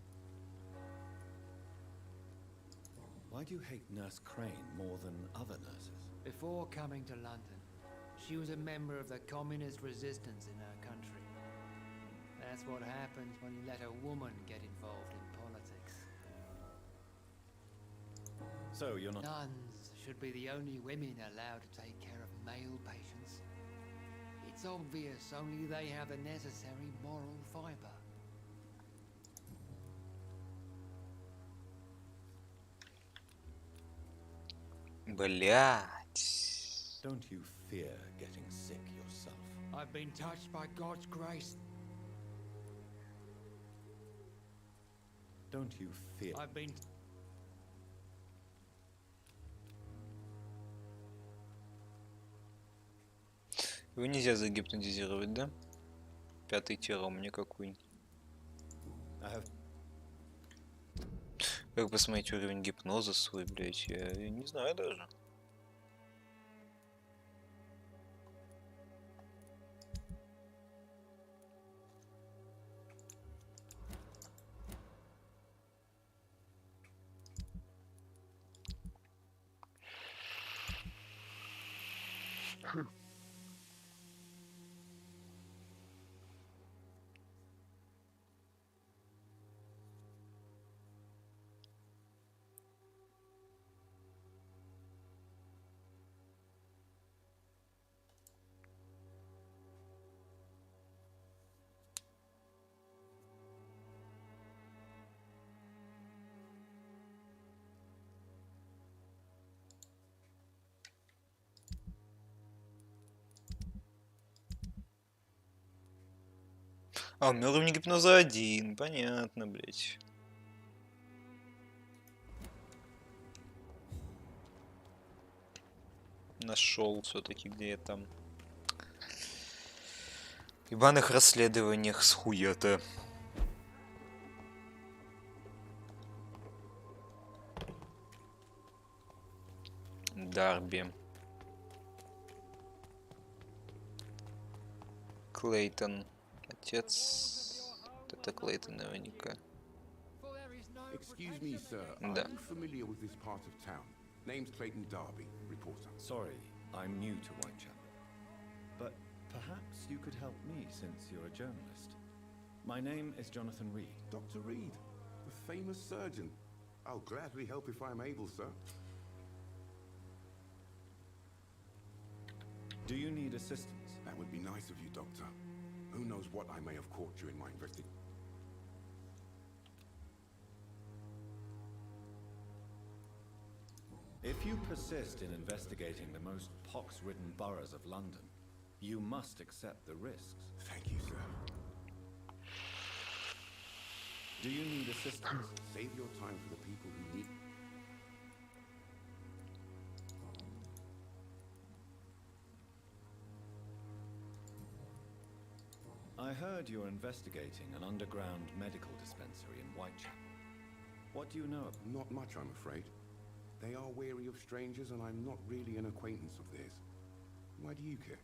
Why do you hate Nurse Crane more than other nurses? Before coming to London, she was a member of the communist resistance in her country. That's what happens when you let a woman get involved in politics. So you're not... Nuns should be the only women allowed to take care of male patients. It's obvious only they have the necessary moral fiber. Блять. Don't you fear getting sick yourself? I've been touched by God's grace. Don't you fear? I've been... Его нельзя загипнотизировать, да? Пятый тиром мне какой-нибудь. Как посмотреть уровень гипноза свой, блять, я не знаю даже. А, у меня уровень гипноза 1, понятно, блять. Нашел все-таки, где я там. В ебаных расследованиях с хуя-то. Дарби. Клейтон. Отец. Это Клейтон наверняка. Excuse me, sir. Да. Are you familiar with this part of town? Name's Clayton Darby, reporter. Sorry, I'm new to Whitechapel. But perhaps you could help me since you're a journalist. My name is Jonathan Reed. Dr. Reed, the famous surgeon. I'll gladly help if I'm able, sir. Do you need assistance? That would be nice of you, Doctor. Who knows what I may have caught during my investigation. If you persist in investigating the most pox-ridden boroughs of London, you must accept the risks. Thank you, sir. Do you need assistance? Save your time for the people who need... I heard you're investigating an underground medical dispensary in Whitechapel. What do you know? Not much, I'm afraid. They are wary of strangers, and I'm not really an acquaintance of theirs. Why do you care?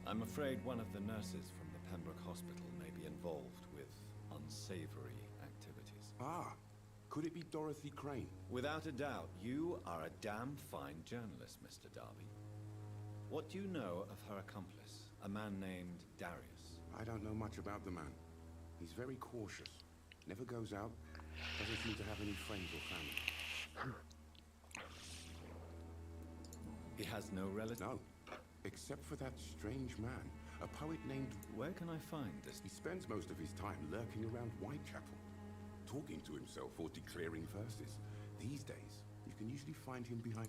I'm afraid one of the nurses from the Pembroke Hospital may be involved with unsavory activities. Ah, could it be Dorothy Crane? Without a doubt, you are a damn fine journalist, Mr. Darby. What do you know of her accomplice, a man named Darius? I don't know much about the man. He's very cautious. Never goes out. Doesn't seem to have any friends or family. He has no relatives? No. Except for that strange man, a poet named... Where can I find this? He spends most of his time lurking around Whitechapel, talking to himself or declaring verses. These days, you can usually find him behind...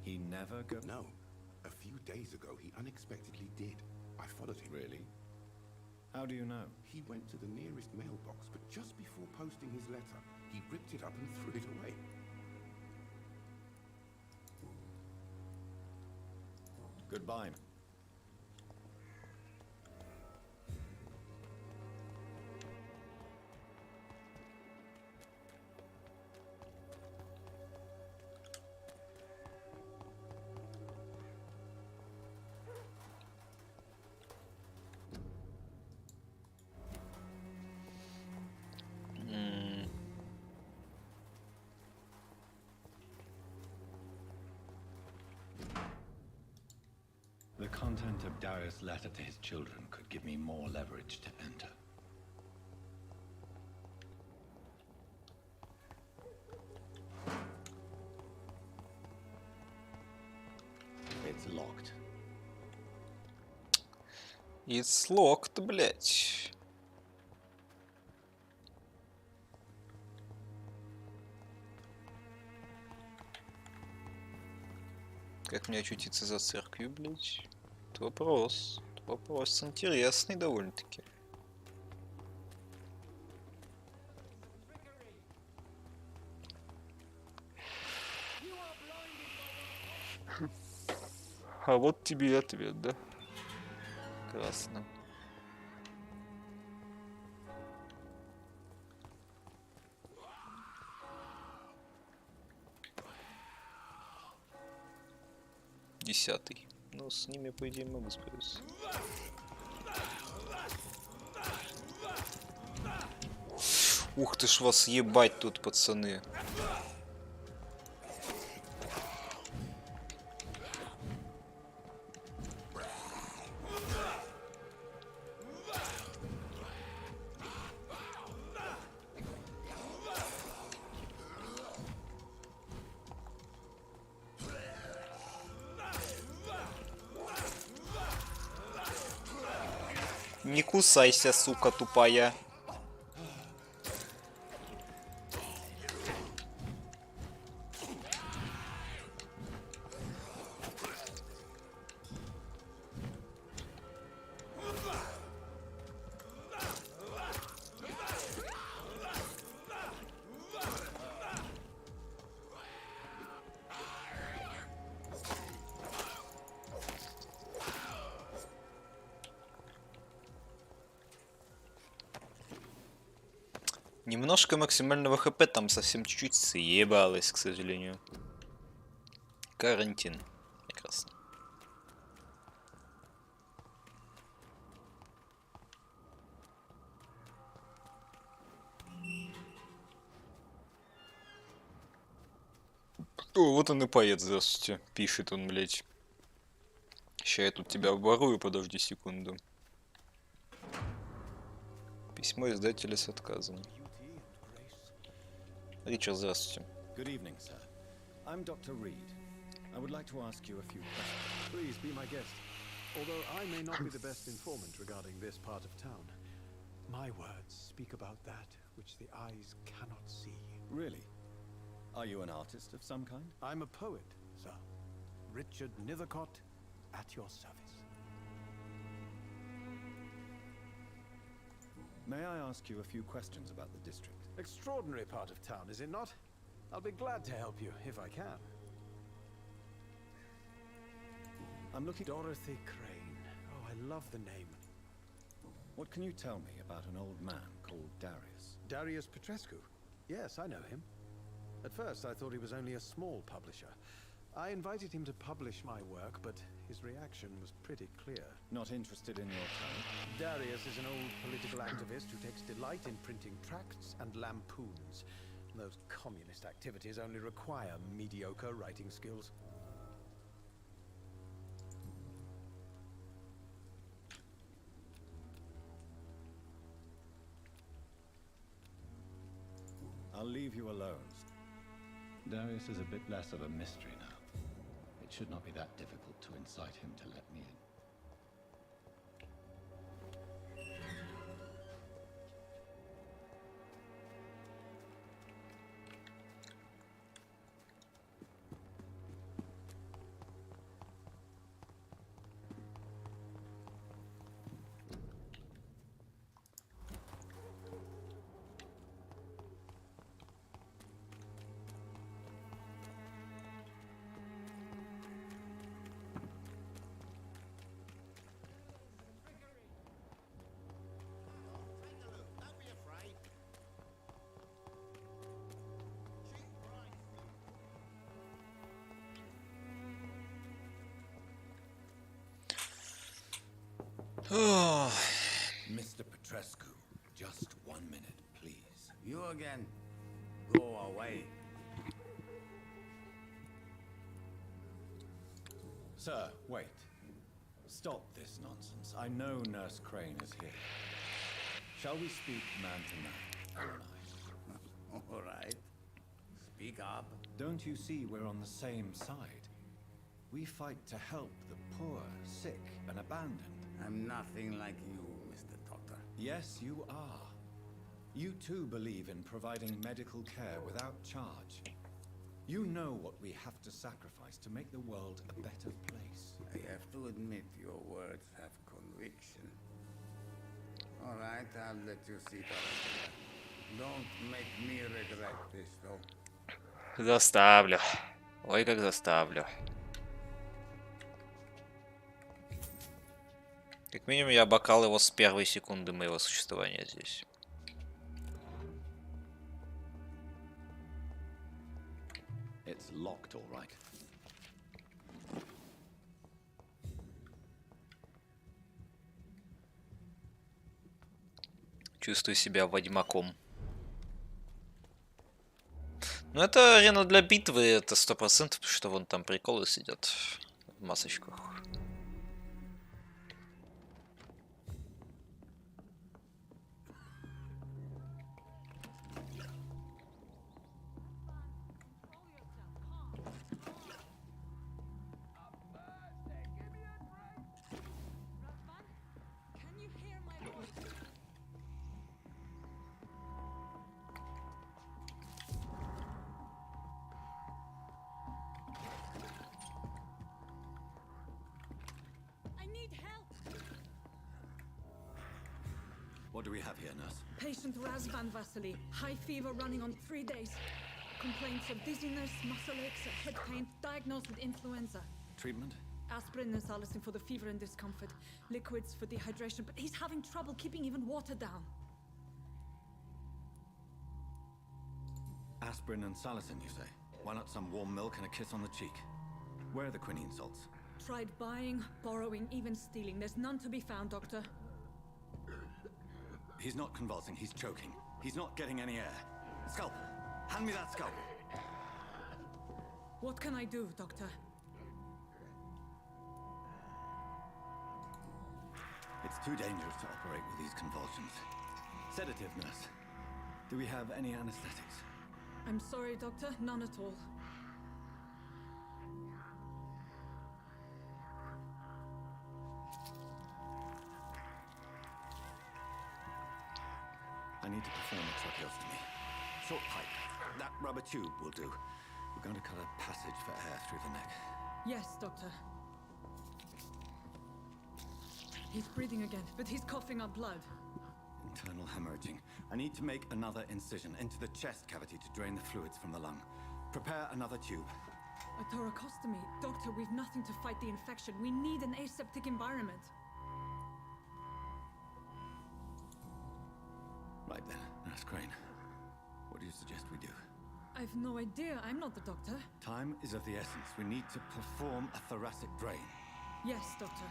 He never goes... No. A few days ago, he unexpectedly did. I followed him. Really? How do you know? He went to the nearest mailbox, but just before posting his letter, he ripped it up and threw it away. Goodbye. The content of Darius' letter to his children could give me more leverage to enter. locked. It's locked, блять. Как мне очутиться за церковью, блять? Это вопрос. Это вопрос интересный довольно-таки. А вот тебе и ответ, да? Красно. Десятый. Ну, с ними, по идее, могу справиться. Ух ты ж вас ебать тут, пацаны. Не кусайся, сука тупая. Немножко максимального хп там совсем чуть-чуть съебалось, к сожалению. Карантин. Прекрасно. О, вот он и поэт, здравствуйте. Пишет он, блядь. Ща я тут тебя обворую, подожди секунду. Письмо издателя с отказом. Ричард, здравствуйте. Good evening, sir. I'm Dr. Reed. I would like to ask you a few questions. Please be my guest. Although I may not be the best informant regarding this part of town, my words speak about that which the eyes cannot see. Really? Are you an artist of some kind? I'm a poet, sir. Richard Nethercott, at your service. May I ask you a few questions about the district? Extraordinary part of town, is it not? I'll be glad to help you, if I can. I'm looking... Dorothy Crane. Oh, I love the name. What can you tell me about an old man called Darius? Darius Petrescu? Yes, I know him. At first, I thought he was only a small publisher. I invited him to publish my work, but his reaction was pretty clear. Not interested in your tone? Darius is an old political activist who takes delight in printing tracts and lampoons. Those communist activities only require mediocre writing skills. I'll leave you alone. Darius is a bit less of a mystery now. It should not be that difficult to incite him to let me in. Mr. Petrescu, just 1 minute, please. You again. Go away. Sir, wait. Stop this nonsense. I know Nurse Crane is here. Shall we speak man to man, you and I? All right. Speak up. Don't you see we're on the same side? We fight to help the poor, sick, and abandoned. I'm nothing like you, Mr. Doctor. Yes, you are. You too believe in providing medical care without charge. You know what we have to sacrifice to make the world a better place. I have to admit your words have conviction. All right, I'll let you see, Doctor. Don't make me regret this, though. Заставлю. Ой, как заставлю. Как минимум, я обокал его с первой секунды моего существования здесь. It's locked, all right. Чувствую себя ведьмаком. Ну, это арена для битвы, это 100%, что вон там приколы сидят в масочках. What do we have here, nurse? Patient Razvan Vasily. High fever running on 3 days. Complaints of dizziness, muscle aches, head pain. Diagnosed with influenza. Treatment? Aspirin and salicin for the fever and discomfort. Liquids for dehydration, but he's having trouble keeping even water down. Aspirin and salicin, you say? Why not some warm milk and a kiss on the cheek? Where are the quinine salts? Tried buying, borrowing, even stealing. There's none to be found, Doctor. He's not convulsing, he's choking. He's not getting any air. Scalpel! Hand me that scalpel! What can I do, Doctor? It's too dangerous to operate with these convulsions. Sedative, nurse. Do we have any anesthetics? I'm sorry, Doctor. None at all. I need to perform a tracheostomy. Short pipe. That rubber tube will do. We're going to cut a passage for air through the neck. Yes, Doctor. He's breathing again, but he's coughing up blood. Internal hemorrhaging. I need to make another incision into the chest cavity to drain the fluids from the lung. Prepare another tube. A thoracostomy. Doctor, we've nothing to fight the infection. We need an aseptic environment. Right then, Nurse Crane. What do you suggest we do? I've no idea. I'm not the doctor. Time is of the essence. We need to perform a thoracic drain. Yes, Doctor.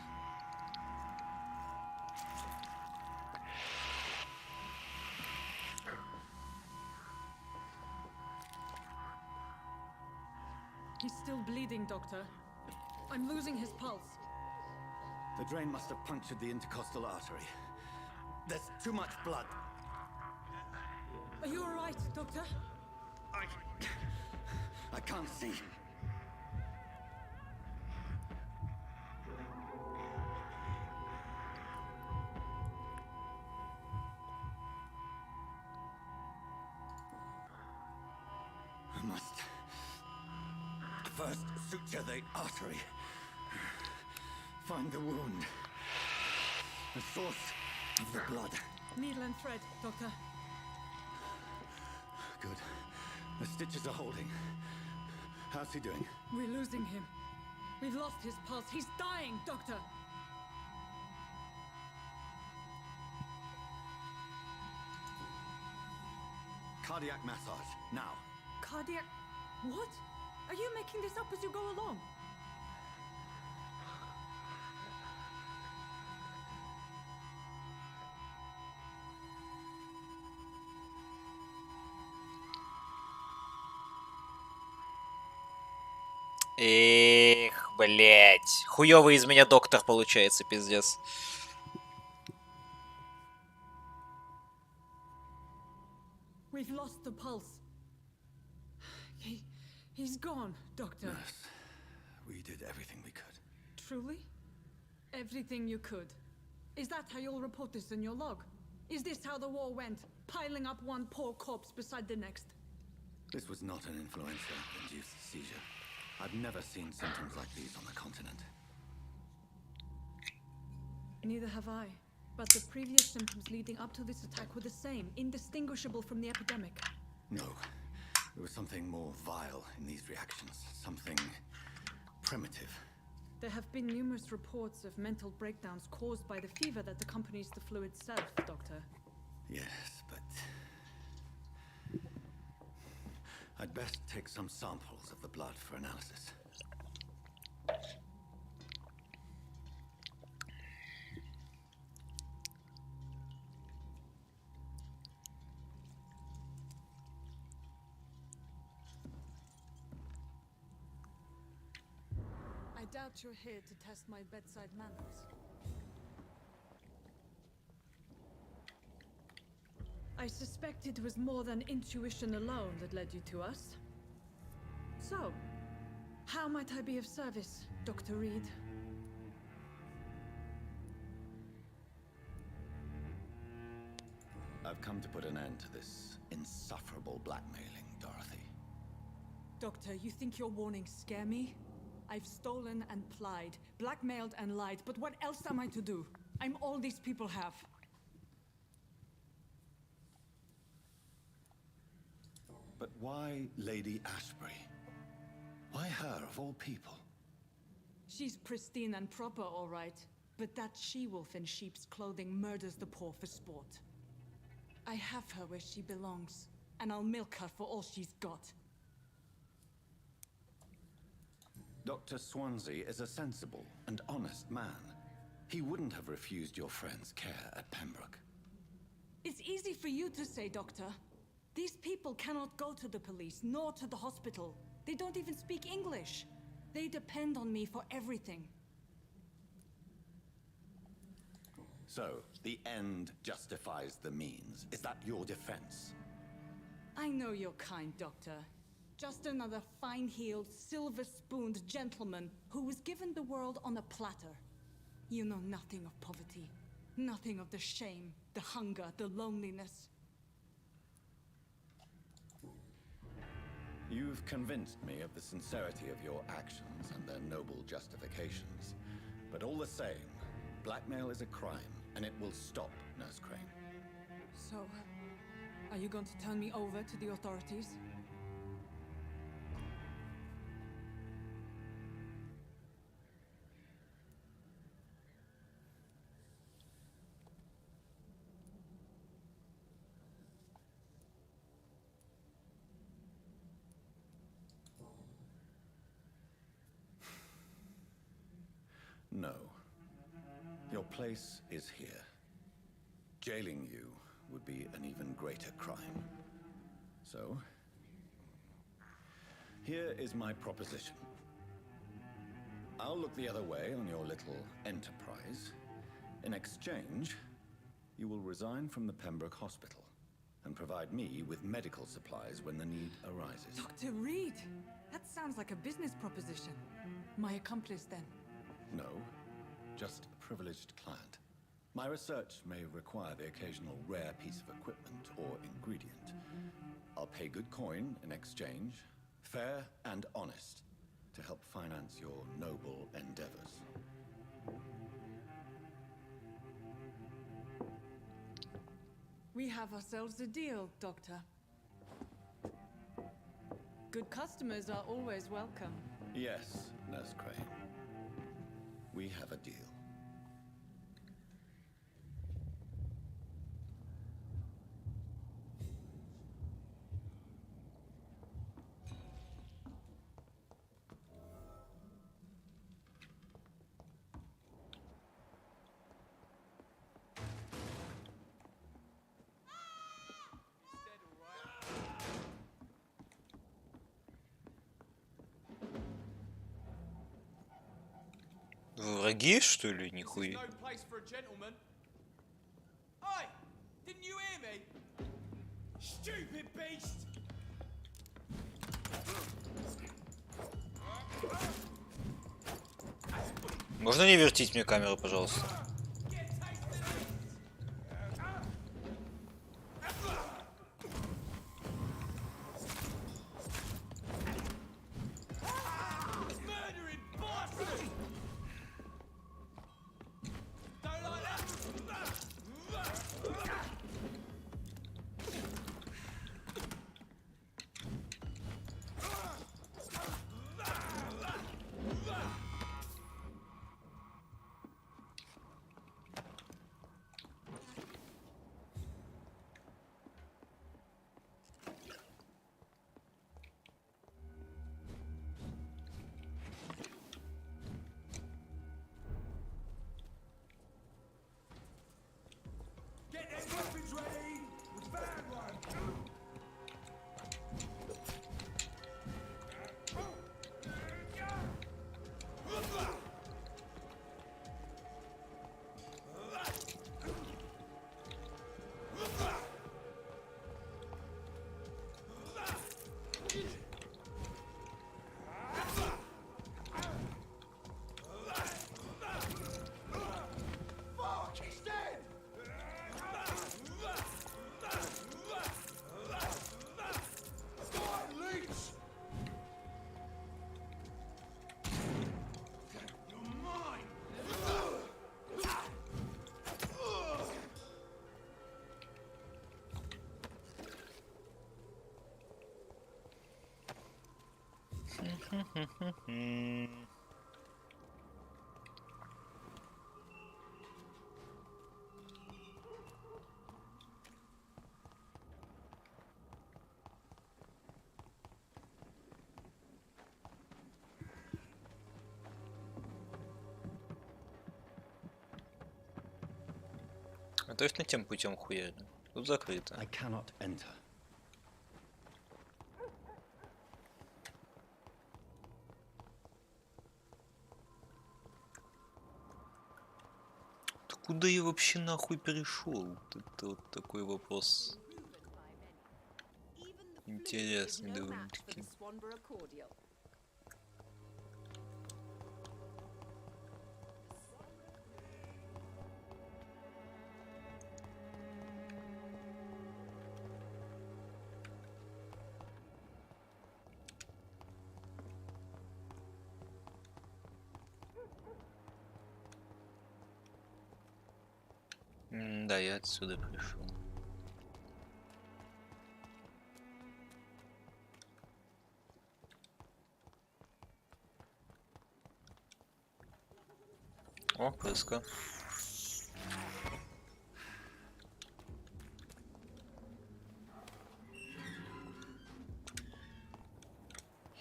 He's still bleeding, Doctor. I'm losing his pulse. The drain must have punctured the intercostal artery. There's too much blood. Are you all right, Doctor? I can't see. I must first suture the artery. Find the wound. The source of the blood. Needle and thread, Doctor. Good. The stitches are holding. How's he doing? We're losing him. We've lost his pulse. He's dying, Doctor. Cardiac massage, now. Cardiac... What? Are you making this up as you go along? Эх, блять. Хуёвый из меня доктор получается, пиздец. We've lost the pulse. He's gone, Doctor. Nurse, We did everything we could. Truly? Everything you could? Is that how you'll report this in your log? Is this how the war went? Piling up one poor corpse beside the next? This was not an influenza-induced seizure. I've never seen symptoms like these on the continent. Neither have I. But the previous symptoms leading up to this attack were the same, indistinguishable from the epidemic. No. There was something more vile in these reactions. Something primitive. There have been numerous reports of mental breakdowns caused by the fever that accompanies the flu itself, Doctor. Yes, but... I'd best take some samples of the blood for analysis. I doubt you're here to test my bedside manners. I suspect it was more than intuition alone that led you to us. So, how might I be of service, Dr. Reed? I've come to put an end to this insufferable blackmailing, Dorothy. Doctor, you think your warnings scare me? I've stolen and plied, blackmailed and lied, but what else am I to do? I'm all these people have. But why Lady Ashbury? Why her, of all people? She's pristine and proper, all right. But that she-wolf in sheep's clothing murders the poor for sport. I have her where she belongs, and I'll milk her for all she's got. Dr. Swansea is a sensible and honest man. He wouldn't have refused your friend's care at Pembroke. It's easy for you to say, Doctor. These people cannot go to the police, nor to the hospital. They don't even speak English. They depend on me for everything. So, the end justifies the means. Is that your defense? I know you're kind, Doctor. Just another fine-heeled, silver-spooned gentleman who was given the world on a platter. You know nothing of poverty. Nothing of the shame, the hunger, the loneliness. You've convinced me of the sincerity of your actions and their noble justifications. But all the same, blackmail is a crime, and it will stop, Nurse Crane. So, are you going to turn me over to the authorities? No. Your place is here. Jailing you would be an even greater crime. So, here is my proposition. I'll look the other way on your little enterprise. In exchange, you will resign from the Pembroke Hospital and provide me with medical supplies when the need arises. Dr. Reed! That sounds like a business proposition. My accomplice, then. No, just a privileged client. My research may require the occasional rare piece of equipment or ingredient. I'll pay good coin in exchange, fair and honest, to help finance your noble endeavors. We have ourselves a deal, Doctor. Good customers are always welcome. Yes, Nurse Crane. We have a deal. Враги, что ли, нихуя? No place for a gentleman. Oi! Didn't you hear me? Stupid beast! Можно не вертить мне камеру, пожалуйста? А точно тем путем хуярим? Тут закрыто. I cannot enter. Куда я вообще нахуй перешел? Это вот такой вопрос. Интересный довольно-таки. Да, я отсюда пришел. О, крыска.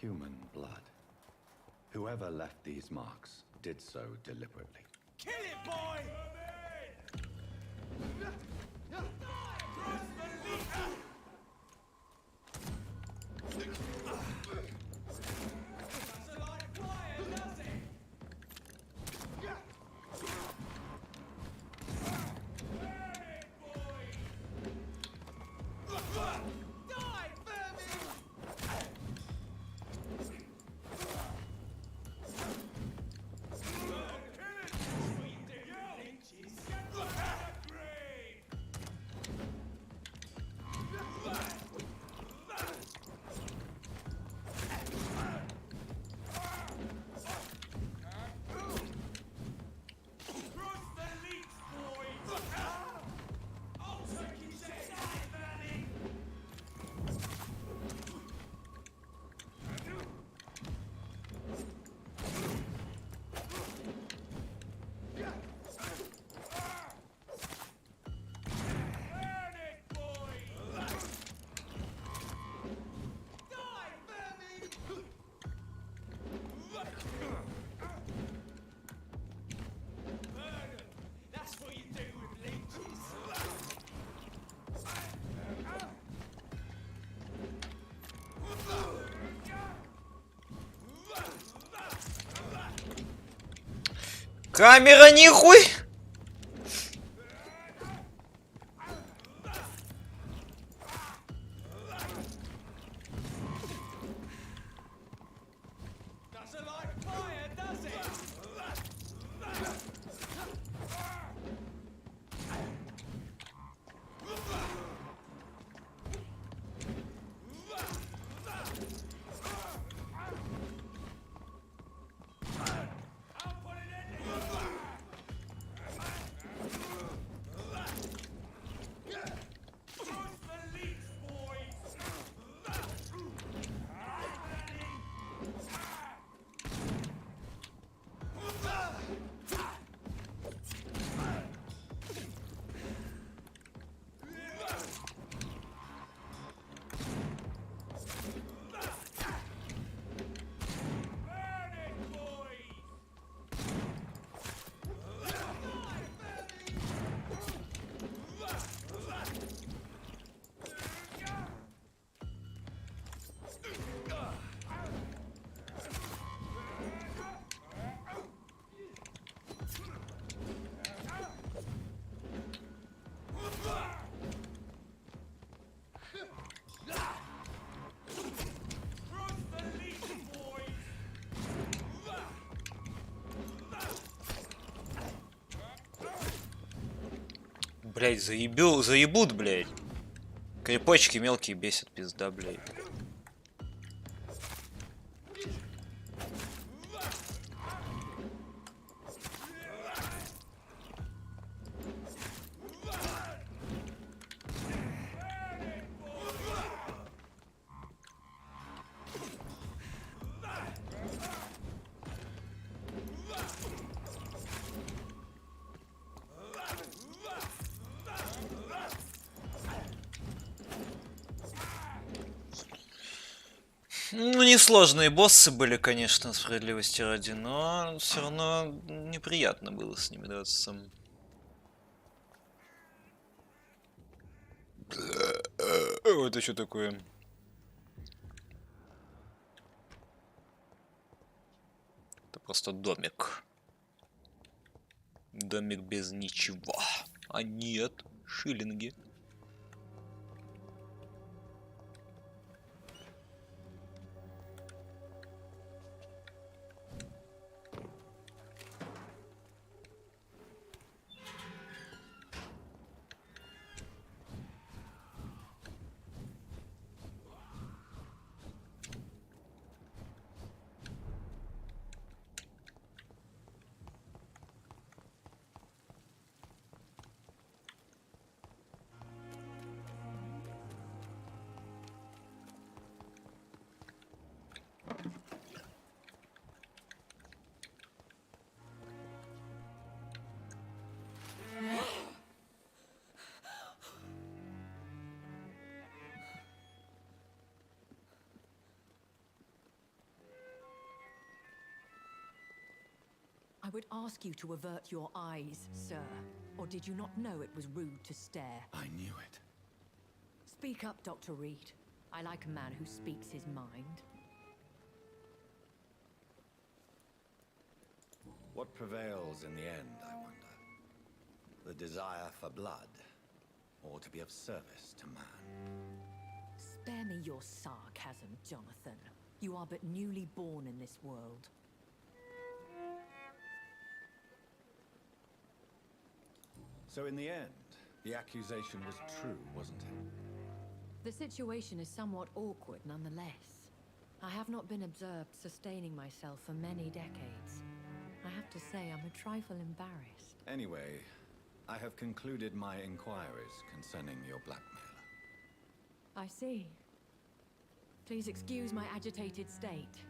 Human blood. Whoever left these marks did so deliberately. Kill it, boy! Камера нихуй! Блять, заебут, блять. Крепочки мелкие бесят, пизда, блять. Ну, несложные боссы были, конечно, справедливости ради, но все равно неприятно было с ними драться. Это что такое? Это просто домик. Домик без ничего. А нет, шиллинги. I would ask you to avert your eyes, sir. Or did you not know it was rude to stare? I knew it. Speak up, Dr. Reed. I like a man who speaks his mind. What prevails in the end, I wonder? The desire for blood, or to be of service to man? Spare me your sarcasm, Jonathan. You are but newly born in this world. So in the end, the accusation was true, wasn't it? The situation is somewhat awkward nonetheless. I have not been observed sustaining myself for many decades. I have to say I'm a trifle embarrassed. Anyway, I have concluded my inquiries concerning your blackmailer. I see. Please excuse my agitated state.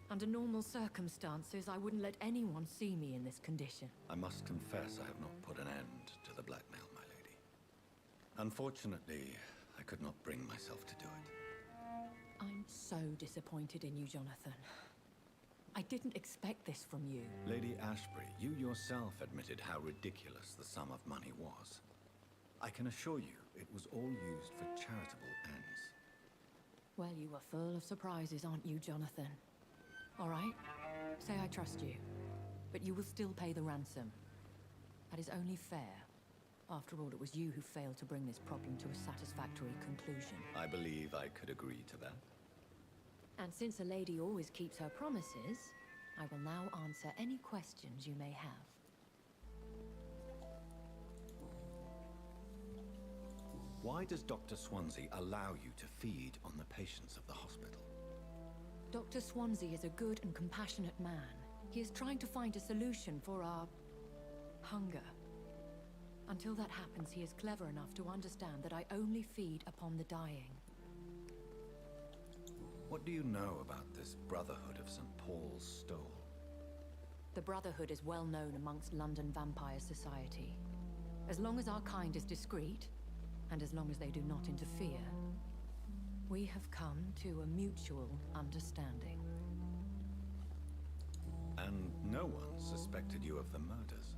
Under normal circumstances, I wouldn't let anyone see me in this condition. I must confess I have not put an end to the blackmail, my lady. Unfortunately, I could not bring myself to do it. I'm so disappointed in you, Jonathan. I didn't expect this from you. Lady Ashbury, you yourself admitted how ridiculous the sum of money was. I can assure you it was all used for charitable ends. Well, you are full of surprises, aren't you, Jonathan? All right, say I trust you, but you will still pay the ransom. That is only fair. After all, it was you who failed to bring this problem to a satisfactory conclusion. I believe I could agree to that. And since a lady always keeps her promises, I will now answer any questions you may have. Why does Dr. Swansea allow you to feed on the patients of the hospital? Dr. Swansea is a good and compassionate man. He is trying to find a solution for our hunger. Until that happens, he is clever enough to understand that I only feed upon the dying. What do you know about this Brotherhood of St. Paul's Stole? The Brotherhood is well known amongst London Vampire Society. As long as our kind is discreet, and as long as they do not interfere, we have come to a mutual understanding. And no one suspected you of the murders.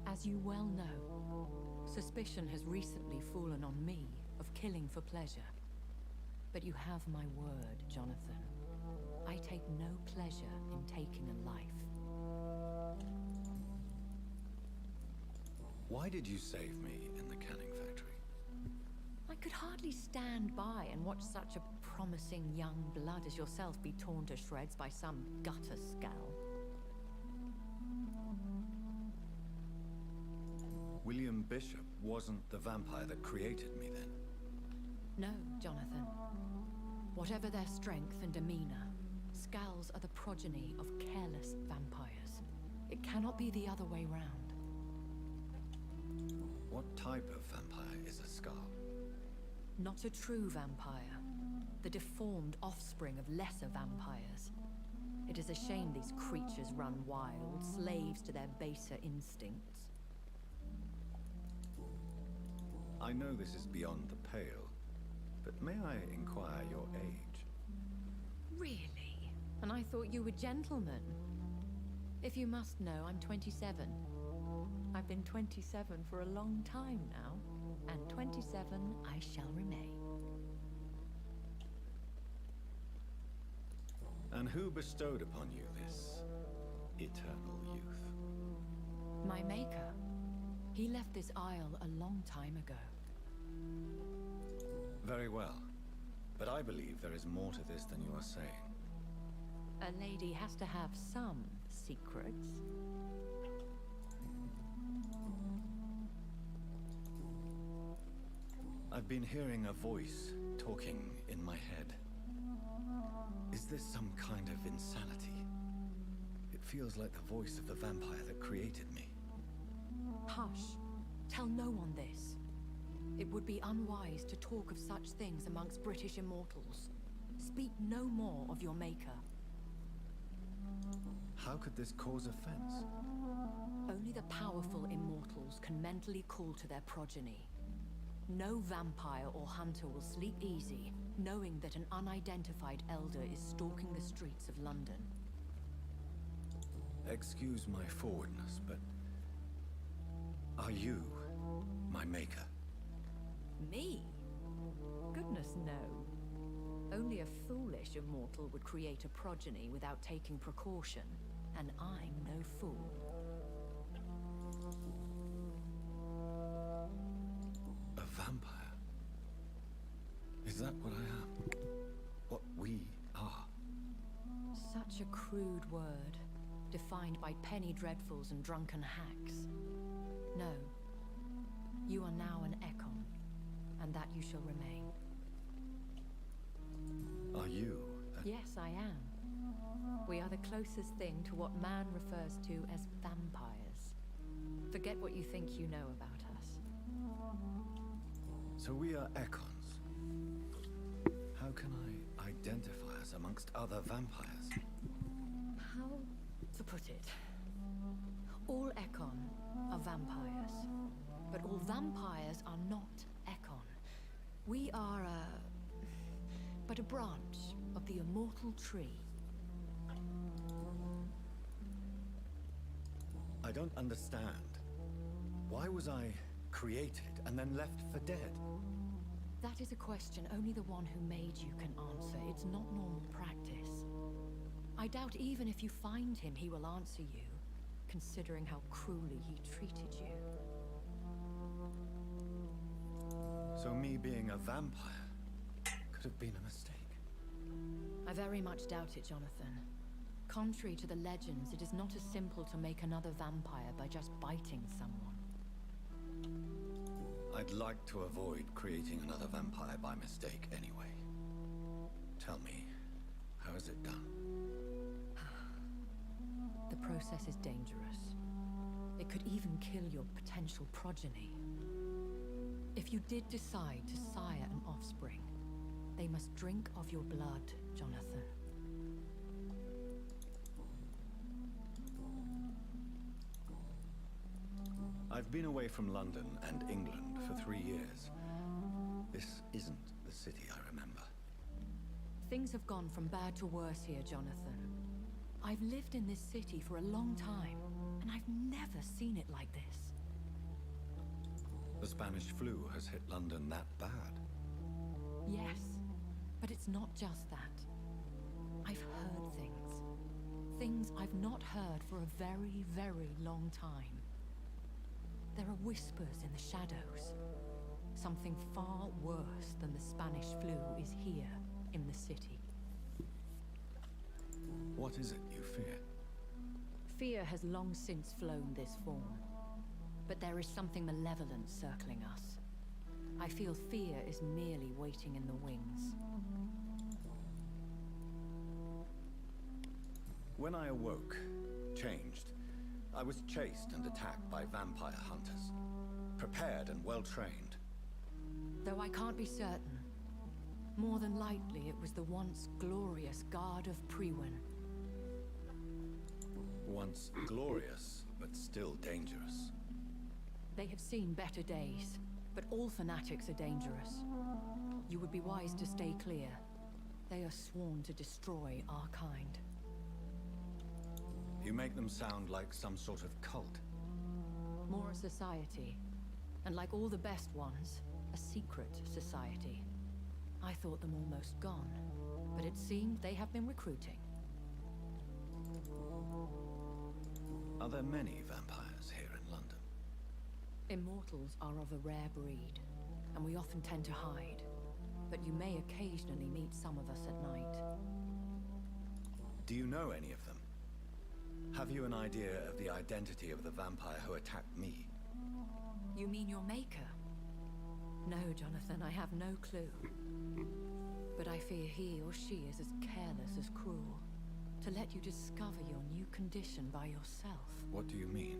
As you well know, suspicion has recently fallen on me of killing for pleasure. But you have my word, Jonathan. I take no pleasure in taking a life. Why did you save me in the canning factory? I could hardly stand by and watch such a promising young blood as yourself be torn to shreds by some gutter scowl. William Bishop wasn't the vampire that created me then? No, Jonathan. Whatever their strength and demeanor, Skulls are the progeny of careless vampires. It cannot be the other way round. What type of vampire is a Skull? Not a true vampire. The deformed offspring of lesser vampires. It is a shame these creatures run wild, slaves to their baser instincts. I know this is beyond the pale, but may I inquire your age? Really? And I thought you were gentlemen. If you must know, I'm 27. I've been 27 for a long time now, and 27 I shall remain. And who bestowed upon you this eternal youth? My maker. He left this isle a long time ago. Very well. But I believe there is more to this than you are saying. A lady has to have some secrets. I've been hearing a voice talking in my head. Is this some kind of insanity? It feels like the voice of the vampire that created me. Hush. Tell no one this. It would be unwise to talk of such things amongst British immortals. Speak no more of your maker. How could this cause offense? Only the powerful immortals can mentally call to their progeny. No vampire or hunter will sleep easy, knowing that an unidentified elder is stalking the streets of London. Excuse my forwardness, but are you my maker? Me? Goodness, no. Only a foolish immortal would create a progeny without taking precaution, and I'm no fool. A vampire? Is that what I am? What we are? Such a crude word, defined by penny dreadfuls and drunken hacks. No. You are now an Ekon, and that you shall remain. Are you? Yes, I am. We are the closest thing to what man refers to as vampires. Forget what you think you know about us. So we are Ekons. How can I identify us amongst other vampires? How to put it? All Ekon are vampires, but all vampires are not Ekon. We are but a branch of the immortal tree. I don't understand. Why was I created and then left for dead? That is a question only the one who made you can answer. It's not normal practice. I doubt even if you find him, he will answer you, considering how cruelly he treated you. So me being a vampire could have been a mistake. I very much doubt it, Jonathan. Contrary to the legends, it is not as simple to make another vampire by just biting someone. I'd like to avoid creating another vampire by mistake anyway. Tell me, how is it done? The process is dangerous. It could even kill your potential progeny. If you did decide to sire an offspring, they must drink of your blood, Jonathan. I've been away from London and England for 3 years. This isn't the city I remember. Things have gone from bad to worse here, Jonathan. I've lived in this city for a long time, and I've never seen it like this. The Spanish flu has hit London that bad. Yes, but it's not just that. I've heard things. Things I've not heard for a very, very long time. There are whispers in the shadows. Something far worse than the Spanish flu is here in the city. What is it you fear? Fear has long since flown this form. but there is something malevolent circling us. I feel fear is merely waiting in the wings. When I awoke, changed, I was chased and attacked by vampire hunters. Prepared and well-trained. Though I can't be certain, more than likely it was the once glorious Guard of Priwen. Once glorious, but still dangerous. They have seen better days, but all fanatics are dangerous. You would be wise to stay clear. They are sworn to destroy our kind. You make them sound like some sort of cult. More a society, and like all the best ones, a secret society. I thought them almost gone, but it seemed they have been recruiting. Are there many vampires here in London? Immortals are of a rare breed, and we often tend to hide. But you may occasionally meet some of us at night. Do you know any of them? Have you an idea of the identity of the vampire who attacked me? You mean your maker? No, Jonathan, I have no clue. But I fear he or she is as careless as cruel. To let you discover your new condition by yourself. What do you mean?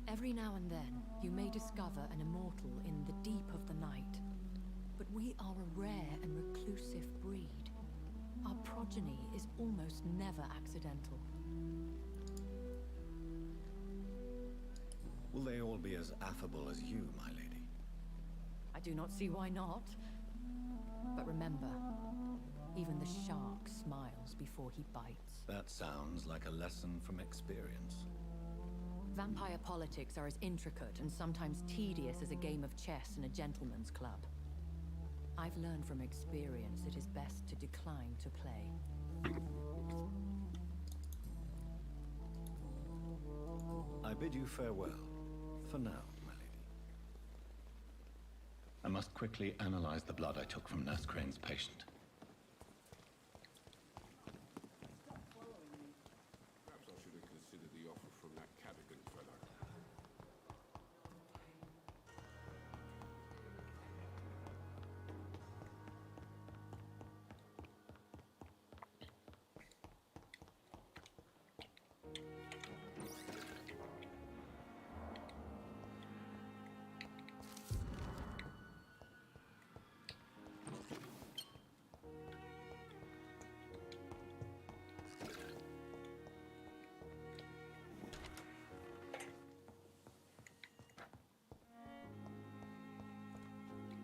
Every now and then, you may discover an immortal in the deep of the night. But we are a rare and reclusive breed. Our progeny is almost never accidental. Will they all be as affable as you, my lady? I do not see why not. But remember, even the shark smiles before he bites. That sounds like a lesson from experience. Vampire politics are as intricate and sometimes tedious as a game of chess in a gentleman's club. I've learned from experience it is best to decline to play. I bid you farewell, for now, my lady. I must quickly analyze the blood I took from Nurse Crane's patient. Perhaps I should have considered the offer from that Cadogan fellow.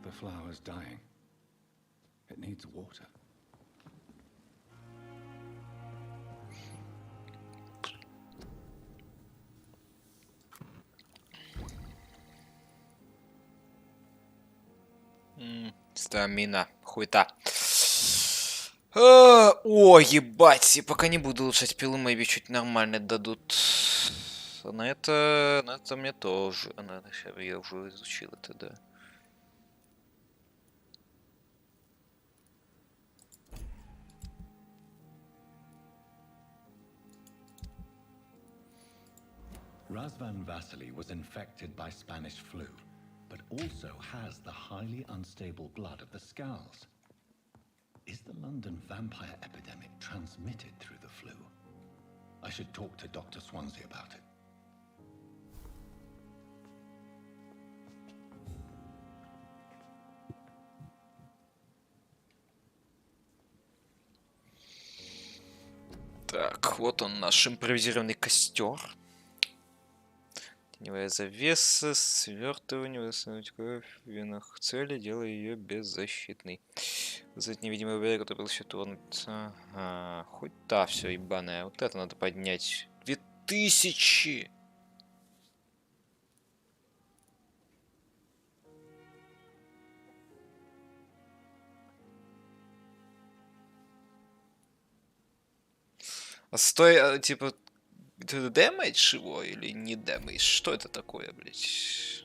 The flower's dying. It needs water. Стамина. Хуета. О, ебать. И пока не буду улучшать пилу, maybe чуть нормально дадут. На это мне тоже. Я уже изучил это, да. Razvan Vasily was infected by Spanish flu, but also has the highly unstable blood of the Scowls. Is the London vampire epidemic transmitted through the flu? I should talk to Dr. Swansea about it. Так, вот он, наш импровизированный костер. Теневая завеса, свертывание, восстановить кровь в венах цели, делая ее беззащитной. Вызвать невидимый барьер, который был еще тронут. Ага, хоть та все ебаная. Вот это надо поднять. 2000! А стой, типа, ты дэмэдж его или не дэмэдж? Что это такое, блядь?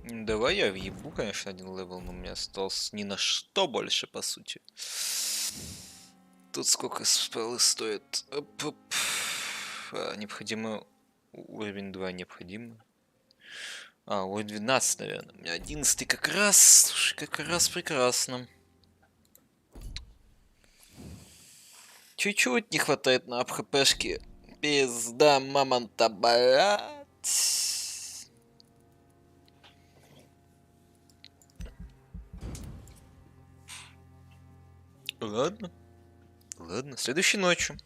Давай я въебу, конечно, один левел, но у меня остался ни на что больше, по сути. Тут сколько спеллы стоит? Необходимо... Уровень 2 необходимо. Уровень 12, наверное. У меня 11 как раз. Слушай, как раз прекрасно. Чуть-чуть не хватает на ап-хпшки. Пизда мамонта, блядь. Ладно. Ладно, следующей ночью.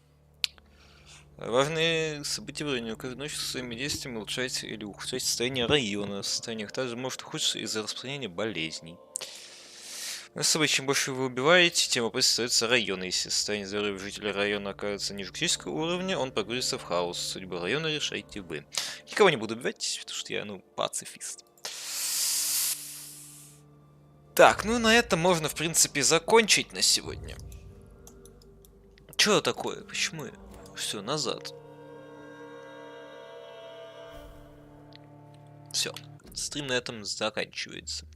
Важные события в районе. Каждую ночь своими действиями улучшайте или ухудшайте состояние района. Состояние также может ухудшиться из-за распространения болезней. На собой, чем больше вы убиваете, тем опаснее становится район. Если состояние здоровья жителей района окажется ниже критического уровня, он погрузится в хаос. Судьбу района решаете вы. Никого не буду убивать, потому что я, пацифист. Так, на этом можно, в принципе, закончить на сегодня. Чё такое? Почему я? Все, назад. Все. Стрим на этом заканчивается.